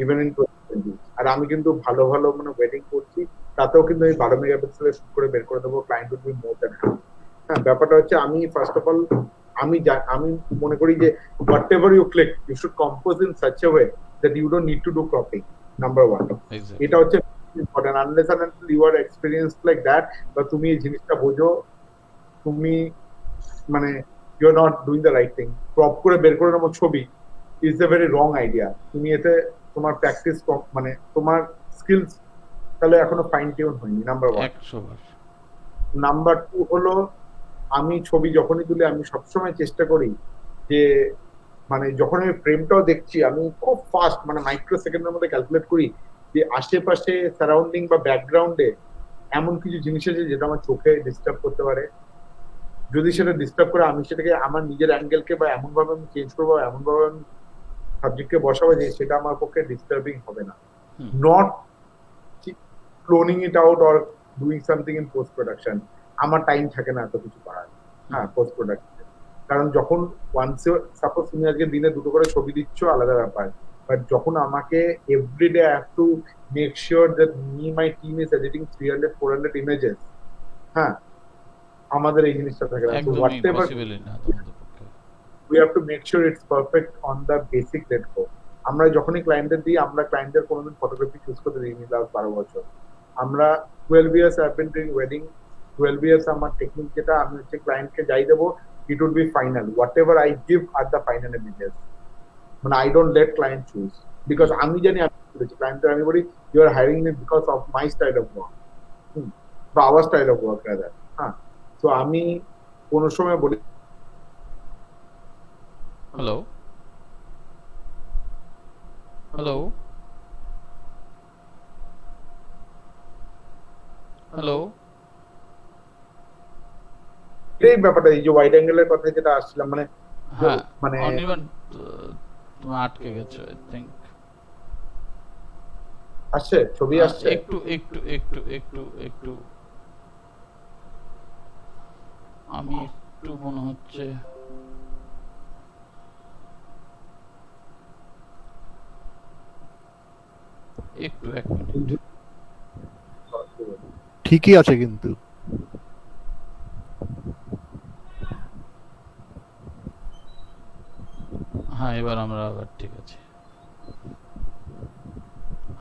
even in 2020। আর আমি কিন্তু ভালো ভালো মানে ওয়েডিং করছি, তাতেও কিন্তু আমি 12 মেগাপিক্সেলের শুট করে বের করে দেবো, client will be more than happy. হ্যাঁ, ব্যাপারটা হচ্ছে আমি ফার্স্ট অফ অল আমি মনে করি যে whatever you click you should compose in such a way that you don't need to do cropping, number 1। এটা হচ্ছে important. Unless and until you are experienced like that, বা তুমি এই জিনিসটা বোঝো, তুমি মানে you are not doing the right thing. Crop করে বের করে নেবো ছবি is a very wrong idea. তুমি এতে তোমার প্র্যাকটিস মানে তোমার স্কিলস তাহলে এখনো ফাইন টিউন হয়নি, নাম্বার 1। 100 বার। নাম্বার 2 হলো আমি ছবি যখনই তুলি আমি সবসময় চেষ্টা করি যে মানে যখন আমি ফ্রেমটাও দেখছি আমি খুব ফাস্ট মানে মাইক্রো সেকেন্ডের মধ্যে ক্যালকুলেট করি যে আশেপাশে সারাউন্ডিং বা ব্যাকগ্রাউন্ডে এমন কিছু জিনিস আছে যেটা আমার চোখে ডিস্টার্ব করতে পারে। যদি সেটা ডিস্টার্ব করে আমি সেটাকে আমার নিজের অ্যাঙ্গেলকে বা এমন ভাবে আমি চেঞ্জ করবো, এমন ভাবে আমি সাবজেক্টকে বসাবো যে সেটা আমার পক্ষে ডিস্টার্বিং হবে না। Hmm. Not cloning it out or doing something in post production. আমার টাইম থাকে না এত কিছু করার, হ্যাঁ, পোস্ট প্রোডাকশন। কারণ যখন ওয়ান্সে সাপোজ তুমি আজকে দিনে 2টো করে ছবি দিচ্ছ আলাদা ব্যাপার, বাট যখন আমাকে everyday have to make sure that me my team is editing 300-400 images, হ্যাঁ, আমাদের এই জিনিসটা থাকে না। So একদমই whatever পসিবলই না তোমাদের পক্ষে। we have to make sure it's perfect on the basic let go. আমরা যখনই ক্লায়েন্টদের দিই, আমরা ক্লায়েন্টদের কোনোদিন ফটোগ্রাফি চুজ করতে দিইনি লাস্ট 12 বছর। আমরা 12 years I've been doing wedding, 12 years আমার টেকনিক যেটা আমি হচ্ছে ক্লায়েন্টকে যাই দেবো, it would be final, whatever I give are the final images, মানে I don't let client choose, because আমি জানি আমি করেছি, ক্লায়েন্টদের আমি বলি you are hiring me because of my style of work, বা our style of work rather, হ্যাঁ। তো আমি কোনো সময় বলি হ্যালো হ্যালো হ্যালো এই ব্যাপারটা, এই যে ওয়াইড অ্যাঙ্গেলের কথা যেটা আসছিলাম, মানে হ্যাঁ মানে অনির্বাণ তুমি আটকে গেছো আই থিংক। আসছে ছবি আসছে একটু একটু একটু একটু একটু আমি একটু মনে হচ্ছে একটু 1 মিনিট। ঠিকই আছে কিন্তু হ্যাঁ এবার আমরা আবার ঠিক আছে।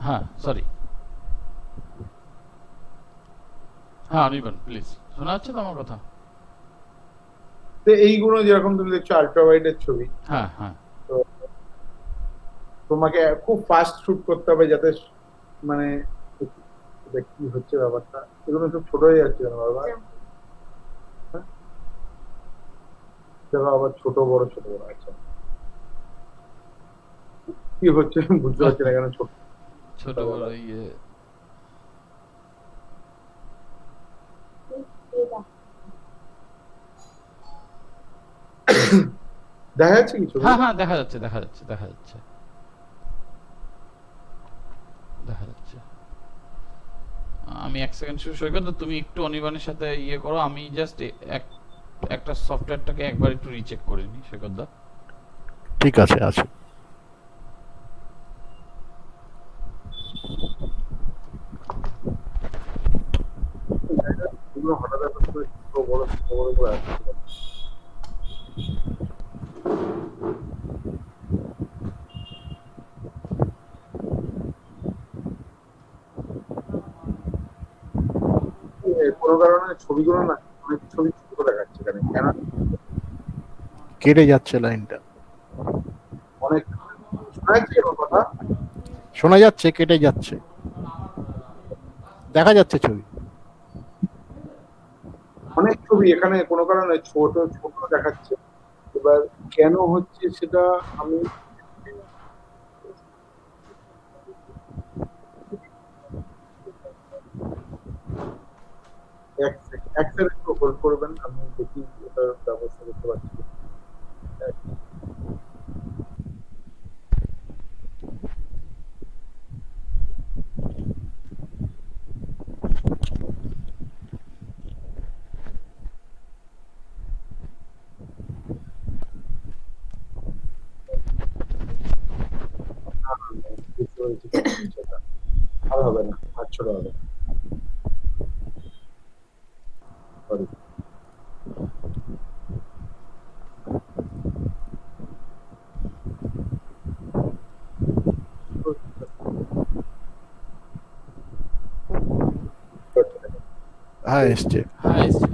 হ্যাঁ সরি, হ্যাঁ অনির্বাণ প্লিজ, শোনা যাচ্ছে তো আমার কথা? তো এইগুলো যেরকম তুমি দেখছো আল্ট্রা ওয়াইডের ছবি, হ্যাঁ হ্যাঁ তো তোমাকে খুব ফাস্ট শুট করতে হবে যাতে মানে এটা কি হচ্ছে ব্যাপারটা, এগুলো সব ছোট হয়ে যাচ্ছে কেন বারবার? হ্যাঁ? দেখো আবার ছোট বড় আচ্ছা কি হচ্ছে আমি বুঝতে পারছি না কেন ছোট ছোট বড় ইয়ে দেখা যাচ্ছে কি ছবি? হ্যাঁ হ্যাঁ দেখা যাচ্ছে দেখা যাচ্ছে দেখা যাচ্ছে দেখা যাচ্ছে। আমি 1 সেকেন্ড শুরু সৈকত, তুমি একটু অনির্বাণের সাথে ইয়ে করো, আমি জাস্ট একটা সফটওয়্যারটাকে একবার একটু রিচেক করে নিই সৈকত দা। ঠিক আছে আছে এগুলো হঠাৎ করে ছোট বড় করে আসছে। কোনো কারণে ছবিগুলো না অনেক ছবি ছোট দেখাচ্ছে কেন কেন কেটে যাচ্ছে লাইনটা, অনেক শোনা যাচ্ছে এরকম কথা? শোনা যাচ্ছে কেটে যাচ্ছে, দেখা যাচ্ছে ছবি অনেক ছবি এখানে কোনো কারণে ছোট ছোট দেখাচ্ছে, এবার কেন হচ্ছে সেটা আমি এক সেকেন্ড একটু হোল্ড করবেন, আমি দেখি এটার ব্যবস্থা করতে পারছি। বুঝতে পেরেছি সেটা আর হবে না, আর ছোট হবে না। Sorry. হ্যাঁ এসছে হ্যাঁ এসছে।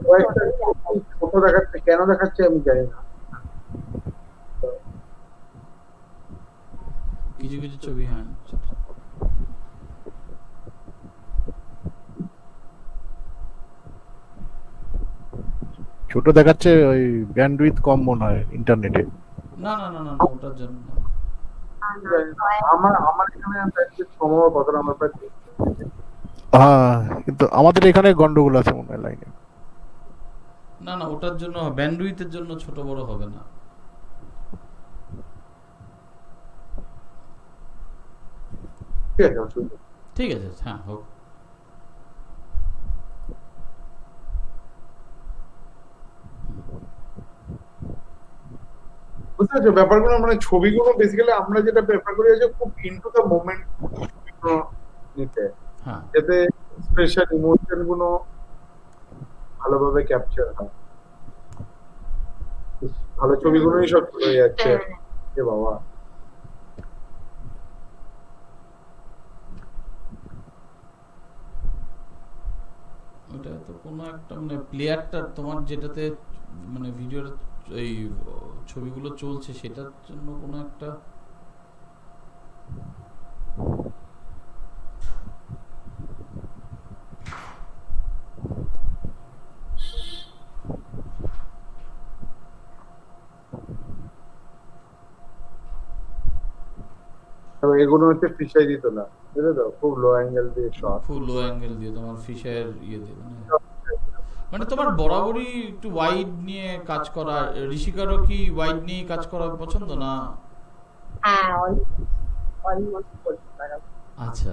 কয়েকটা ছোট দেখাচ্ছে, কেন দেখাচ্ছে আমি জানি না। কিছু কিছু ছবি, হ্যাঁ। ছোট দেখাচ্ছে, ওই ব্যান্ডউইথ কম মনে হয় ইন্টারনেটে। না না না না না, ওটার জন্য না। আমার এখানে সম্ভবত কত নাম্বার প্রায় হ্যাঁ, কিন্তু আমাদের এখানে গন্ডগোল আছে মনে হয় লাইনে। না না, ওটার জন্য ব্যান্ডউইথের জন্য ছোট বড় হবে না। ঠিক আছে, অসুবিধা নেই। ঠিক আছে, হ্যাঁ, হোক। বুঝতে পারছো ব্যাপারগুলো, মানে ছবিগুলো বেসিক্যালি আমরা যেটা প্রেফার করি হচ্ছে খুব ইনটু দ্য মোমেন্ট নিতে, হ্যাঁ, যাতে স্পেশাল ইমোশন গুলো ভালোভাবে ক্যাপচার হয়। ভালো ছবিগুলোই সব হয়ে যাচ্ছে, এ বাবা। ওটা তো কোনো একটা মানে প্লেয়ারটা তোমার যেটাতে মানে ভিডিওর এই ছবিগুলো চলছে সেটার জন্য কোনো একটা তো এগুলো হচ্ছে ফিশাই দিত না, বুঝলে তো, খুব লো অ্যাঙ্গেল দিয়ে শট। ফুল লো অ্যাঙ্গেল দিয়ে তোমার ফিশার ইয়ে দিয়ে মানে তোমার বরাবরই একটু ওয়াইড নিয়ে কাজ করা। ঋষিকারও কি ওয়াইড নিয়ে কাজ করা পছন্দ না? হ্যাঁ, অলমোস্ট বলতে পারো। আচ্ছা,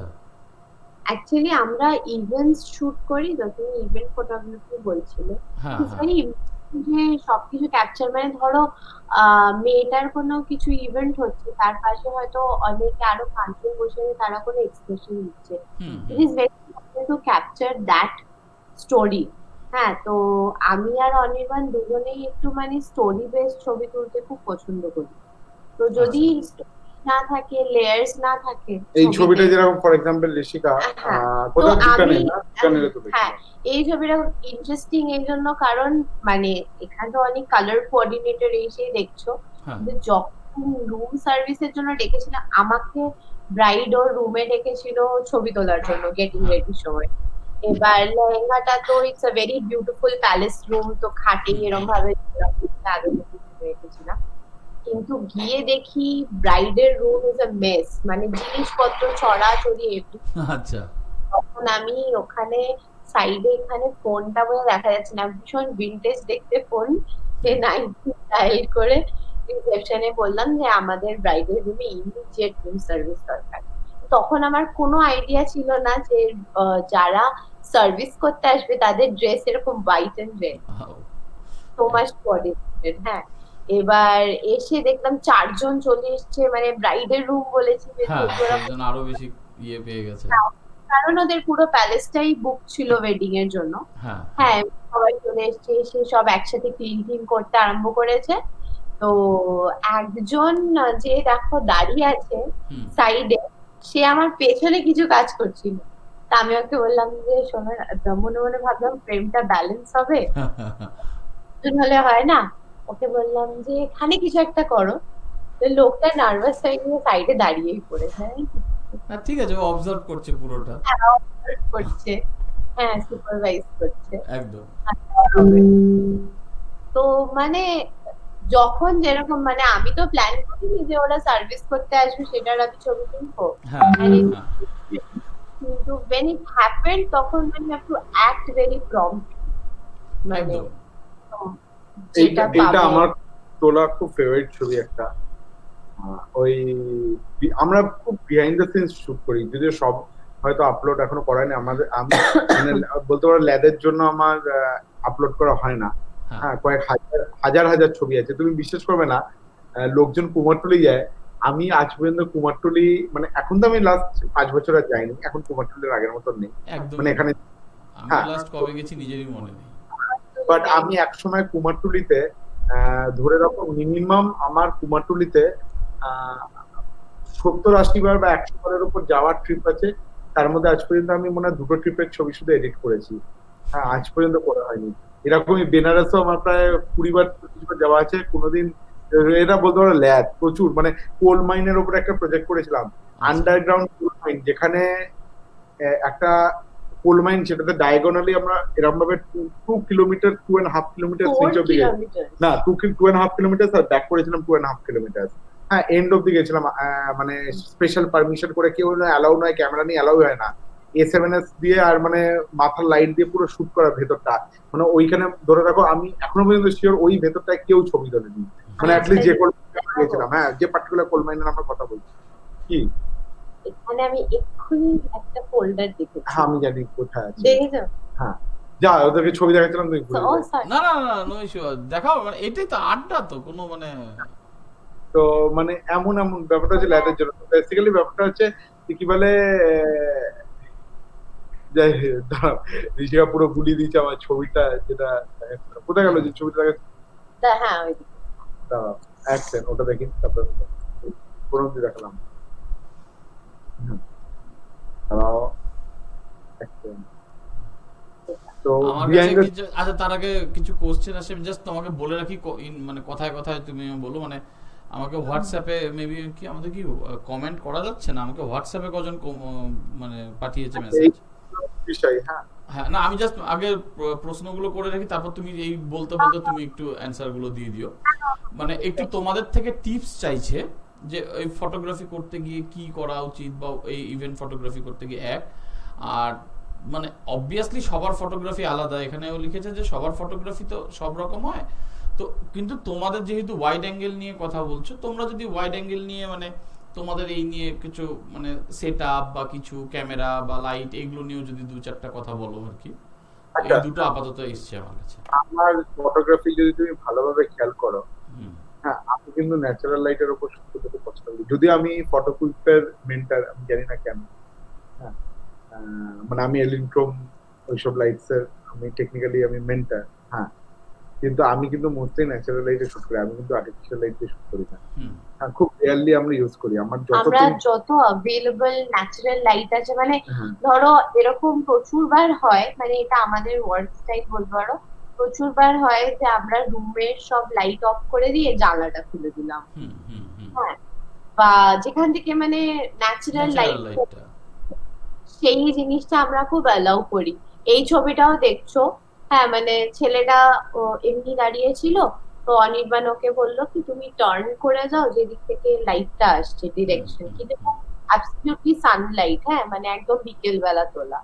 অ্যাকচুয়ালি আমরা ইভেন্টস শুট করি, যখন ইভেন্ট ফটোগ্রাফি বলছিল, হ্যাঁ হ্যাঁ মানে যে সবকিছু ক্যাপচার, মানে ধরো মেয়েটার কোনো কিছু ইভেন্ট হচ্ছে, তার পাশে হয়তো অনেকে আরো 5 জন বসে আছে, তারা কোনো এক্সপ্রেশন দিচ্ছে, hmm it is very important to capture that story. হ্যাঁ, তো আমি আর অনির্বাণ দুজনেই একটু মানে স্টোরি বেসড ছবি তুলতে খুব পছন্দ করি। তো যদি story না থাকে, লেয়ার্স না থাকে এই ছবিতে, ছবিটা যেরকম ফর এক্সাম্পল ঋষিকা হ্যাঁ, কোথাও তো বিকানে আমি- না, বিকানেরে তুলেছিল। হ্যাঁ, এই ছবিটা ইন্টারেস্টিং এই জন্য, কারণ মানে এখানে তো অনেক কালার কোঅর্ডিনেটর এসে দেখছো, হ্যাঁ কিন্তু যখন রুম সার্ভিসের জন্য ডেকেছিল, আমাকে ব্রাইড ওর রুমে ডেকেছিল ছবি তোলার জন্য গেটিং রেডির সময়। এবার লেহেঙ্গাটা তো it's a very beautiful palace room, তো খাটেই এরকম ভাবে আগে রেখেছিলাম, কিন্তু গিয়ে দেখি ব্রাইডের রুম ইজ আ মেস, মানে জিনিসপত্র ছড়াছড়ি everything। আচ্ছা, তখন আমি ওখানে সাইডে এখানে ফোনটা বলে দেখা যাচ্ছে না, ভীষণ ভিনটেজ দেখতে ফোন, সে 90 ডায়াল করে রিসেপশনে বললাম যে আমাদের ব্রাইডাল রুমে ইমিডিয়েট রুম সার্ভিস দরকার। তখন আমার কোনো আইডিয়া ছিল না যে যারা সার্ভিস করতে আসবে তাদের ড্রেস এরকম white and red, so much coordinated. হ্যাঁ, এবার এসে দেখলাম 4 জন চলে এসছে, মানে ব্রাইডের রুম বলেছি যে হ্যাঁ, ওরা, সেই জন্য আরো বেশি ইয়ে পেয়ে গেছে। কারণ ওদের পুরো প্যালেসটাই বুক ছিল ওয়েডিং এর জন্য। হ্যাঁ হ্যাঁ, সবাই চলে এসছে, এসে সব একসাথে ক্লিন করতে আরম্ভ করেছে। তো একজন যে দেখো দাঁড়িয়ে আছে হুম সাইডে, সে আমার পেছনে কিছু কাজ করছিল। তা আমি ওকে বললাম যে শোনো না, তো মনে মনে ভাবলাম ফ্রেমটা ব্যালেন্স হবে, দুজন হলে হয় না। ওকে বললাম যে এখানে কিছু একটা করো, তো লোকটা নার্ভাস হয়ে গিয়ে সাইডে দাঁড়িয়েই পড়েছে। হ্যাঁ, ঠিক আছে, ও অবজার্ভ করছে পুরোটা। করছে, হ্যাঁ, সুপারভাইজ করছে। একদম। তো মানে যখন যেরকম, মানে আমি তো প্ল্যান করিনি যে ওরা সার্ভিস করতে আসবে সেটার আমি ছবি তুলবো, হ্যাঁ মানে হ্যাঁ, কিন্তু when it happened তখন মানে have to act very prompt, মানে একদম। যেটা এইটা পাবো। আমার তোলা খুব ফেভারিট ছবি একটা। ওই আমরা খুব বিহাইন্ড দ্য সিনস শুট করি, যদিও সব হয়তো আপলোড এখনো করায়নি আমাদের। আমি মানে বলতে পারো ল্যাদের জন্য আমার আপলোড করা হয় না। হ্যাঁ হ্যাঁ, কয়েক হাজার হাজার ছবি আছে, তুমি বিশ্বাস করবে না। লোকজন কুমারটুলি যায়, আমি আজ পর্যন্ত কুমারটুলি, মানে এখন তো আমি লাস্ট 5 বছর আর যাইনি, এখন কুমারটুলির আগের মতন নেই, একদম। মানে এখানে। আমি হ্যাঁ। লাস্ট কবে গেছি নিজেরই মনে নেই। বাট আমি একসময় কুমারটুলিতে ধরে রাখো মিনিমাম আমার কুমারটুলিতে 70-80 বার বা 100 বারের উপর যাওয়ার ট্রিপ আছে। তার মধ্যে আজ পর্যন্ত আমি মনে হয় 2টো ট্রিপের ছবি শুধু এডিট করেছি। হ্যাঁ, আজ পর্যন্ত করা হয়নি। এরকমই বেনারসও আমার প্রায় 20 বার 25 বার যাওয়া আছে, কোনোদিন এটা বলতে পারো ল্যাব প্রচুর, মানে কোল মাইনের উপর একটা প্রজেক্ট করেছিলাম, আন্ডারগ্রাউন্ড কোল মাইন, যেখানে একটা কোল মাইন, সেটাতে ডায়াগোনালি আমরা এরকম ভাবে 2 কিলোমিটার 2.5 কিলোমিটার 4 নিচ অব্দি গেছি। কিলোমিটার না 2.5 কিলোমিটার আর ব্যাক করেছিলাম 2.5 কিলোমিটার। হ্যাঁ এন্ড অব্দি গেছিলাম, মানে স্পেশাল পারমিশন করে, কেউ অ্যালাউ নয়, ক্যামেরা নিয়ে অ্যালাউ হয় না, A7S দিয়ে আর মানে মাথার লাইট দিয়ে পুরো শুট করা ভেতরটা, মানে ওইখানে ধরে রাখো আমি এখনো পর্যন্ত শিওর ওই ভেতরটায় কেউ ছবি তোলেনি, মানে অ্যাটলিস্ট যে কোল গেছিলাম, হ্যাঁ যে পার্টিকুলার কোল মাইনের আমরা কথা বলছি। কি এখানে আমি এক্ষুনি একটা ফোল্ডার দেখেছি, হ্যাঁ আমি জানি কোথায় আছে, দেখেছো? হ্যাঁ যা ওদেরকে ছবি দেখাচ্ছিলাম তুই ভুলে ও যা। সরি, না না না নো ইস্যু, দেখাও, মানে এটাই তো আড্ডা, তো কোনো মানে তো মানে এমন এমন ব্যাপারটা হচ্ছে ল্যাদের জন্য, বেসিক্যালি ব্যাপারটা হচ্ছে কি বলে, যাই হোক, দাঁড়াও, ঋষিকা পুরো গুলি দিয়েছে আমার ছবিটা, যেটা দেখাচ্ছিল। কোথায় গেল যে ছবিটা দেখাচ্ছিল? হ্যাঁ ওইদিকে। দাঁড়াও এক সেকেন্ড, ওটা দেখি তারপরে কোন অব্দি দেখালাম। দাঁড়াও এক সেকেন্ড। তো আমার কাছে behind the- কিছু, আচ্ছা তার আগে কিছু কোশ্চেন আসে, আমি জাস্ট তোমাকে বলে রাখি, মানে কথায় কথায় তুমি বলো, মানে আমাকে হোয়াটসঅ্যাপে মেবি কি আমাদের কি কমেন্ট করা যাচ্ছে না, আমাকে হোয়াটসঅ্যাপে কজন মানে পাঠিয়েছে মেসেজ। বিষয়, হ্যাঁ হ্যাঁ না, আমি জাস্ট আগে প্রশ্নগুলো করে রাখি, তারপর তুমি এই বলতে বলতে তুমি একটু অ্যান্সার গুলো দিয়ে দিও। মানে একটু তোমাদের থেকে টিপস চাইছে যে এই ফটোগ্রাফি করতে গিয়ে কি করা উচিত, বা এই ইভেন্ট ফটোগ্রাফি করতে গিয়ে আর মানে অবভিয়াসলি সবার ফটোগ্রাফি আলাদা, এখানেও লিখেছে যে সবার ফটোগ্রাফি তো সব রকম হয়, তো কিন্তু তোমাদের যেহেতু ওয়াইড অ্যাঙ্গেল নিয়ে কথা বলছো, তোমরা যদি ওয়াইড অ্যাঙ্গেল নিয়ে মানে তোমাদের এই নিয়ে কিছু মানে সেট আপ বা কিছু ক্যামেরা বা লাইট এগুলো নিয়েও যদি 2-4টা কথা বলো আর কি। এই দুটো আপাতত এসছে আমার কাছে। আমার ফটোগ্রাফি যদি তুমি ভালোভাবে খেয়াল করো, হুম হ্যাঁ আমি কিন্তু ন্যাচারাল লাইটের উপর শুট করতে পছন্দ করি, যদি আমি ফটোকুইপের মেন্টার, আমি জানি না কেন, হ্যাঁ মানে আমি এলিনক্রোম ওইসব লাইটস এর আমি টেকনিক্যালি আমি মেন্টার, হ্যাঁ কিন্তু আমি কিন্তু মোস্টলি ন্যাচারাল লাইটে শুট করি, আমি কিন্তু আর্টিফিশিয়াল লাইট দিয়ে শুট করি না, হুম হ্যাঁ খুব রেয়ারলি আমরা ইউজ করি। আমার আমরা যত অ্যাভেলেবল ন্যাচারাল লাইট আছে, মানে হ্যাঁ ধরো এরকম প্রচুরবার হয়, মানে এটা আমাদের ওয়ার্ক স্টাইল বলতে পারো, প্রচুরবার হয় যে আমরা রুমের সব লাইট অফ করে দিয়ে জানলাটা খুলে দিলাম, হুম হুম হুম হ্যাঁ, বা যেখান থেকে মানে ন্যাচারাল লাইট, লাইটটা সেই জিনিসটা আমরা খুব অ্যালাউ করি। এই ছবিটাও দেখছো, হ্যাঁ মানে ছেলেটা এমনি দাঁড়িয়ে ছিল, তো অনির্বাণ ওকে বললো কি তুমি টার্ন করে যাও যেদিক থেকে লাইটটা আসছে ডিরেকশন, কিন্তু অ্যাবসলিউটলি সানলাইট, হ্যাঁ মানে একদম বিকেল বেলা তোলা,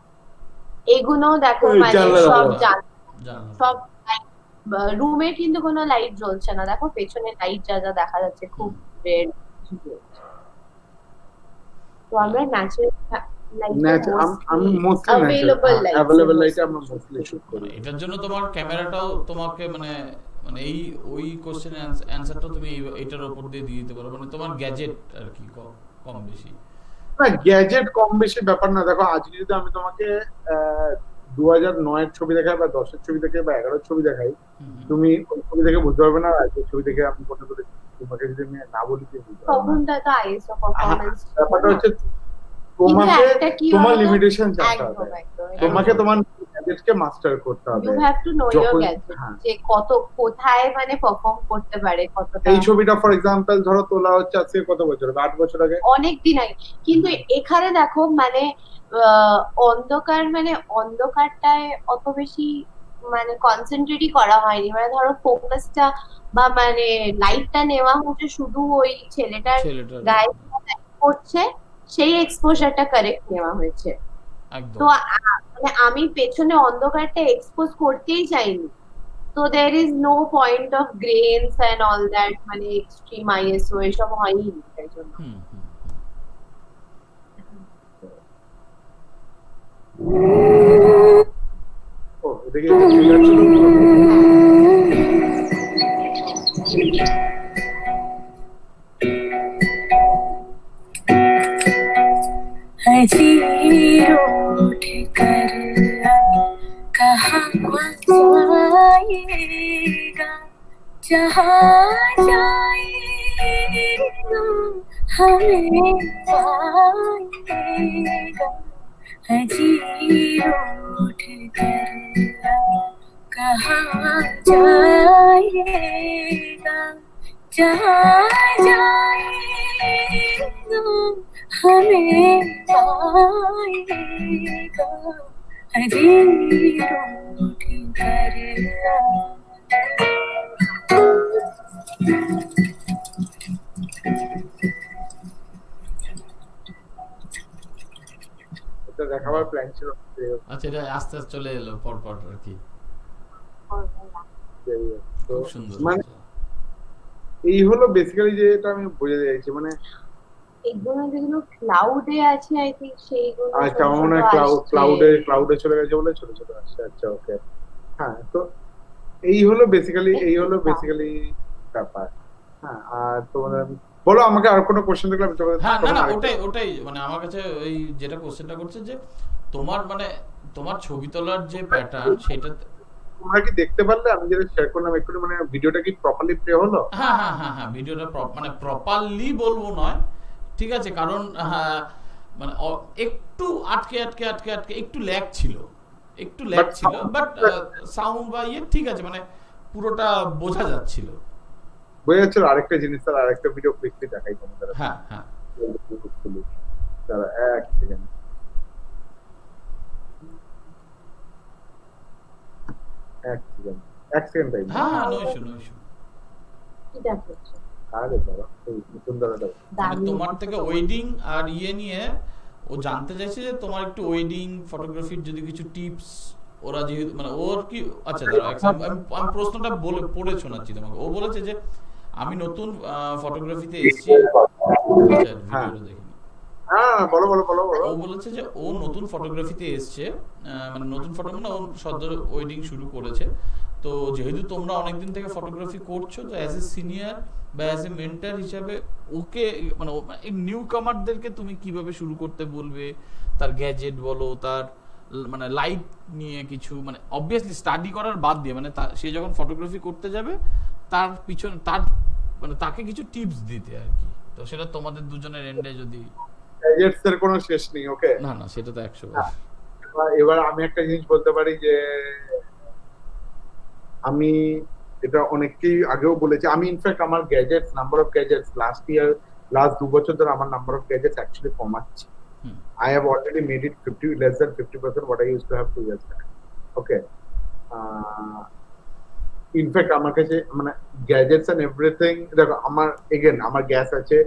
এগুলো দেখো মানে সব সব রুমে কিন্তু কোনো লাইট জ্বলছে না, দেখো পেছনে লাইট যা যা দেখা যাচ্ছে খুব রেড, তো আমরা ন্যাচারাল আমি মোস্টলি অ্যাভেলেবল লাইটে আমরা মোস্টলি শুট করি। এটার জন্য তোমার ক্যামেরাটাও তোমাকে মানে মানে এই ওই কোশ্চেনের অ্যানসারটা তুমি এটার উপর দিয়ে দিতে পারো, মানে তোমার গ্যাজেট আর কি কম বেশি। না গ্যাজেট কম বেশি ব্যাপার না, দেখো আজকে যদি আমি তোমাকে 2009-এর ছবি দেখাই বা 10-এর ছবি দেখাই বা 11-এর ছবি দেখাই, তুমি ওই ছবি দেখে বুঝতে পারবে না আজকের ছবি দেখে আমি কোনটা করে, তোমাকে যদি আমি না বলি যে বুঝতে পারবে না। তখনটা তো আইএসও পারফরম্যান্স, ব্যাপারটা হচ্ছে তোমাকে তোমার লিমিটেশন জানতে হবে, তোমাকে তোমার গ্যাজেটকে মাস্টার করতে হবে, you have to know your যখন গ্যাজেট, হ্যাঁ যে কত কোথায় মানে পারফর্ম করতে পারে, কতটা। এই ছবিটা ফর এক্সাম্পল ধরো তোলা হচ্ছে আজকে কত বছর আগে, 8 বছর আগে, অনেক দিন আগে, কিন্তু এখানে দেখো মানে অন্ধকার, মানে অন্ধকারটায় অত বেশি মানে কনসেন্ট্রেটই করা হয়নি, মানে ধরো ফোকাসটা বা মানে লাইটটা নেওয়া হচ্ছে শুধু ওই ছেলেটার গায়ে করছে, সেই এক্সপোজারটা কারেক্ট নেওয়া হয়েছে। তো মানে আমি পেছনে অন্ধকারটা এক্সপোজ করতেই চাইনি, তো there is no point of grains and all that, মানে এক্সট্রিম আইএসও এসব হয়নি তাই জন্য। ও এদিকে ক্লিয়ার ছিল। हजी उठ कर कहाँ जाएगा, जहाँ जाएगा हमें पाएगा, हजी उठ कर कहाँ जाएगा, जहाँ जाएगा हमें लाएगा हजी रूठ कर এটা দেখাবার প্ল্যান ছিল আচ্ছা, এটা আস্তে আস্তে চলে এলো পর পর আর কি, তো খুব সুন্দর। মানে এই হলো বেসিক্যালি যে এটা আমি বোঝাতে চাইছি, মানে এগুলো যেগুলো ক্লাউডে আছে আই থিঙ্ক সেইগুলো আচ্ছা আমার মনে হয় ক্লাউডে চলে গেছে বলে ছোট ছোট আসছে। আচ্ছা ওকে, হ্যাঁ তো এই হলো বেসিক্যালি ব্যাপার। হ্যাঁ আর তোমাদের বলো, আমাকে আর কোনো কোশ্চেন থাকলে আমি তোমাদের হ্যাঁ, না না, আরেকটা- ওটাই মানে আমার কাছে ওই যেটা কোশ্চেনটা করছে যে তোমার মানে তোমার ছবি তোলার যে প্যাটার্ন সেটা। তোমরা কি দেখতে পারলে আমি যেটা শেয়ার করলাম একটু, মানে ভিডিওটা কি প্রপারলি প্লে হলো? হ্যাঁ হ্যাঁ হ্যাঁ হ্যাঁ, ভিডিওটা মানে প্রপারলি বলবো নয়, ঠিক আছে, কারণ মানে একটু আটকে একটু ল্যাগ ছিল, বাট সাউন্ড বা ইয়ে ঠিক আছে, মানে পুরোটা বোঝা যাচ্ছিল। বোঝা যাচ্ছিল। আরেকটা জিনিস, তার আরেকটা ভিডিও ক্লিকলি দেখাই তোমাদের। হ্যাঁ হ্যাঁ, তারা এক সেকেন্ড, এক সেকেন্ড টাইম। হ্যাঁ নো ইস্যু। কি দেখাচ্ছে আরে বাবা, এই সুন্দরটা মানে তোমার থেকে ওয়েডিং আর ইয়ে নিয়ে ও জানতে চাইছে যে তোমার একটু ওয়েডিং ফটোগ্রাফির যদি কিছু টিপস ওরা যেহেতু মানে ওর কি, আচ্ছা দাঁড়াও আমি প্রশ্নটা বলে পড়ে শোনাচ্ছি তোমাকে। ও বলেছে যে আমি নতুন ফটোগ্রাফিতে এসেছি, আচ্ছা ভিডিওটা দেখে নিই। হ্যাঁ বলো। ও বলেছে যে ও নতুন ফটোগ্রাফিতে এসছে, মানে নতুন ফটো মানে ও সদ্য ওয়েডিং শুরু করেছে। তো যেহেতু তোমরা অনেকদিন থেকে ফটোগ্রাফি করছো, তো অ্যাজ এ সিনিয়র বা অ্যাজ এ মেন্টর হিসাবে ওকে মানে এই নিউ কামারদেরকে তুমি কিভাবে শুরু করতে বলবে, তার গ্যাজেট বলো, তার মানে লাইট নিয়ে কিছু, মানে অবভিয়াসলি স্টাডি করার বাদ দিয়ে মানে সে যখন ফটোগ্রাফি করতে যাবে তার পিছনে তার মানে তাকে কিছু টিপস দিতে আর কি। তো সেটা তোমাদের দুজনের এন্ডে যদি গ্যাজেটস এর কোনো শেষ নেই। ওকে, না সেটা তো 100 এবার আমি একটা জিনিস বলতে পারি যে আমি এটা অনেককেই আগেও বলেছি, আমি ইনফ্যাক্ট আমার gadgets, number of gadgets last 2 বছর ধরে আমার নাম্বার অফ গ্যাজেটস অ্যাকচুয়ালি কমাচ্ছি। I have already made it less than 50% what I used to have 2 years back. Okay. In fact আমার কাছে মানে গ্যাজেটস এন্ড এভরিথিং, দেখো আমার আমার গ্যাস আছে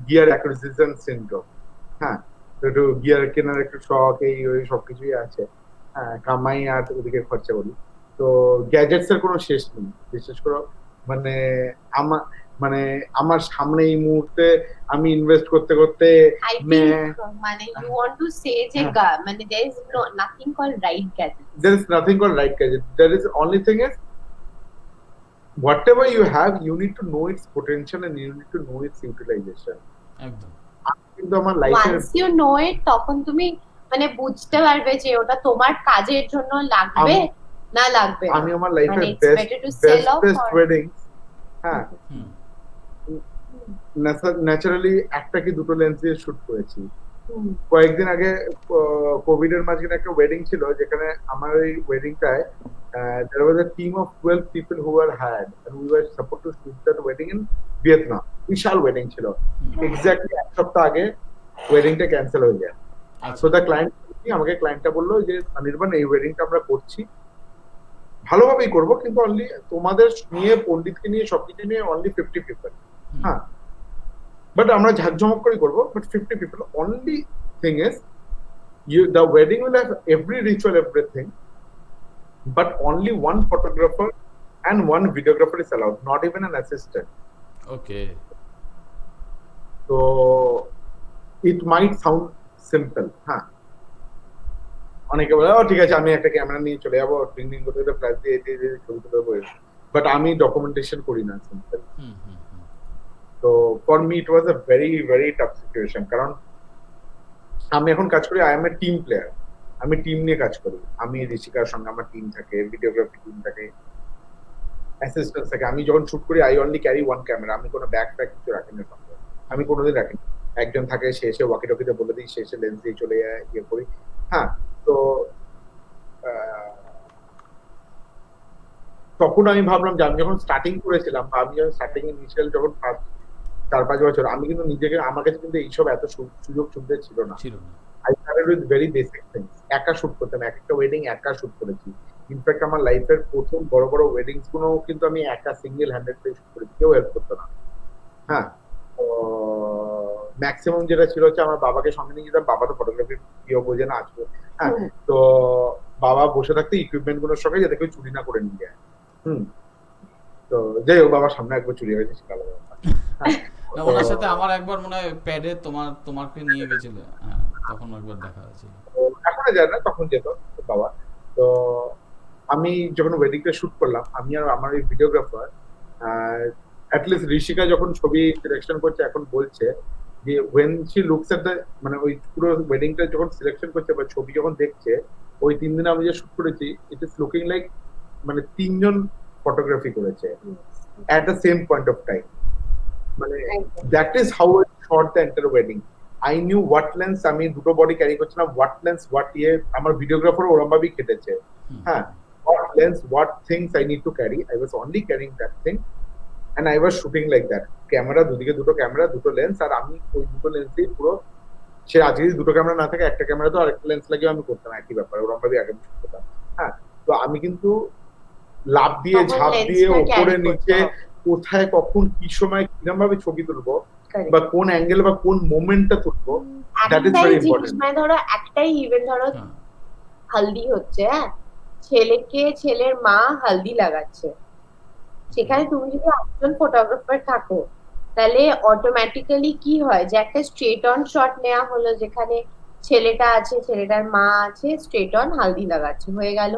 গিয়ার অ্যাকুইজিশন সিনড্রোম। হ্যাঁ, একটু গিয়ার কেনার একটু শখ, এই ওই সবকিছুই আছে। হ্যাঁ, কামাই আর ওদিকে খরচা করি। তো গ্যাজেটস এর কোনো শেষ নেই, বিশেষ করে আমার সামনে এই মুহূর্তে আমি ইনভেস্ট করতে I think মানে you want to say যে মানে there is nothing called right gadget. there is nothing called right gadget. There is only thing is whatever you have, you need to know its potential and you need to know its utilization. একদম। কিন্তু আমার লাইফে Once you know it তখন তুমি মানে বুঝতে পারবে যে ওটা তোমার কাজের জন্য লাগবে না লাগবে। আমি আমার লাইফে মানে it's better to sell off best or- weddings, হ্যাঁ হুম ন্যাচারালি একটা কি দুটো লেন্স দিয়ে শুট করেছি। হুম। কয়েকদিন আগে কোভিড এর মাঝখানে একটা ওয়েডিং ছিল, যেখানে আমার ওই ওয়েডিংটায় there was a team of 12 people who were hired and we were supposed to shoot that wedding in Vietnam. বিশাল ওয়েডিং ছিল, এক্স্যাক্টলি এক সপ্তাহ আগে ওয়েডিংটা ক্যান্সেল হয়ে যায়। আচ্ছা সো দ্য আমাকে ক্লায়েন্টটা বললো যে অনির্বাণ, এই ওয়েডিংটা আমরা করছি, ভালোভাবেই করবো, কিন্তু অনলি তোমাদের নিয়ে, পণ্ডিতকে নিয়ে, সবকিছু নিয়ে অনলি 50 পিপল। হ্যাঁ, বাট আমরা ঝাঁকঝমক করে করবো, but 50 people only. Thing is the wedding will have every ritual, everything, but only one photographer and one videographer is allowed, not even an assistant. Okay So it might sound simple, হ্যাঁ, অনেকে বলে ও ঠিক আছে আমি একটা camera নিয়ে চলে যাবো, ট্রিং করতে ফ্ল্যাশ দিয়ে ছবি তুলে দেবো, বাট আমি ডকুমেন্টেশন করি না, সিম্পল। তো for me it was a very very tough situation, কারণ আমি এখন কাজ করি, I M A team player, আমি টিম নিয়ে কাজ করি। আমি ঋষিকার সঙ্গে আমার টিম থাকে, ভিডিওগ্রাফি টিম থাকে, অ্যাসিস্ট্যান্ট থাকে। আমি যখন শুট করি I only carry one camera, আমি কোনো ব্যাগ ফ্যাগ কিছু রাখি না সঙ্গে, আমি কোনোদিন রাখি না। একজন থাকে, সে এসে ওয়াকি টকিতে বলে দিই, সে এসে লেন্স দিয়ে চলে যায়, ইয়ে করি। হ্যাঁ, তো তখন আমি ভাবলাম যে আমি যখন স্টার্টিং করেছিলাম বা আমি যখন স্টার্টিং ইনিশিয়াল যখন ফার্স্ট 4-5 বছর আমি কিন্তু নিজেকে আমার কাছে কিন্তু এইসব এত সুযোগ সুবিধা ছিল না। ছিল না। I started with very basic things. একা শুট করতাম, এক একটা ওয়েডিং একা শুট করেছি। ইনফ্যাক্ট আমার লাইফের প্রথম বড় বড় ওয়েডিংস গুলো কিন্তু আমি একা সিঙ্গেল হ্যান্ডেড শুট করেছি, কেউ হেল্প করতো না। হ্যাঁ, তো ম্যাক্সিমাম যেটা ছিল হচ্ছে আমার বাবাকে সঙ্গে নিয়ে যেতাম, বাবা তো ফটোগ্রাফির প্রিয় বোঝে না আসবে। হ্যাঁ, তো বাবা বসে থাকতে ইকুইপমেন্ট গুলোর সঙ্গে যাতে কেউ চুরি না করে নিয়ে যায়। তো যাই হোক, বাবার সামনে একবার চুরি হয়েছে, সেটা আলাদা ব্যাপার। হ্যাঁ, না, ওনার সাথে আমার একবার মনে হয় প্যাডে তোমাকে নিয়ে গেছিল, হ্যাঁ, তখন একবার দেখা হয়েছিল। তো এখন আর যায় না, তখন যেত বাবা। তো আমি যখন ওয়েডিংটা শুট করলাম, আমি আর আমার ওই ভিডিওগ্রাফার অ্যাটলিস্ট ঋষিকা যখন ছবি সিলেকশন করছে এখন বলছে যে when she looks at the মানে ওই পুরো ওয়েডিংটা যখন সিলেকশন করছে বা ছবি যখন দেখছে, ওই 3 দিনে আমি যে শুট করেছি, ইট ইজ লুকিং লাইক মানে 3 জন ফটোগ্রাফি করেছে at the same point of time. মানে that is how I shot the entire wedding. I knew what lens আমি দুটো বডি ক্যারি করছিলাম, what lens what ইয়ে আমার ভিডিওগ্রাফার ওরম ভাবেই কেটেছে। হ্যাঁ, what lens what things I need to carry, I was only carrying that thing and I was shooting like that. Camera দুদিকে দুটো ক্যামেরা, দুটো লেন্স, আর আমি ওই দুটো লেন্সেই পুরো, সে আজকে যদি দুটো ক্যামেরা না থাকে একটা ক্যামেরা তো আরেকটা লেন্স লাগিয়ে আমি করতাম একই ব্যাপার, ওরম ভাবেই আগে শুট করতাম। হ্যাঁ, তো আমি কিন্তু লাভ দিয়ে ঝাঁপ দিয়ে উপরে নিচে কোথায় কখন কি সময় কিরকম ভাবে ছবি তুলবো বা কোন অ্যাঙ্গেল বা কোন মোমেন্টটা তুলবো, দ্যাট ইজ ভেরি ইম্পর্টেন্ট। মানে ধরো একটাই ইভেন্ট, ধরো হালদি হচ্ছে, হ্যাঁ, ছেলের মা হালদি লাগাচ্ছে, সেখানে তুমি যদি একজন ফটোগ্রাফার থাকো তাহলে অটোমেটিক্যালি কি হয় যে একটা স্ট্রেট অন শট নেওয়া হলো, যেখানে ছেলেটা আছে, ছেলেটার মা আছে, স্ট্রেট অন হালদি লাগাচ্ছে, হয়ে গেল,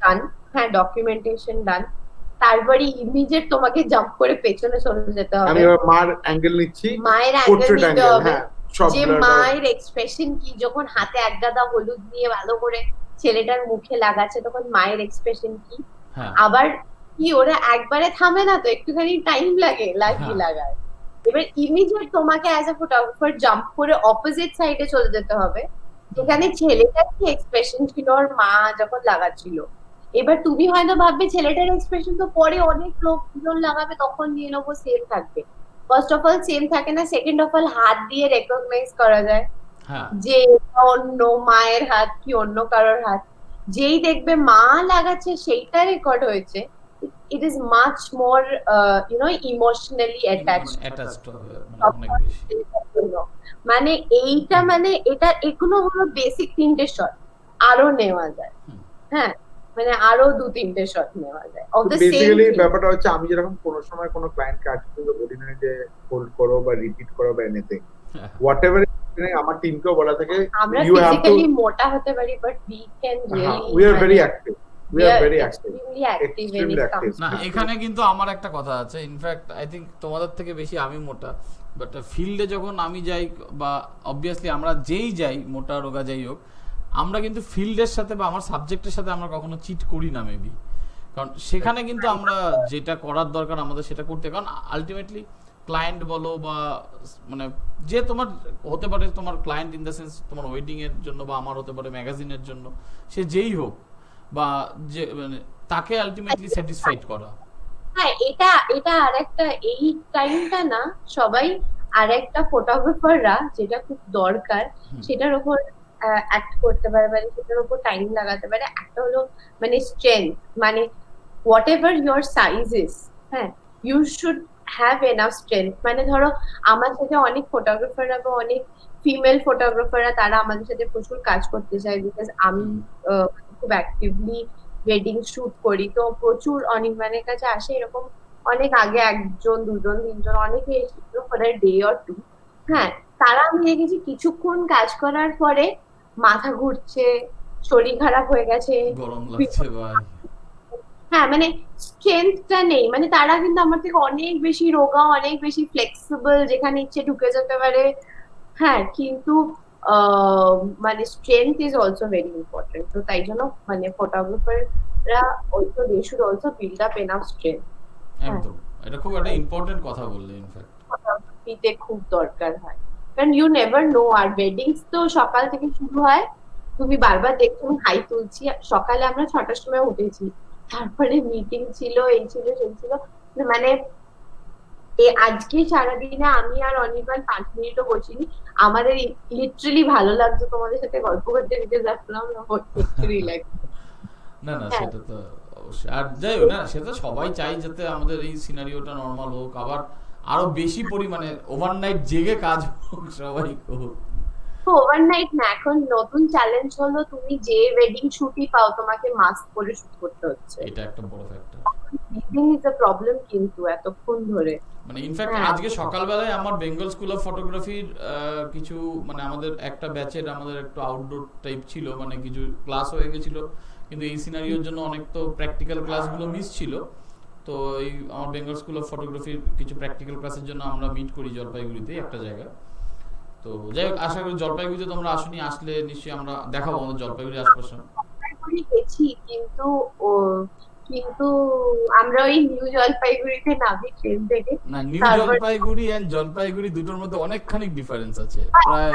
ডান। হ্যাঁ, ডকুমেন্টেশন ডান। তারপরে ইমিডিয়েট তোমাকে জাম্প করে পেছনে চলে যেতে হবে, আমি এবার মার অ্যাঙ্গেল নিচ্ছি, মায়ের অ্যাঙ্গেল নিতে হবে, হ্যাঁ, সব যে মায়ের এক্সপ্রেশন কি, যখন হাতে এক গাদা হলুদ নিয়ে ভালো করে ছেলেটার মুখে লাগাচ্ছে তখন মায়ের এক্সপ্রেশন কি। আবার কি ওরা একবারে থামে না তো, একটুখানি টাইম লাগে লাগায়। এবার ইমিডিয়েট তোমাকে অ্যাজ এ ফটোগ্রাফার জাম্প করে অপোজিট সাইডে চলে যেতে হবে, যেখানে ছেলেটার কি এক্সপ্রেশন ছিল ওর মা যখন লাগাচ্ছিল। এবার তুমি হয়তো ভাববে ছেলেটার এক্সপ্রেশন তো পরে অনেক লোকজন লাগাবে, তখন নিয়ে নেবো, সেম থাকবে। ফার্স্ট অফ অল সেম থাকে না, সেকেন্ড অফ অল হাত দিয়ে রেকগনাইজ করা যায় যে অন্য মায়ের হাত কি অন্য কারোর হাত। যেই দেখবে মা লাগাচ্ছে সেইটা রেকর্ড হয়েছে, it is much more emotionally attached মানে এইটা মানে এগুলো হলো বেসিক 3টে শট, আরো নেওয়া যায়। হ্যাঁ, মানে আরো 2-3টে শট নেওয়া যায় অফ দ্য সেম। বেসিক্যালি ব্যাপারটা হচ্ছে আমি যেরকম কোনো সময় কোনো ক্লায়েন্টকে আজকে বলি না যে হোল্ড করো বা রিপিট করো বা এনিথিং, হোয়াটএভার, আমার টিমকেও বলা থাকে আমরা ফিজিক্যালি মোটা হতে পারি but we can really, we are very active, we are very active. না, এখানে কিন্তু আমার একটা কথা আছে, ইনফ্যাক্ট আই থিংক তোমাদের থেকে বেশি আমি মোটা, বাট ফিল্ডে যখন আমি যাই বা অবভিয়াসলি আমরা যেই যাই, মোটা রোগা যাই হোক, আমরা কিন্তু ফিল্ডের সাথে বা আমার সাবজেক্টের সাথে আমরা কখনো চিট করি না মেবি, কারণ সেখানে কিন্তু আমরা যেটা করার দরকার আমাদের সেটা করতে, কারণ আলটিমেটলি ক্লায়েন্ট বলো বা মানে যে তোমার হতে পারে, তোমার ক্লায়েন্ট ইন দ্য সেন্স তোমার ওয়েডিং এর জন্য বা আমার হতে পারে ম্যাগাজিনের জন্য, সে যেই হোক, বা যে মানে তাকে আলটিমেটলি স্যাটিসফাইড করা। হ্যাঁ, এটা আরেকটা, এই টাইমটা না সবাই আরেকটা ফটোগ্রাফাররা যেটা খুব দরকার সেটার উপর অ্যাক্ট করতে পারে, মানে সেটার উপর টাইম লাগাতে পারে। একটা হলো মানে স্ট্রেংথ, মানে whatever your size is, হ্যাঁ, you should have enough strength. মানে ধরো আমার সাথে অনেক ফটোগ্রাফাররা বা অনেক ফিমেল ফটোগ্রাফাররা তারা আমাদের সাথে প্রচুর কাজ করতে চায়, বিকজ আমি খুব অ্যাক্টিভলি ওয়েডিং শুট করি, তো প্রচুর অনির্বাণের কাছে আসে এরকম অনেক আগে 1-2 3জন অনেকে এসেছিল ফর আ ডে অর 2। হ্যাঁ, তারা আমি দেখেছি কিছুক্ষণ কাজ করার পরে মাথা ঘুরছে, শরীর খারাপ হয়ে গেছে, গরম লাগছে ভাই। হ্যাঁ, মানে স্ট্রেংথটা নেই। মানে তারা কিন্তু আমার থেকে অনেক বেশি রোগা, অনেক বেশি ফ্লেক্সিবল, যেখানে ইচ্ছে ঢুকে যেতে পারে। হ্যাঁ, কিন্তু মানে strength is also very important. তো তাই জন্য মানে ফটোগ্রাফাররা also they should also build up enough strength. একদম, এটা খুব একটা ইম্পর্টেন্ট কথা বললে, ইনফ্যাক্ট ফটোগ্রাফিতে খুব দরকার হয়, কারণ ইউ নেভার নো। আর ওয়েডিংস তো সকাল থেকে শুরু হয়, তুমি বারবার দেখছো হাই তুলছি, সকালে আমরা 6টার সময় উঠেছি, তারপরে মিটিং ছিল, এই ছিল সেই ছিল, মানে আজকে সারাদিনে আমি আর অনির্বাণ 5 মিনিটও বসিনি। আমাদের লিটারালি ভালো লাগছে তোমাদের সাথে গল্প করতে, বিকজ আসলাম একটু রিল্যাক্স। না না হ্যাঁ। সেটা তো অবশ্যই। আর যাই হোক না, সেটা সবাই চাই যাতে আমাদের এই সিনারিওটা নর্মাল হোক, আবার আরো বেশি পরিমাণে ওভারনাইট জেগে কাজ হোক, সবাই হোক। ওভারনাইট না, এখন নতুন চ্যালেঞ্জ হলো তুমি যে ওয়েডিং শুটই পাও তোমাকে মাস্ক পরে শুট করতে হচ্ছে। এটা একটা বড় factor. Breathing is a problem কিন্তু এতক্ষণ ধরে। মানে ইনফ্যাক্ট হ্যাঁ। আজকে সকালবেলায় আমার বেঙ্গল স্কুল অফ ফটোগ্রাফির কিছু মানে আমাদের একটা ব্যাচের আমাদের একটু আউটডোর টাইপ ছিল, মানে কিছু ক্লাস হয়ে গেছিল, কিন্তু এই সিনারিওর জন্য অনেক তো প্র্যাকটিক্যাল ক্লাসগুলো মিস ছিল। তো এই আমার বেঙ্গল স্কুল অফ ফটোগ্রাফির কিছু প্র্যাকটিক্যাল ক্লাসের জন্য আমরা মিট করি জলপাইগুড়িতে একটা জায়গায়। তো যাই হোক, আশা করি জলপাইগুড়িতে তোমরা আসনি, আসলে নিশ্চয়ই আমরা দেখাবো আমাদের জলপাইগুড়ির আশপাশে। জলপাইগুড়ি গেছি, কিন্তু আমরা ওই নিউ জলপাইগুড়িতে নামি ট্রেন থেকে। না, নিউ তারপর- জলপাইগুড়ি এন্ড জলপাইগুড়ি দুটোর মধ্যে অনেকখানি ডিফারেন্স আছে, প্রায়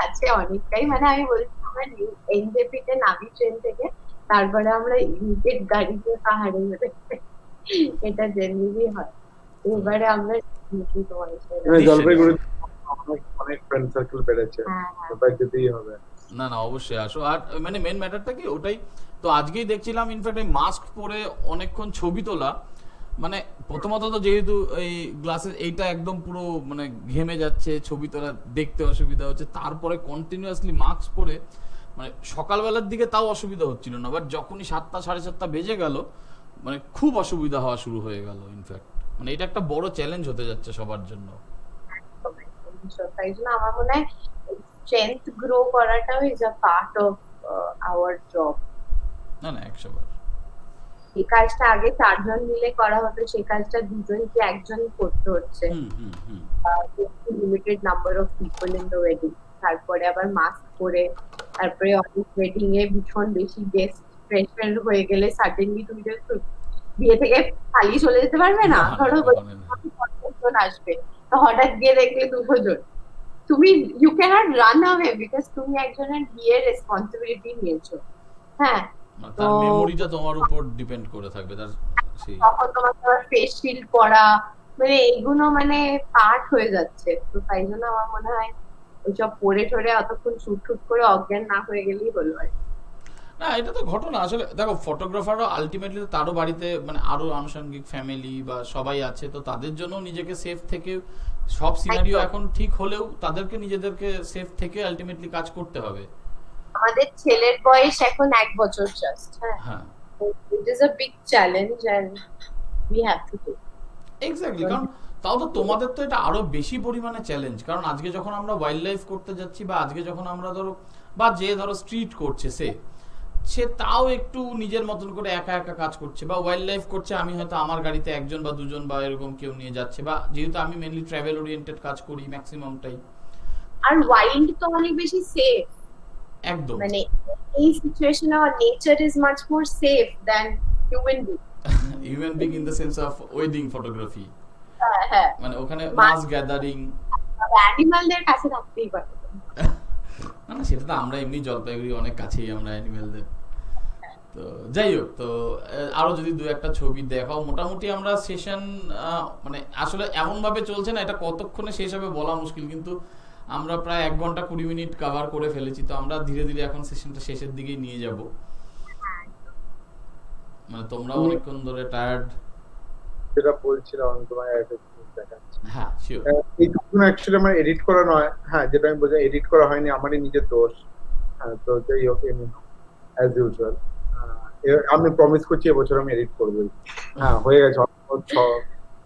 আছে অনেকটাই, মানে আমি বলছি আমরা নিউ এনজেপি তে নামি ট্রেন থেকে, তারপরে আমরা ইমিডিয়েট গাড়িতে পাহাড়ে উঠে, এটা জেনারেলি হয়। এবারে আমরা মিটিং তোমাদের সাথে। জলপাইগুড়ি অনেক ফ্রেন্ড সার্কেল বেড়েছে, হ্যাঁ, সবাই যেতেই হবে। না না অবশ্যই আসো। আর মানে মেন ম্যাটারটা কি ওটাই তো, আজকেই দেখছিলাম ইনফ্যাক্ট এই মাস্ক পরে অনেকক্ষণ ছবি তোলা, মানে প্রথমত তো যেহেতু এই গ্লাসের এইটা একদম পুরো মানে ঘেমে যাচ্ছে, ছবি তোলা দেখতে অসুবিধা হচ্ছে, তারপরে কন্টিনিউয়াসলি মাস্ক পরে মানে সকালবেলার দিকে তাও অসুবিধা হচ্ছিল না, বাট যখনই 7টা 7:30 বেজে গেল মানে খুব অসুবিধা হওয়া শুরু হয়ে গেল। ইনফ্যাক্ট মানে এটা একটা বড় চ্যালেঞ্জ হতে যাচ্ছে সবার জন্য। তাই জন্য আমার মনে হয় স্ট্রেংথ গ্রো করাটাও is a part of our job. না না 100 বার। এই কাজটা আগে 4 জন মিলে করা হতো, সেই কাজটা 2 জন কি 1 জন করতে হচ্ছে। Limited number of people in the wedding, তারপরে আবার মাস্ক পরে, তারপরে অনেক ওয়েডিং এ ভীষণ বেশি গেস্ট প্রেশার হয়ে গেলে সাডেনলি তুমি তো বিয়ে থেকে খালি চলে যেতে পারবে না, ধরো 50 জন আসবে, তো হঠাৎ গিয়ে দেখলে 200 জন, তুমি you can't run away because তুমি একজনের বিয়ের রেসপন্সিবিলিটি নিয়েছো। হ্যাঁ, তার মেমোরিটা তোমার উপর ডিপেন্ড করে থাকবে, তার সেই তখন তোমাকে আবার ফেস শিল্ড পরা, মানে এইগুলো মানে পার্ট হয়ে যাচ্ছে। তো তাই জন্য আমার মনে হয় ওইসব পরে ঠরে অতক্ষণ শুট করে অজ্ঞান না হয়ে গেলেই হলো আর কি। না এটা তো ঘটনা আসলে। দেখো ফটোগ্রাফারও আলটিমেটলি তারও বাড়িতে মানে আরো আনুষঙ্গিক ফ্যামিলি বা সবাই আছে, তো তাদের জন্য নিজেকে সেফ থেকে সব সিনারিও এখন ঠিক হলেও তাদেরকে নিজেদেরকে সেফ থেকে আলটিমেটলি কাজ করতে হবে। আমাদের ছেলের বয়স এখন 1 বছর জাস্ট। হ্যাঁ it is a big challenge and we have to do. Exactly, কারণ তাও তো তোমাদের তো এটা আরো বেশি পরিমাণে চ্যালেঞ্জ, কারণ আজকে যখন আমরা ওয়াইল্ড লাইফ করতে যাচ্ছি বা আজকে যখন আমরা ধরো বা যে ধরো স্ট্রিট করছে সে তাও একটু নিজের মতন করে একা একা কাজ করছে, বা ওয়াইল্ড লাইফ করছে, আমি হয়তো আমার গাড়িতে 1 জন বা 2 জন বা এরকম কেউ নিয়ে যাচ্ছে, বা যেহেতু আমি মেনলি ট্রাভেল ওরিয়েন্টেড কাজ করি ম্যাক্সিমামটাই। আর ওয়াইল্ড তো অনেক বেশি সেফ, একদম মানে এই সিচুয়েশনে nature is much more safe than human being. Human being in the sense of wedding photography, হ্যাঁ, মানে ওখানে মাস গ্যাদারিং, অ্যানিমালদের কাছে থাকতেই পারে। না না সেটা তো আমরা এমনি জলপাইগুড়ি অনেক কাছেই আমরা অ্যানিমেলদের। তো যাই হোক, তো আরো যদি 2-1টা ছবি দেখাও। মোটামুটি আমরা সেশন মানে আসলে এমন ভাবে চলছে না, এটা কতক্ষণে শেষ হবে বলা মুশকিল, কিন্তু আমরা প্রায় 1 ঘন্টা 20 মিনিট কভার করে ফেলেছি, তো আমরা ধীরে ধীরে এখন সেশনটা শেষের দিকেই নিয়ে যাব। মানে তোমরা অনেকক্ষণ ধরে টায়ার্ড। যেটা বলছিলাম আমি তোমায় একটা জিনিস দেখাচ্ছি। হ্যাঁ শিওর। এইটুকুন অ্যাকচুয়ালি আমার এডিট করা নয়, হ্যাঁ যেটা আমি বলছি এডিট করা হয়নি, আমারই নিজের দোষ। হ্যাঁ তো যাই হোক, অ্যাজ ইউজুয়াল আমি প্রমিস করছি এবছর আমি এডিট করবোই। হ্যাঁ হয়ে গেছে,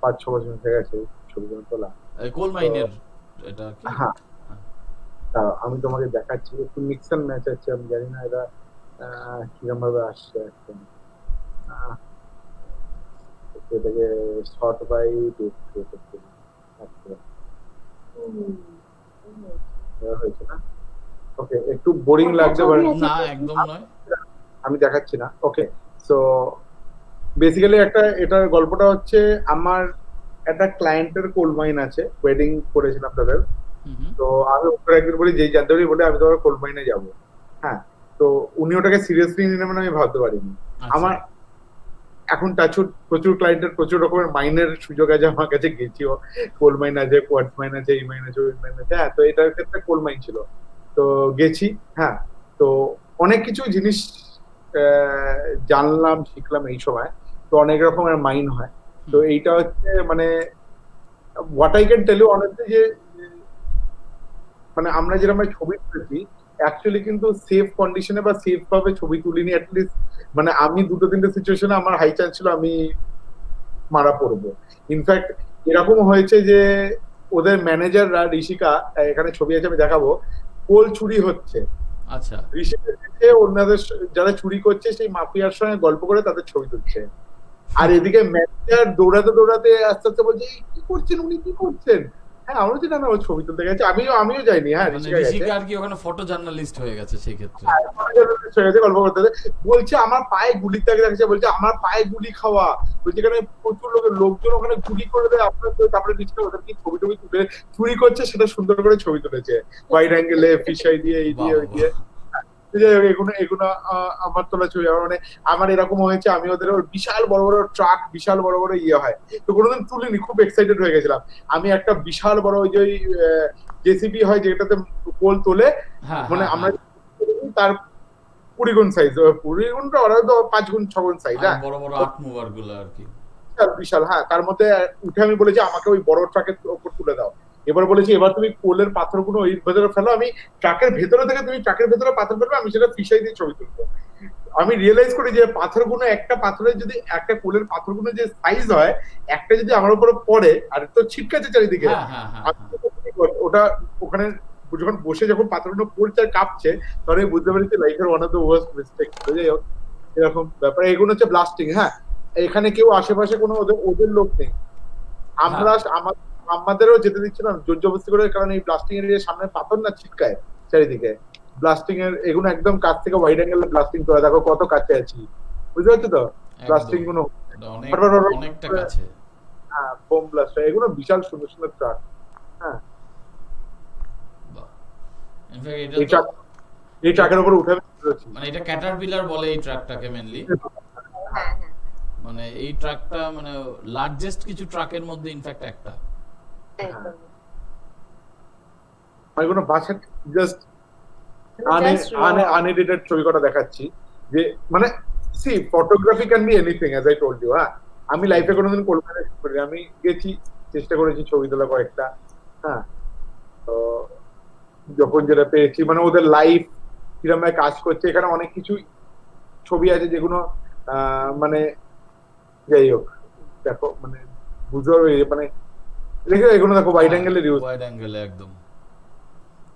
5-6 বছর হয়ে গেছে ছবিগুলো তোলা। কোল মাইনের এটা কি? হ্যাঁ আমি তোমাকে দেখাচ্ছি, একটু মিক্স এন্ড ম্যাচ আছে, আমি জানি না এটা কিরকম ভাবে আসছে একদম। এটাকে শর্ট বাই ডেট করতে হয়েছে না? ওকে, একটু বোরিং লাগতে পারে, না একদম নয়, আমি দেখাচ্ছি না। ওকে, সো বেসিক্যালি এটার গল্পটা হচ্ছে আমার একটা ক্লায়েন্টের কোল মাইন আছে, ওয়েডিং করেছিলাম তাদের। তো আমি ওপরে একদিন বলি যেই জানতে বলে আমি তোমার কোল মাইনে যাবো। হ্যাঁ, তো উনি ওটাকে সিরিয়াসলি নিয়ে নেবেন আমি ভাবতে পারিনি। আমার এখন টাচুড প্রচুর ক্লায়েন্টের প্রচুর রকমের মাইনের সুযোগ আছে আমার কাছে, গেছিও। কোল মাইন আছে, কোয়ার্টজ মাইন আছে, এই মাইন আছে, ওই মাইন আছে। হ্যাঁ, তো এটার ক্ষেত্রে কোল মাইন ছিল, তো গেছি। হ্যাঁ, তো অনেক কিছু জিনিস জানলাম, শিখলাম এই সময়। তো অনেক রকমের মাইন হয়। তো এইটা হচ্ছে মানে what I can tell you honestly, যে মানে আমরা যেরকম ছবি তুলেছি অ্যাকচুয়ালি কিন্তু সেফ কন্ডিশনে বা সেফ ভাবে ছবি তুলিনি। অ্যাটলিস্ট মানে আমি দুটো তিনটে সিচুয়েশনে আমার হাই চান্স ছিল আমি মারা পড়বো। ইনফ্যাক্ট এরকম হয়েছে যে ওদের ম্যানেজাররা, ঋষিকা, এখানে ছবি আছে আমি দেখাবো, কোল চুরি হচ্ছে, আচ্ছা ঋষিকা দেখে অন্যদের যারা চুরি করছে সেই মাফিয়ার সঙ্গে গল্প করে তাদের ছবি তুলছে। আর এদিকে ম্যানেজার দৌড়াতে দৌড়াতে আস্তে আস্তে বলছে, "এই কি করছেন উনি, কি করছেন?" হ্যাঁ, আমরা বলছি, "না না, ও ছবি তুলতে গেছে, আমিও যাইনি।" হ্যাঁ, মানে ঋষিকা গেছে। ঋষিকা আর কি ওখানে ফটো জার্নালিস্ট হয়ে গেছে সেই ক্ষেত্রে। গল্প করতে বলছে আমার পায়ে গুলি দাগ লাগছে, বলছে আমার পায়ে গুলি খাওয়া, বলছে এখানে প্রচুর লোকজন ওখানে গুলি করে দেয় আপনার। তারপরে ওদের কি ছবি টবি তুলে চুরি করছে সেটা সুন্দর করে ছবি তুলেছে, ওয়াইড অ্যাঙ্গেলে, ফিশাই দিয়ে, এই দিয়ে, ওই দিয়ে। এগুলো আমার তোলা ছবি। মানে আমার এরকম হয়েছে, আমি ওদের বিশাল বড় বড় ট্রাক, বিশাল বড় বড় ইয়ে হয়, তো কোনোদিন তুলিনি, খুব এক্সাইটেড হয়ে গেছিলাম। আমি একটা বিশাল বড় ওই যে জেসিবি হয় যেটাতে পোল তোলে, হ্যাঁ, মানে হ্যাঁ, আমরা হ্যাঁ। তার 20 গুণ সাইজ, 20 গুণটা ওরা তো 5 গুণ 6 গুণ সাইজ। আর হ্যাঁ, বড় বড় আর্ট মুভার গুলো আর কি। বিশাল বিশাল। হ্যাঁ, তার মধ্যে উঠে আমি বলেছি আমাকে ওই বড় ট্রাকের উপর তুলে দাও। এবার বলেছি এবার তুমি কোলের পাথরগুলো ওই ভেতরে ফেলো, আমি ট্রাকের ভেতরে থেকে তুমি ট্রাকের ভেতরে পাথর ফেলবে, আমি সেটা ফিশাই দিয়ে ছবি তুলবো। আমি রিয়েলাইজ করি যে পাথরগুলো, একটা পাথরের যদি একটা কোলের পাথরগুলো যে সাইজ হয়, একটা যদি আমার উপরে পড়ে আর তো ছিটকাছে চারিদিকে, হ্যাঁ, হ্যাঁ, হ্যাঁ, হ্যাঁ। ওটা ওখানে যখন বসে যখন পাথরগুলো পড়ছে আর কাঁপছে, তখন আমি বুঝতে পারি যে লাইফের one of the worst mistake. যাই হোক, এরকম ব্যাপার। এগুলো হচ্ছে ব্লাস্টিং। হ্যাঁ, এখানে কেউ আশেপাশে কোনো ওদের লোক নেই, আমরা আমাদেরও যেতে দিচ্ছে না জোর জবরদস্তি করে, কারণ এই ব্লাস্টিং এর সামনে পাথর না ছিটকায় চারিদিকে। ব্লাস্টিং এর এগুলো একদম কাছ থেকে ওয়াইড অ্যাঙ্গেলে ব্লাস্টিং করে, দেখো কত কাছে আছি, বুঝতে পারছো তো? ব্লাস্টিং গুলো অনেকটা কাছে। হ্যাঁ, বোম ব্লাস্ট, এগুলো বিশাল সুন্দর সুন্দর ট্রাক। হ্যাঁ, ইনফ্যাক্ট এই এটা তো এই ট্রাকের উপর উঠে আমি চলেছি। মানে এটা ক্যাটারপিলার বলে এই ট্রাকটাকে মেইনলি। হ্যাঁ হ্যাঁ মানে এই ট্রাকটা মানে লার্জেস্ট কিছু ট্রাকের মধ্যে ইনফ্যাক্ট একটা। একদম। আমি কোনো বাসের জাস্ট Just raw. আনএডিটেড ছবি কটা দেখাচ্ছি, যে মানে see photography can be anything, as I told you. হ্যাঁ, আমি লাইফে কোনোদিন কলকাতা করি, আমি গেছি, চেষ্টা করেছি ছবি তোলা কয়েকটা। হ্যাঁ, তো যখন যেটা পেয়েছি, মানে ওদের লাইফ কিরকম ভাবে কাজ করছে, এখানে অনেক কিছু ছবি আছে যেগুলো মানে যাই হোক, দেখো মানে বুঝতে পারবে, মানে দেখো এগুলো দেখো ওয়াইড অ্যাঙ্গেলের ইউজ। ওয়াইড অ্যাঙ্গেলে একদম।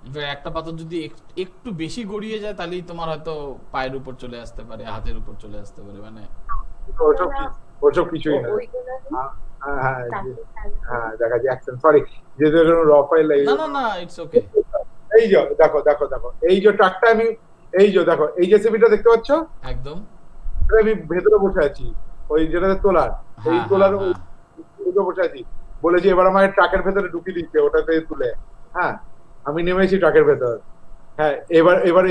ইনফ্যাক্ট একটা পাথর যদি একটু বেশি গড়িয়ে যায় তাহলেই তোমার হয়তো পায়ের উপর চলে আসতে পারে, হাতের উপর চলে আসতে পারে। মানে ওসব কিছুই না। ওইগুলো হ্যাঁ হ্যাঁ হ্যাঁ, দেখা যাচ্ছে। সরি, যেহেতু র ফাইল না না না, ইটস ওকে। এই যে দেখো দেখো দেখো, এই যে ট্রাকটা আমি, এই যে দেখো এই জেসিবিটা দেখতে পাচ্ছ, একদম। আমি ভেতরে বসে আছি, ওই যেটাতে তোলার, এই তোলার ওই বসে আছি। বলেছি এবার আমাকে ট্রাকের ভেতরে ঢুকিয়ে দিচ্ছে ওটাতে তুলে। হ্যাঁ, আমি নেমেছি ট্রাকের ভেতর। হ্যাঁ, এবার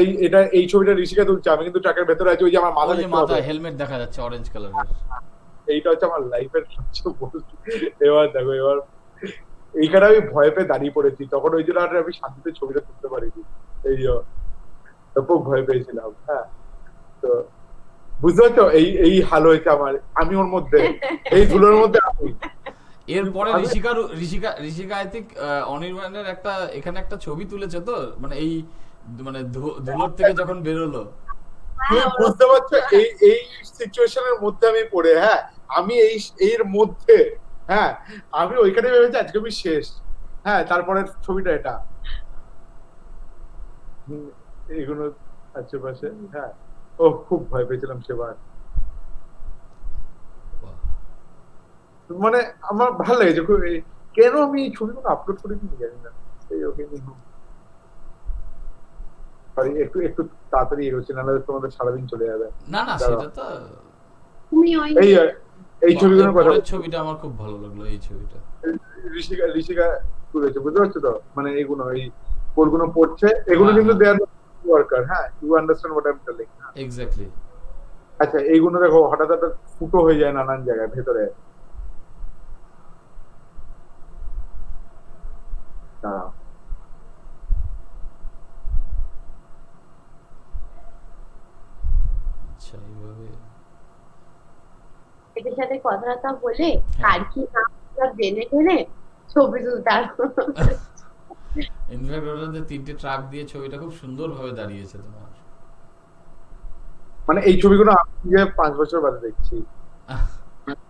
এই ছবিটা ঋষিকা তুলছে, আমি কিন্তু ট্রাকের ভেতরে আছি। ওই যে আমার মাথা, ওই যে মাথায় হেলমেট দেখা যাচ্ছে অরেঞ্জ কালারের। এইটা হচ্ছে আমার লাইফের সবচেয়ে বড়। এবার দেখো, এবার এইখানে আমি ভয় পেয়ে দাঁড়িয়ে পড়েছি, তখন ওই জন্য আমি শান্তিতে ছবিটা তুলতে পারিনি। এই খুব ভয় পেয়েছিলাম। হ্যাঁ, তো বুঝতে পারছো এই হাল হয়েছে আমার, আমি ওর মধ্যে, এই ধুলোর মধ্যে আমি। এরপরে ঋষিকা আই থিঙ্ক অনির্বাণের একটা এখানে একটা ছবি তুলেছে তো, মানে এই মানে ধুলোর থেকে যখন বেরোলো। বুঝতে পারছো এই সিচুয়েশনের মধ্যে আমি পড়ে, হ্যাঁ আমি এর মধ্যে, হ্যাঁ আমি ওইখানে ভেবেছি আজকে আমি শেষ। হ্যাঁ, তারপরে ছবিটা এটা এগুলো আশেপাশে। হ্যাঁ, ও খুব ভয় পেয়েছিলাম সেবার। মানে আমার ভালো লেগেছে খুব। কেন আমি এই ছবিগুলো আপলোড করি জানি না। এই ওকে সরি, একটু তাড়াতাড়ি এগোচ্ছি, নাহলে তোমাদের সারাদিন চলে যাবে। না না, সেটা তো তুমি এই ছবিগুলোর কথা, ছবিটা আমার খুব ভালো লাগলো। এই ছবিটা ঋষিকা তুলেছে, বুঝতে পারছো তো? মানে এগুলো এই কোলগুলো পড়ছে, এগুলো কিন্তু দেয়ার ওয়ার্কার। হ্যাঁ, you understand what I am telling. Exactly. আচ্ছা এইগুলো দেখো হঠাৎ হঠাৎ ফুটো হয়ে যায় নানান জায়গায় ভেতরে। দাঁড়াও। আচ্ছা এইভাবে এদের সাথে কথাবার্তা বলে হ্যাঁ। কার কি নাম সব জেনে টেনে ছবি তুলতে আসবো। ইনফ্যাক্ট ওটা যে 3টে ট্রাক দিয়ে ছবিটা খুব সুন্দর ভাবে দাঁড়িয়েছে তোমার। মানে এই ছবিগুলো আমি যে 5 বছর বাদে দেখছি।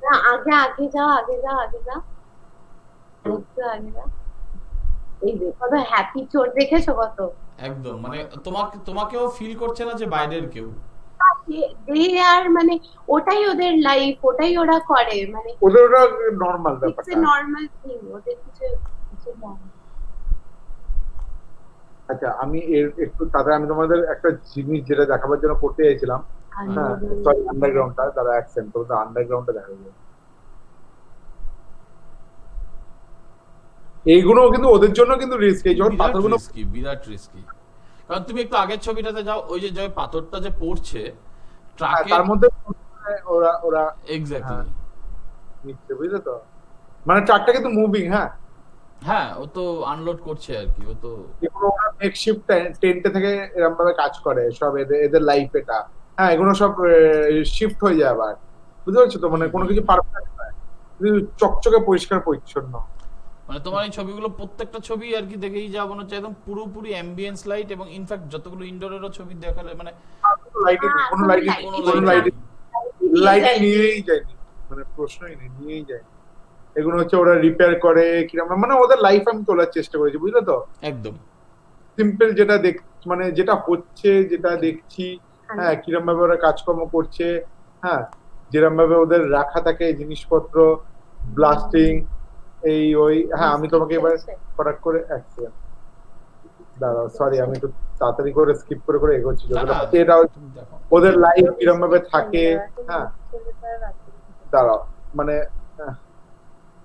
না, আগে আগে যাও আগে যাও আগে যাও একটু আগে যাও। এই যে কত হ্যাপি চোর দেখেছো কত? একদম মানে তোমাকেও ফিল করছে না যে বাইরের কেউ। দে আর মানে ওটাই ওদের লাইফ, ওটাই ওরা করে, মানে ওদের ওটা নর্মাল ইটস ব্যাপারটা। এ নর্মাল থিং, ওদের কিছু না। আচ্ছা আমি একটু তাদের আমি তোমাদের একটা জিনিস যেটা দেখাবার জন্য করতে চাইছিলাম। হ্যাঁ সরি আন্ডারগ্রাউন্ডটা তারা অ্যাকসেন্ট তো আন্ডারগ্রাউন্ডটা দেখা যাবে। এইগুলো কিন্তু ওদের জন্য কিন্তু রিস্ক। এই যখন পাথরগুলো বিরাট রিস্কি। কারণ তুমি একটু আগের ছবিটাতে যাও, ওই যে পাথরটা যে পড়ছে ট্রাকে, তার মধ্যে ওরা ওরা এক্স্যাক্টলি নিচ্ছে বুঝলে তো, মানে ট্রাকটা কিন্তু মুভিং। হ্যাঁ হ্যাঁ ও তো আনলোড করছে আর কি, ও তো এগুলো ওরা মেকশিফট টেন্টে থেকে এরকম ভাবে কাজ করে সব এদের লাইফ এটা। হ্যাঁ এগুলো সব শিফট হয়ে যায় আবার, বুঝতে পারছো তো, মানে কোনো কিছু পারফেক্ট নয়, কিন্তু চকচকে পরিষ্কার পরিচ্ছন্ন। মানে তোমার এই ছবিগুলো প্রত্যেকটা ছবি আর কি দেখেই যা মনে হচ্ছে একদম পুরোপুরি অ্যাম্বিয়েন্স লাইট, এবং ইনফ্যাক্ট যতগুলো ইনডোরেরও ছবি দেখালে মানে লাইটিং কোনো লাইটিং কোনো কোনো লাইট লাইটিং লাইটিং নিয়েই যায়নি, মানে প্রশ্নই নেই, নিয়েই যায়নি। এগুলো হচ্ছে ওরা রিপেয়ার করে কিরকম, মানে ওদের লাইফ আমি তোলার চেষ্টা করেছি বুঝলে তো। একদম সিম্পল যেটা মানে যেটা হচ্ছে যেটা দেখছি, হ্যাঁ কিরম ভাবে ওরা কাজকর্ম করছে, হ্যাঁ যেরকম ভাবে ওদের রাখা থাকে জিনিসপত্র, ব্লাস্টিং এই ওই। হ্যাঁ আমি তোমাকে এবার ফটাক করে দাঁড়াও সরি আমি একটু তাড়াতাড়ি করে স্কিপ করে করে এগোচ্ছি। এটা দেখো ওদের লাইফ কিরম ভাবে থাকে। হ্যাঁ দাঁড়াও মানে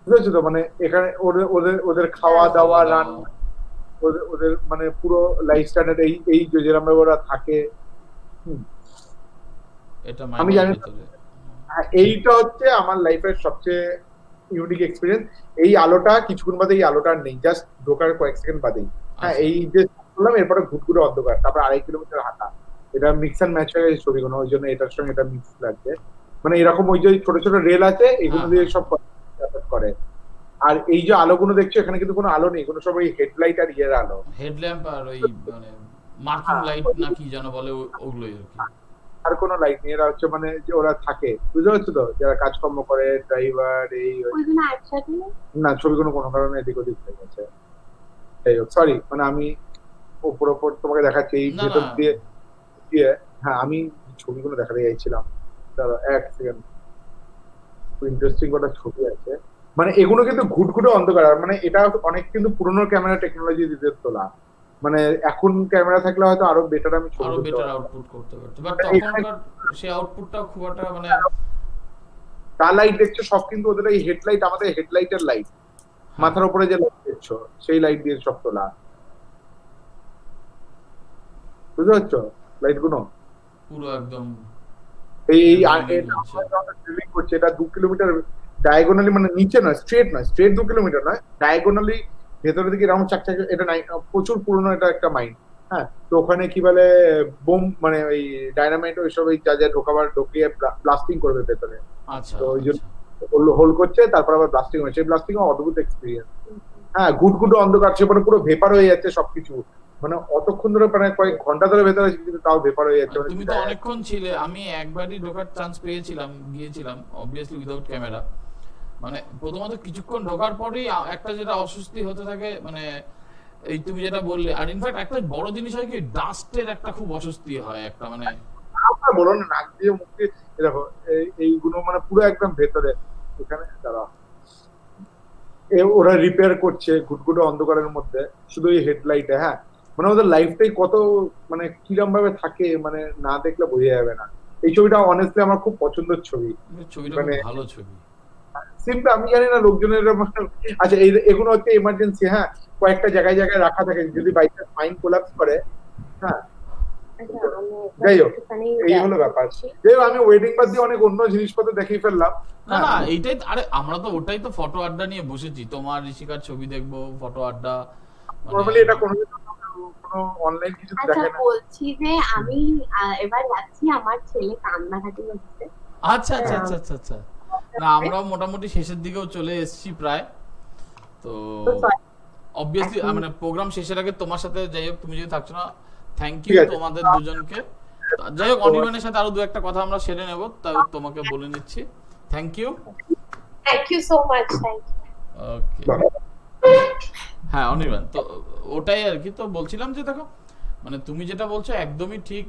বুঝেছো তো, মানে এখানে ওদের ওদের ওদের খাওয়া দাওয়া রান্না, ওদের ওদের মানে পুরো লাইফ স্টাইল এই এই যেরকম ভাবে ওরা থাকে। এটা আমি জানি মাইন্ডের ভিতরে এইটা হচ্ছে আমার লাইফের সবচেয়ে ইউনিক এক্সপিরিয়েন্স। এই আলোটা কিছুক্ষণ বাদে এই আলোটা নেই, জাস্ট ঢোকার কয়েক সেকেন্ড বাদেই। হ্যাঁ এই যে বললাম এরপরে ঘুটঘুটে অন্ধকার, তারপর 2.5 কিলোমিটার হাঁটা, এটা মিক্স অ্যান্ড ম্যাচ হয়ে গেছে ছবিগুলো, ওই জন্য এটার সঙ্গে এটা মিক্স লাগছে। মানে এরকম ওই যে ছোট ছোট রেল আছে এগুলো দিয়ে সব করে। আর এই যে আলোগুলো দেখছো এখানে কিন্তু কোনো আলো নেই, কোনো সব ওই হেডলাইট আর ইয়ের আলো, হেডল্যাম্প আর ওই মানে মার্কিং লাইট না কি যেন বলে ওগুলোই আর কি। আর কোনো লাইট নেই। এরা হচ্ছে মানে যে ওরা থাকে বুঝতে পারছো তো, যারা কাজকর্ম করে ড্রাইভার এই ওই। ওইগুলো একসাথে না ছবিগুলো কোনো কারণে এদিক ওদিক হয়ে গেছে। যাই হোক সরি, মানে আমি ওপর ওপর তোমাকে দেখাচ্ছি এই না, ভেতর না। দিয়ে দিয়ে। হ্যাঁ আমি ছবিগুলো দেখাতে চাইছিলাম, দাঁড়াও এক সেকেন্ড। খুব ইন্টারেস্টিং একটা ছবি আছে, মানে এগুলো কিন্তু ঘুটঘুটে অন্ধকার। আর মানে এটা অনেক কিন্তু পুরোনো ক্যামেরা টেকনোলজি দিতে তোলা, মানে এখন ক্যামেরা থাকলে হয়তো আরো বেটার আমি ছবি আরো তুলতে বেটার পারতাম। আউটপুট করতে পারতো, বাট তখনকার সেই আউটপুটটাও খুব একটা মানে তার লাইট দেখছো সব কিন্তু ওদের এই হেডলাইট, আমাদের হেডলাইটের লাইট, মাথার উপরে যে লাইট দেখছো সেই লাইট দিয়ে সব তোলা, বুঝতে পারছো লাইট গুলো পুরো একদম এই হচ্ছে। ড্রিলিং করছে। এটা 2 কিলোমিটার ডায়াগোনালি, মানে নিচে নয় স্ট্রেট নয়, স্ট্রেট 2 কিলোমিটার নয়, ডায়াগোনালি ভেতরের দিকে রাউন্ড চাকচাক। এটা প্রচুর পুরনো এটা একটা মাইন্ড। হ্যাঁ তো ওখানে কি বলে বোম, মানে ওই ডাইনামাইট ওইসব ওই যা যা ঢোকিয়ে ব্লাস্টিং করবে ভেতরে। আচ্ছা তো ওই জন্য হোল করছে, তারপর আবার ব্লাস্টিং হচ্ছে। সেই ব্লাস্টিং অদ্ভুত এক্সপিরিয়েন্স। হ্যাঁ ঘুটঘুটে অন্ধকার, সেখানে পুরো ভেপার হয়ে যাচ্ছে সবকিছু, মানে অতক্ষণ ধরে মানে কয়েক ঘন্টা ধরে ভেতরে আছে কিন্তু তাও ভেপার হয়ে যাচ্ছে। তুমি তো অনেকক্ষণ ছিলে, আমি একবারই ঢোকার চান্স পেয়েছিলাম, গিয়েছিলাম অবভিয়াসলি উইদাউট ক্যামেরা। মানে প্রথমত কিছুক্ষণ ঢোকার পরেই একটা যেটা অস্বস্তি হতে থাকে, মানে এই তুমি যেটা বললে, আর ইনফ্যাক্ট একটা বড় জিনিস হয় কি ডাস্টের একটা খুব অস্বস্তি হয় একটা, মানে বলো না নাক দিয়ে মুখ দিয়ে দেখো এইগুলো মানে পুরো একদম ভেতরে। এখানে দাঁড়া ওরা রিপেয়ার করছে ঘুটঘুটে অন্ধকারের মধ্যে শুধু এই হেডলাইটে। হ্যাঁ মানে ওদের লাইফটাই কত মানে কিরম ভাবে থাকে, মানে না দেখলে বোঝা যাবে না। এই ছবিটা অনেস্টলি আমার খুব পছন্দের ছবি। ছবিটা মানে খুব ভালো ছবি। সিম্পল আমি জানি না লোকজনের আচ্ছা এগুলো হচ্ছে এমার্জেন্সি। হ্যাঁ কয়েকটা জায়গায় জায়গায় রাখা থাকে, যদি বাই চান্স মাইন্ড কোলাপস করে। হ্যাঁ আচ্ছা, আমি যাই হোক, একটুখানি এই হলো ব্যাপার। যাই হোক, আমি ওয়েডিং বাদ দিয়ে অনেক অন্য জিনিসপত্র দেখিয়ে ফেললাম। না না এইটাই আরে আমরা তো ওটাই তো ফটো আড্ডা নিয়ে বসেছি, তোমার ঋষিকার ছবি দেখবো, ফটো আড্ডা নর্মালি এটা কোনো অনলাইন কিছু আচ্ছা, দেখে না। বলছি যে আমি এবার যাচ্ছি, আমার ছেলে কান্নাকাটি করছে। আচ্ছা আচ্ছা আচ্ছা আচ্ছা আচ্ছা না আমরাও মোটামুটি শেষের দিকেও চলে এসেছি প্রায়। তো তো sorry, অবভিয়াসলি এখন- মানে প্রোগ্রাম শেষের আগে তোমার সাথে, যাই হোক তুমি যদি থাকছো না, থ্যাংক ঠিক ইউ আছে। তোমাদের দুজনকে। যাই হোক অনির্বাণের সাথে আরো দু একটা কথা আমরা সেরে নেব, তাই তোমাকে বলে নিচ্ছি thank you. Thank you so much, thank you. Okay হ্যাঁ অনির্বাণ, তো ওটাই আর কি। তো বলছিলাম যে দেখো মানে তুমি যেটা বলছো একদমই ঠিক,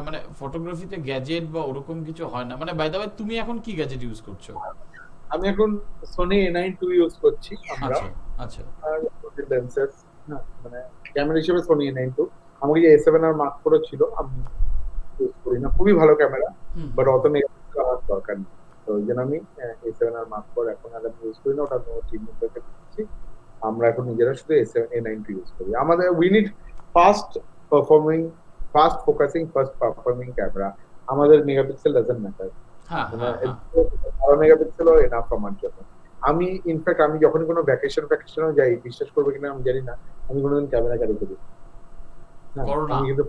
মানে ফটোগ্রাফিতে গ্যাজেট বা ওরকম কিছু হয় না। মানে বাই দ্য ওয়ে তুমি এখন কি গ্যাজেট ইউজ করছো? আমি এখন সোনি A9 II ইউজ করছি আমরা, আচ্ছা আচ্ছা আর লেন্সেস, হ্যাঁ মানে ক্যামেরা হিসেবে সোনি A9 II। আমার যে A7R Mark Pro ছিল আমি ইউজ করি না, খুবই ভালো ক্যামেরা, হুম বাট অত নেগেটিভ আমার দরকার নেই। তো ওই জন্য আমি A7R Mark Pro এখন আর ইউজ করি না, ওটা আমার টিম মেম্বারকে দিচ্ছি। আমরা এখন নিজেরা শুধু A9 II ইউজ করি। আমাদের we need fast focusing, fast performing camera. আমাদের মেগাপিক্সেল ডাজন্ট ম্যাটার, হ্যাঁ হ্যাঁ হ্যাঁ 12 মেগাপিক্সেলও এনাফ আমার জন্য। আমি ইনফ্যাক্ট আমি যখন কোনো ভ্যাকেশনও যাই, বিশ্বাস করবে কিনা আমি জানি না, আমি কোনোদিন ক্যামেরা ক্যারি করি না। হ্যাঁ, করো না? আমি কিন্তু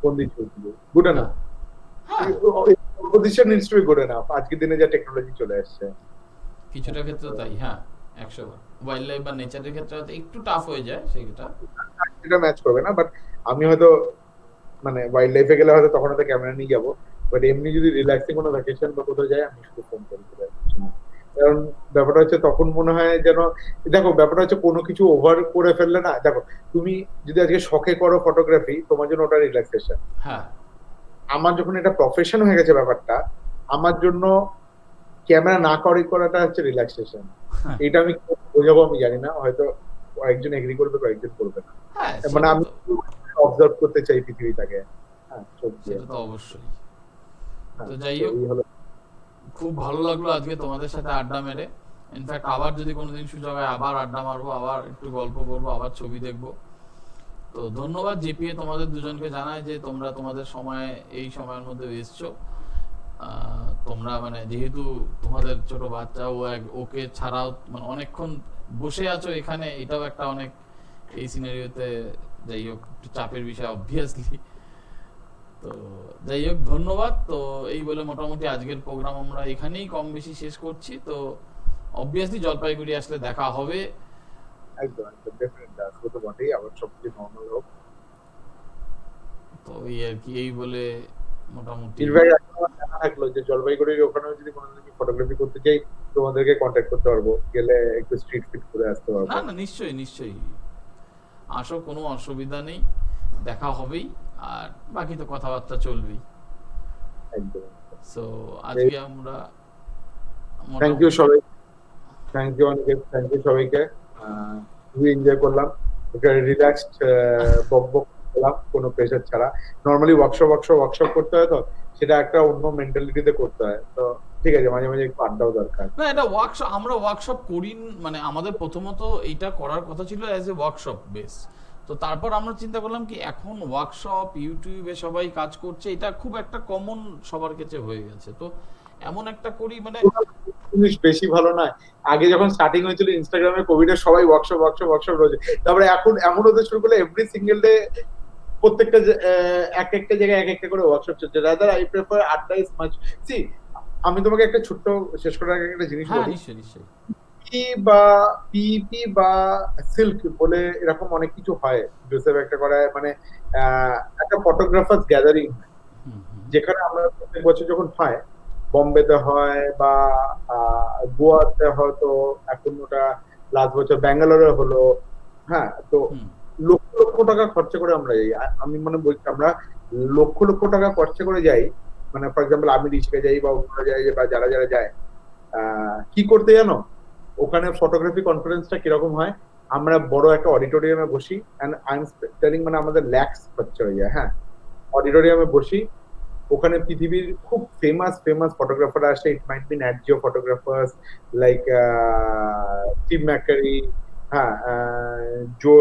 ফোন দিয়ে ছবি গুড এনাফ, হ্যাঁ position needs to be good enough. আজকের দিনে যা টেকনোলজি চলে আসছে, কিছুটা ক্ষেত্রে তাই, হ্যাঁ 100বার। ওয়াইল্ড লাইফ বা নেচারের ক্ষেত্রে হয়তো একটু টাফ হয়ে যায় সেটা। এটা ম্যাচ করবে না। বাট আমি হয়তো মানে ওয়াইল্ড লাইফে গেলে হয়তো তখন হয়তো ক্যামেরা নিয়ে যাবো, বাট এমনি যদি রিল্যাক্সিং কোনো ভ্যাকেশন বা কোথাও যাই, আমি শুধু ফোন করি। কারণ ব্যাপারটা হচ্ছে তখন মনে হয় যেন, দেখো ব্যাপারটা হচ্ছে কোনো কিছু ওভার করে ফেললে না, দেখো তুমি যদি আজকে শখে করো ফটোগ্রাফি, তোমার জন্য ওটা রিল্যাক্সেশন। হ্যাঁ আমার যখন এটা প্রফেশন হয়ে গেছে ব্যাপারটা, আমার জন্য ক্যামেরা না করাটা হচ্ছে রিল্যাক্সেশন। এটা আমি কি বোঝাবো আমি জানি না, হয়তো কয়েকজন এগ্রি করবে, কয়েকজন করবে না। হ্যাঁ মানে সেটা আমি তো- অবজার্ভ করতে চাই পৃথিবীটাকে। হ্যাঁ চোখ দিয়ে। সেটা তো অবশ্যই। হ্যাঁ, তো যাই হোক, এই হলো। খুব ভালো লাগলো আজকে তোমাদের সাথে আড্ডা মেরে। ইনফ্যাক্ট আবার যদি কোনোদিন সুযোগ হয় আবার আড্ডা মারবো, আবার একটু গল্প করবো, আবার ছবি দেখবো। তো ধন্যবাদ জিপিএ তোমাদের দুজনকে জানাই যে তোমরা তোমাদের সময়ে এই সময়ের মধ্যে এসছো। তোমরা মানে যেহেতু তোমাদের ছোট বাচ্চা ওকে ছাড়াও মানে অনেকক্ষণ বসে আছো এখানে, এটাও একটা অনেক এই সিনারিওতে যাই হোক একটু চাপের বিষয় অবভিয়াসলি। তো যাই হোক ধন্যবাদ। তো এই বলে মোটামুটি আজকের প্রোগ্রাম আমরা এখানেই কম বেশি শেষ করছি। তো অবভিয়াসলি জলপাইগুড়ি আসলে দেখা হবে। একদম একদম ডেফিনেটলি আসবো তো বটেই, আবার সবকিছু নর্মাল হোক। তো এই আর কি, এই বলে মোটামুটি ইনফ্যাক্ট এখন আমার জানা থাকলো যে জলপাইগুড়ির ওখানেও যদি কোনোদিন ফটোগ্রাফি করতে চাই, তোমাদেরকে কন্ট্যাক্ট করতে পারবো, গেলে একটু স্ট্রিট ফিট করে আসতে পারবো। না না নিশ্চয়ই নিশ্চয়ই আসো, কোনো অসুবিধা নেই, দেখা হবেই, আর বাকি তো কথাবার্তা চলবেই। একদম। সো আজকে আমরা থ্যাংক ইউ সবাই, থ্যাংক ইউ অনেক, থ্যাংক ইউ সবাইকে। খুবই এনজয় করলাম, একটা রিল্যাক্সড বক বক করলাম কোনো প্রেশার ছাড়া। নর্মালি ওয়ার্কশপ করতে হয়, তো সেটা একটা অন্য মেন্টালিটিতে করতে হয়। তো ঠিক আছে, মাঝে মাঝে একটু আড্ডাও দরকার। না এটা ওয়ার্কশপ, আমরা ওয়ার্কশপ করি মানে আমাদের প্রথমত এইটা করার কথা ছিল অ্যাজ এ ওয়ার্কশপ বেস। তো তারপর আমরা চিন্তা করলাম কি এখন ওয়ার্কশপ ইউটিউবে সবাই কাজ করছে, এটা খুব একটা কমন সবার কাছে হয়ে গেছে। তো এমন একটা করি মানে জিনিস বেশি ভালো নয়। আগে যখন স্টার্টিং হয়েছিল ইনস্টাগ্রামে কোভিড এর, সবাই ওয়ার্কশপ রয়েছে। তারপরে এখন এমন হতে শুরু করলে এভরি সিঙ্গেল ডে প্রত্যেকটা এক একটা জায়গায় এক একটা করে ওয়ার্কশপ চলছে। রাদার আই প্রেফার আড্ডা ইজ মাচ। সি আমি তোমাকে একটা ছোট্ট শেষ করার আগে একটা জিনিস হ্যাঁ বলি, নিশ্চয়ই নিশ্চয়ই বা পিপি বা সিল্ক বলে এরকম অনেক কিছু হয়, জোসেফ একটা করায়, মানে একটা ফটোগ্রাফার্স গ্যাদারিং, হুম, হুম। যেখানে আমরা প্রত্যেক বছর যখন হয়, বম্বেতে হয় বা গোয়াতে হয়তো, এখন ওটা লাস্ট বছর ব্যাঙ্গালোরে হলো। হ্যাঁ, তো হুম, লক্ষ লক্ষ টাকা খরচা করে আমরা যাই। আমি মানে বলছি আমরা লক্ষ লক্ষ টাকা খরচা করে যাই। মানে ফর এক্সাম্পল আমি রিচকে যাই বা অন্যরা যাই বা যারা যারা যায়, কি করতে জানো, ওখানে ফটোগ্রাফি কনফারেন্সটা কিরকম হয়, আমরা বড় একটা অডিটোরিয়ামে বসি, এন্ড আই এম টেলিং, মানে আমাদের ল্যাক্স খরচা হয়ে যায়। হ্যাঁ, অডিটোরিয়ামে বসি, ওখানে পৃথিবীর খুব ফেমাস ফটোগ্রাফার আসে। It might be Nat Geo photographers like Tim McCurry, হ্যাঁ, জো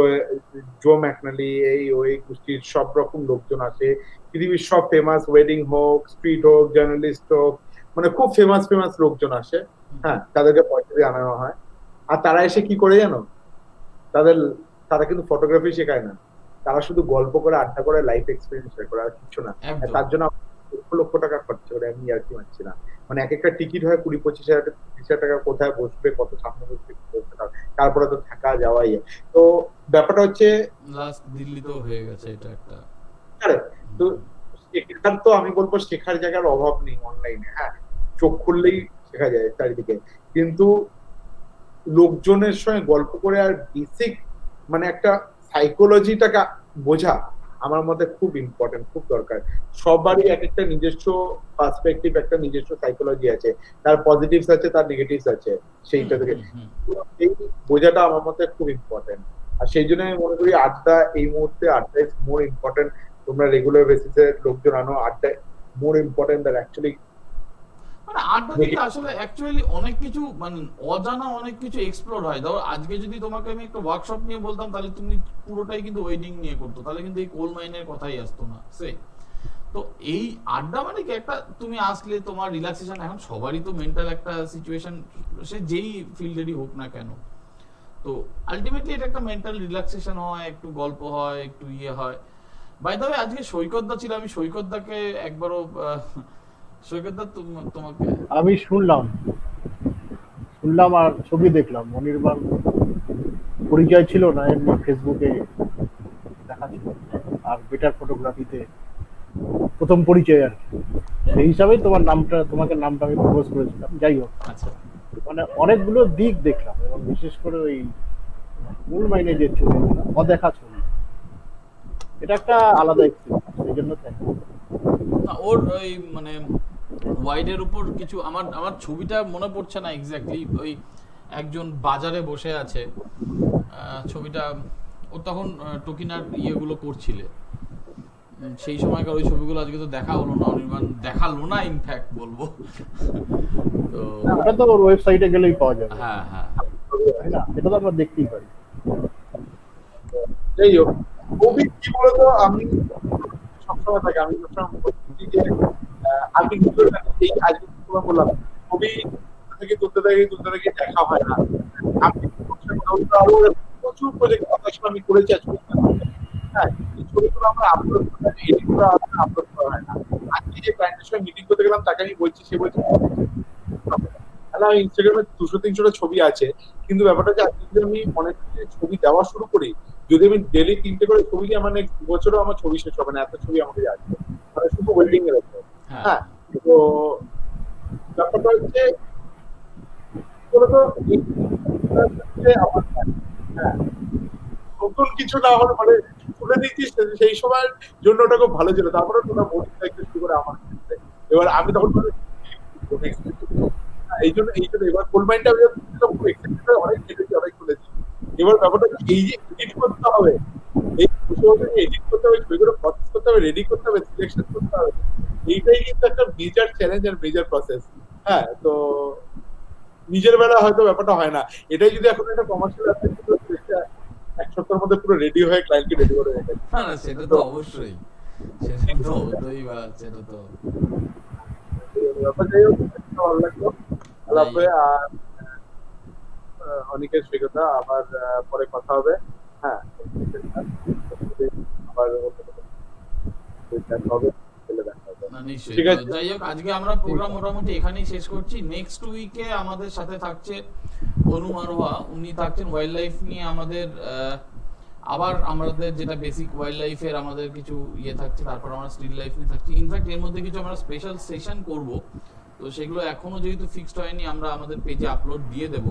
জো ম্যাকনালি, এই ওই গোষ্ঠীর সব রকম লোকজন আসে। পৃথিবীর সব ফেমাস, ওয়েডিং হোক, স্ট্রিট হোক, জার্নালিস্ট হোক, মানে খুব ফেমাস ফেমাস লোকজন আসে। হ্যাঁ, তাদেরকে পয়সা দিয়ে আনানো হয়। আর তারা এসে কি করে জানো? তাদের তারা কিন্তু ফটোগ্রাফি শেখায় না, তারা শুধু গল্প করে, আড্ডা করে, লাইফ এক্সপিরিয়েন্স শেয়ার করে, আর কিছু না। একদম। তার জন্য লক্ষ লক্ষ টাকা খরচা করে, আমি আর কি মানছি না। মানে এক একটা টিকিট হয় 20-25 হাজার টাকা, কোথায় বসবে, কত সামনে বসবে, কি বসবে না। তারপরে তো থাকা যাওয়াই। তো ব্যাপারটা হচ্ছে লাস্ট দিল্লিতেও হয়ে গেছে এটা একটা। তো শেখার তো আমি বলবো শেখার জায়গার অভাব নেই অনলাইনে। হ্যাঁ, চোখ খুললেই শেখা যায় চারিদিকে, কিন্তু লোকজনের সঙ্গে গল্প করে আর বেসিক মানে একটা সাইকোলজিটাকে বোঝা আমার মতে খুব ইম্পর্টেন্ট, খুব দরকার। সবারই এক একটা নিজস্ব পার্সপেক্টিভ, একটা নিজস্ব সাইকোলজি আছে, তার পজিটিভস আছে, তার নেগেটিভস আছে, সেইটা থেকে এই বোঝাটা আমার মতে খুব ইম্পর্টেন্ট। আর সেই জন্য আমি মনে করি আড্ডা এই মুহূর্তে, আড্ডা ইজ মোর ইম্পর্টেন্ট। তোমরা রেগুলার বেসিসে লোকজন আনো, আড্ডা মোর ইম্পর্টেন্ট দ্যান অ্যাকচুয়ালি। মানে আড্ডা থেকে আসলে অ্যাকচুয়ালি অনেক কিছু, মানে অজানা অনেক কিছু এক্সপ্লোর হয়। ধরো আজকে যদি তোমাকে আমি একটা ওয়ার্কশপ নিয়ে বলতাম, তাহলে তুমি পুরোটাই কিন্তু ওয়েডিং নিয়ে করতো, তাহলে কিন্তু এই কোল মাইনের কথাই আসতো না। সে তো এই আড্ডা মানে কি, একটা তুমি আসলে তোমার রিল্যাক্সেশন। এখন সবারই তো মেন্টাল একটা সিচুয়েশন, সে যেই ফিল্ডেরই হোক না কেন, তো আলটিমেটলি এটা একটা মেন্টাল রিল্যাক্সেশন হয়, একটু গল্প হয়, একটু ইয়ে হয়। বাই দ্য ওয়ে, আজকে সৈকতদা ছিল, আমি সৈকতদাকে একবারও সৈকতদা তোমাকে আমি শুনলাম আর ছবি দেখলাম। অনির্বাণ পরিচয় ছিল না, এমনি ফেসবুকে দেখা ছিল, আর বেটার ফটোগ্রাফিতে প্রথম পরিচয় আর কি। সেই হিসাবেই তোমাকে নামটা আমি প্রপোজ করেছিলাম। যাই হোক, আচ্ছা মানে অনেকগুলো দিক দেখলাম, এবং বিশেষ করে ওই মূল মাইনে যে ছবিগুলো, অদেখা ছবি, এটা একটা আলাদা এক্সপিরিয়েন্স। সেই জন্য থ্যাংক ইউ। না, ওর ওই মানে ওয়াইডের উপর কিছু আমার ছবিটা মনে পড়ছে না এক্স্যাক্টলি। ওই একজন বাজারে বসে আছে, ছবিটা ও তখন টকিনার ইয়েগুলো করছিলে, সেই সময়কার ওই ছবিগুলো আজকে তো দেখা হলো না, অনির্বাণ দেখালো না ইনফ্যাক্ট বলবো। তো ওটা তো ওর ওয়েবসাইটে গেলেই পাওয়া যাবে, হ্যাঁ হ্যাঁ, তাই না? এটা তো আমরা দেখতেই পারি। যাই হোক, কবি কি বলতো, আমি সবসময় থাকি, আমি সবসময় বলছি যে আমি এই আজকে তোমার বললাম কবি থেকে তুলতে থাকি দেখা হয় না। আমি আরো প্রচুর প্রজেক্ট আমি করেছি আজকে। হ্যাঁ, এই ছবিগুলো আমরা আপলোড করে, এডিট করা আপলোড করা হয় না। আজকে যে ক্লায়েন্টের সঙ্গে মিটিং করতে গেলাম, তাকে আমি বলছি, সে বলছে আমার ইনস্টাগ্রামে 200-300টা ছবি আছে, কিন্তু ব্যাপারটা হচ্ছে আজকে যদি আমি অনেক ছবি দেওয়া শুরু করি, যদি আমি ডেলি 3টে করে ছবি দিই, আমার নেক্সট বছরও আমার ছবি শেষ হবে না, এত ছবি আমাকে আসবে, মানে শুধু ওয়েডিং এর উপর। হ্যাঁ, তো ব্যাপারটা হচ্ছে বলতো আমার, হ্যাঁ, নতুন কিছু না হলে মানে তুলে দিচ্ছিস সেই সময়ের জন্য ওটা খুব ভালো ছিল। তারপরে তোমরা বোর্ডিং দেখতে শুরু করে আমার ক্ষেত্রে। এবার আমি তখন এই জন্য এবার কোলমাইনটা অনেক কেটেছি, অনেক খুলেছি। এবার ব্যাপারটা এই যে এডিট করতে হবে, এই এডিট করতে হবে, ছবিগুলো প্রসেস করতে হবে, রেডি করতে হবে, সিলেকশন করতে হবে, এইটাই কিন্তু একটা মেজর চ্যালেঞ্জ আর মেজর প্রসেস। হ্যাঁ, তো নিজের বেলা হয়তো ব্যাপারটা হয় না। এটাই যদি এখন একটা কমার্শিয়াল এক সপ্তাহের মধ্যে পুরো রেডি হয়ে ক্লায়েন্টকে রেডি করে রেখে, না না, সেটা তো অবশ্যই, সেটা তো হতেই বা, সেটা তো ব্যাপার। যাই হোক, ভালো লাগলো আলাপ হয়ে। আর অনেকের সৈকতা আবার পরে কথা হবে। হ্যাঁ, আবার দেখা হবে, দেখা হবে। না নিশ্চয়ই। ঠিক আছে। যাই হোক, আজকে আমরা প্রোগ্রাম মোটামুটি এখানেই শেষ করছি। নেক্সট উইকে আমাদের সাথে থাকছে অনু মারোয়া, উনি থাকছেন ওয়াইল্ড লাইফ নিয়ে। আমাদের আবার আমাদের যেটা বেসিক ওয়াইল্ড লাইফের আমাদের কিছু ইয়ে থাকছে, তারপর আমরা স্টিল লাইফ নিয়ে থাকছি। ইনফ্যাক্ট এর মধ্যে কিছু আমরা স্পেশাল সেশন করব, তো সেগুলো এখনো যেহেতু ফিক্সড হয়নি, আমরা আমাদের পেজে আপলোড দিয়ে দেব।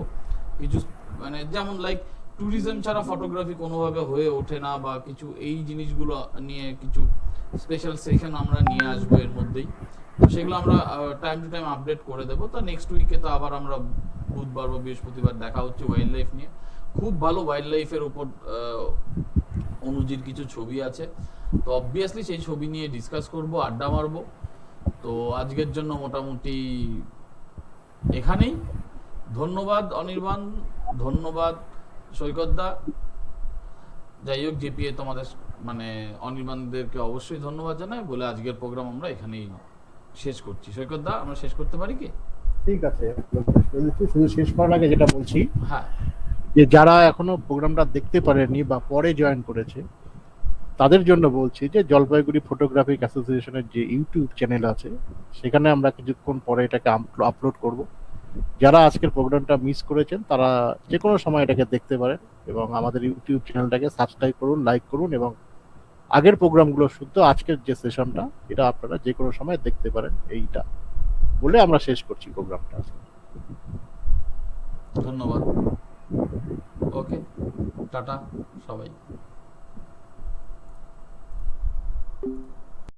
কিছু মানে যেমন লাইক ট্যুরিজম ছাড়া ফটোগ্রাফি কোনোভাবে হয়ে ওঠে না, বা কিছু এই জিনিসগুলো নিয়ে কিছু স্পেশাল সেশন আমরা নিয়ে আসবো এর মধ্যেই। তো সেগুলো আমরা টাইম টু টাইম আপডেট করে দেবো। তো নেক্সট উইকে তো আবার আমরা বুধবার বা বৃহস্পতিবার দেখা হচ্ছে ওয়াইল্ড লাইফ নিয়ে। খুব ভালো ওয়াইল্ড লাইফের উপর অনুজির কিছু ছবি আছে, তো অবভিয়াসলি সেই ছবি নিয়ে ডিসকাস করব, আড্ডা মারবো। তো আজকের জন্য মোটামুটি এখানেই। ধন্যবাদ অনির্বাণ, ধন্যবাদ সৈকতদা, যাই হোক জিপিএ তোমাদের মানে অনির্বাণদেরকে অবশ্যই ধন্যবাদ জানাই বলে আজকের প্রোগ্রাম আমরা এখানেই শেষ করছি। সৈকতদা, আমরা শেষ করতে পারি কি? ঠিক আছে, শুধু শেষ করার আগে যেটা বলছি, হ্যাঁ, যে যারা এখনো প্রোগ্রামটা দেখতে পারেনি বা পরে জয়েন করেছে তাদের জন্য বলছি যে জলপাইগুড়ি ফটোগ্রাফিক অ্যাসোসিয়েশনের যে ইউটিউব চ্যানেল আছে সেখানে আমরা কিছুক্ষণ পরে এটাকে আপলোড করব। যারা আজকের প্রোগ্রামটা মিস করেছেন তারা যে কোনো সময় এটাকে দেখতে পারেন এবং আমাদের ইউটিউব চ্যানেলটাকে সাবস্ক্রাইব করুন, লাইক করুন এবং আগের প্রোগ্রামগুলো শুদ্ধ আজকের যে সেশনটা এটা আপনারা যে কোনো সময় দেখতে পারেন। এইটা বলে আমরা শেষ করছি প্রোগ্রামটা। ধন্যবাদ। ওকে, টাটা সবাই।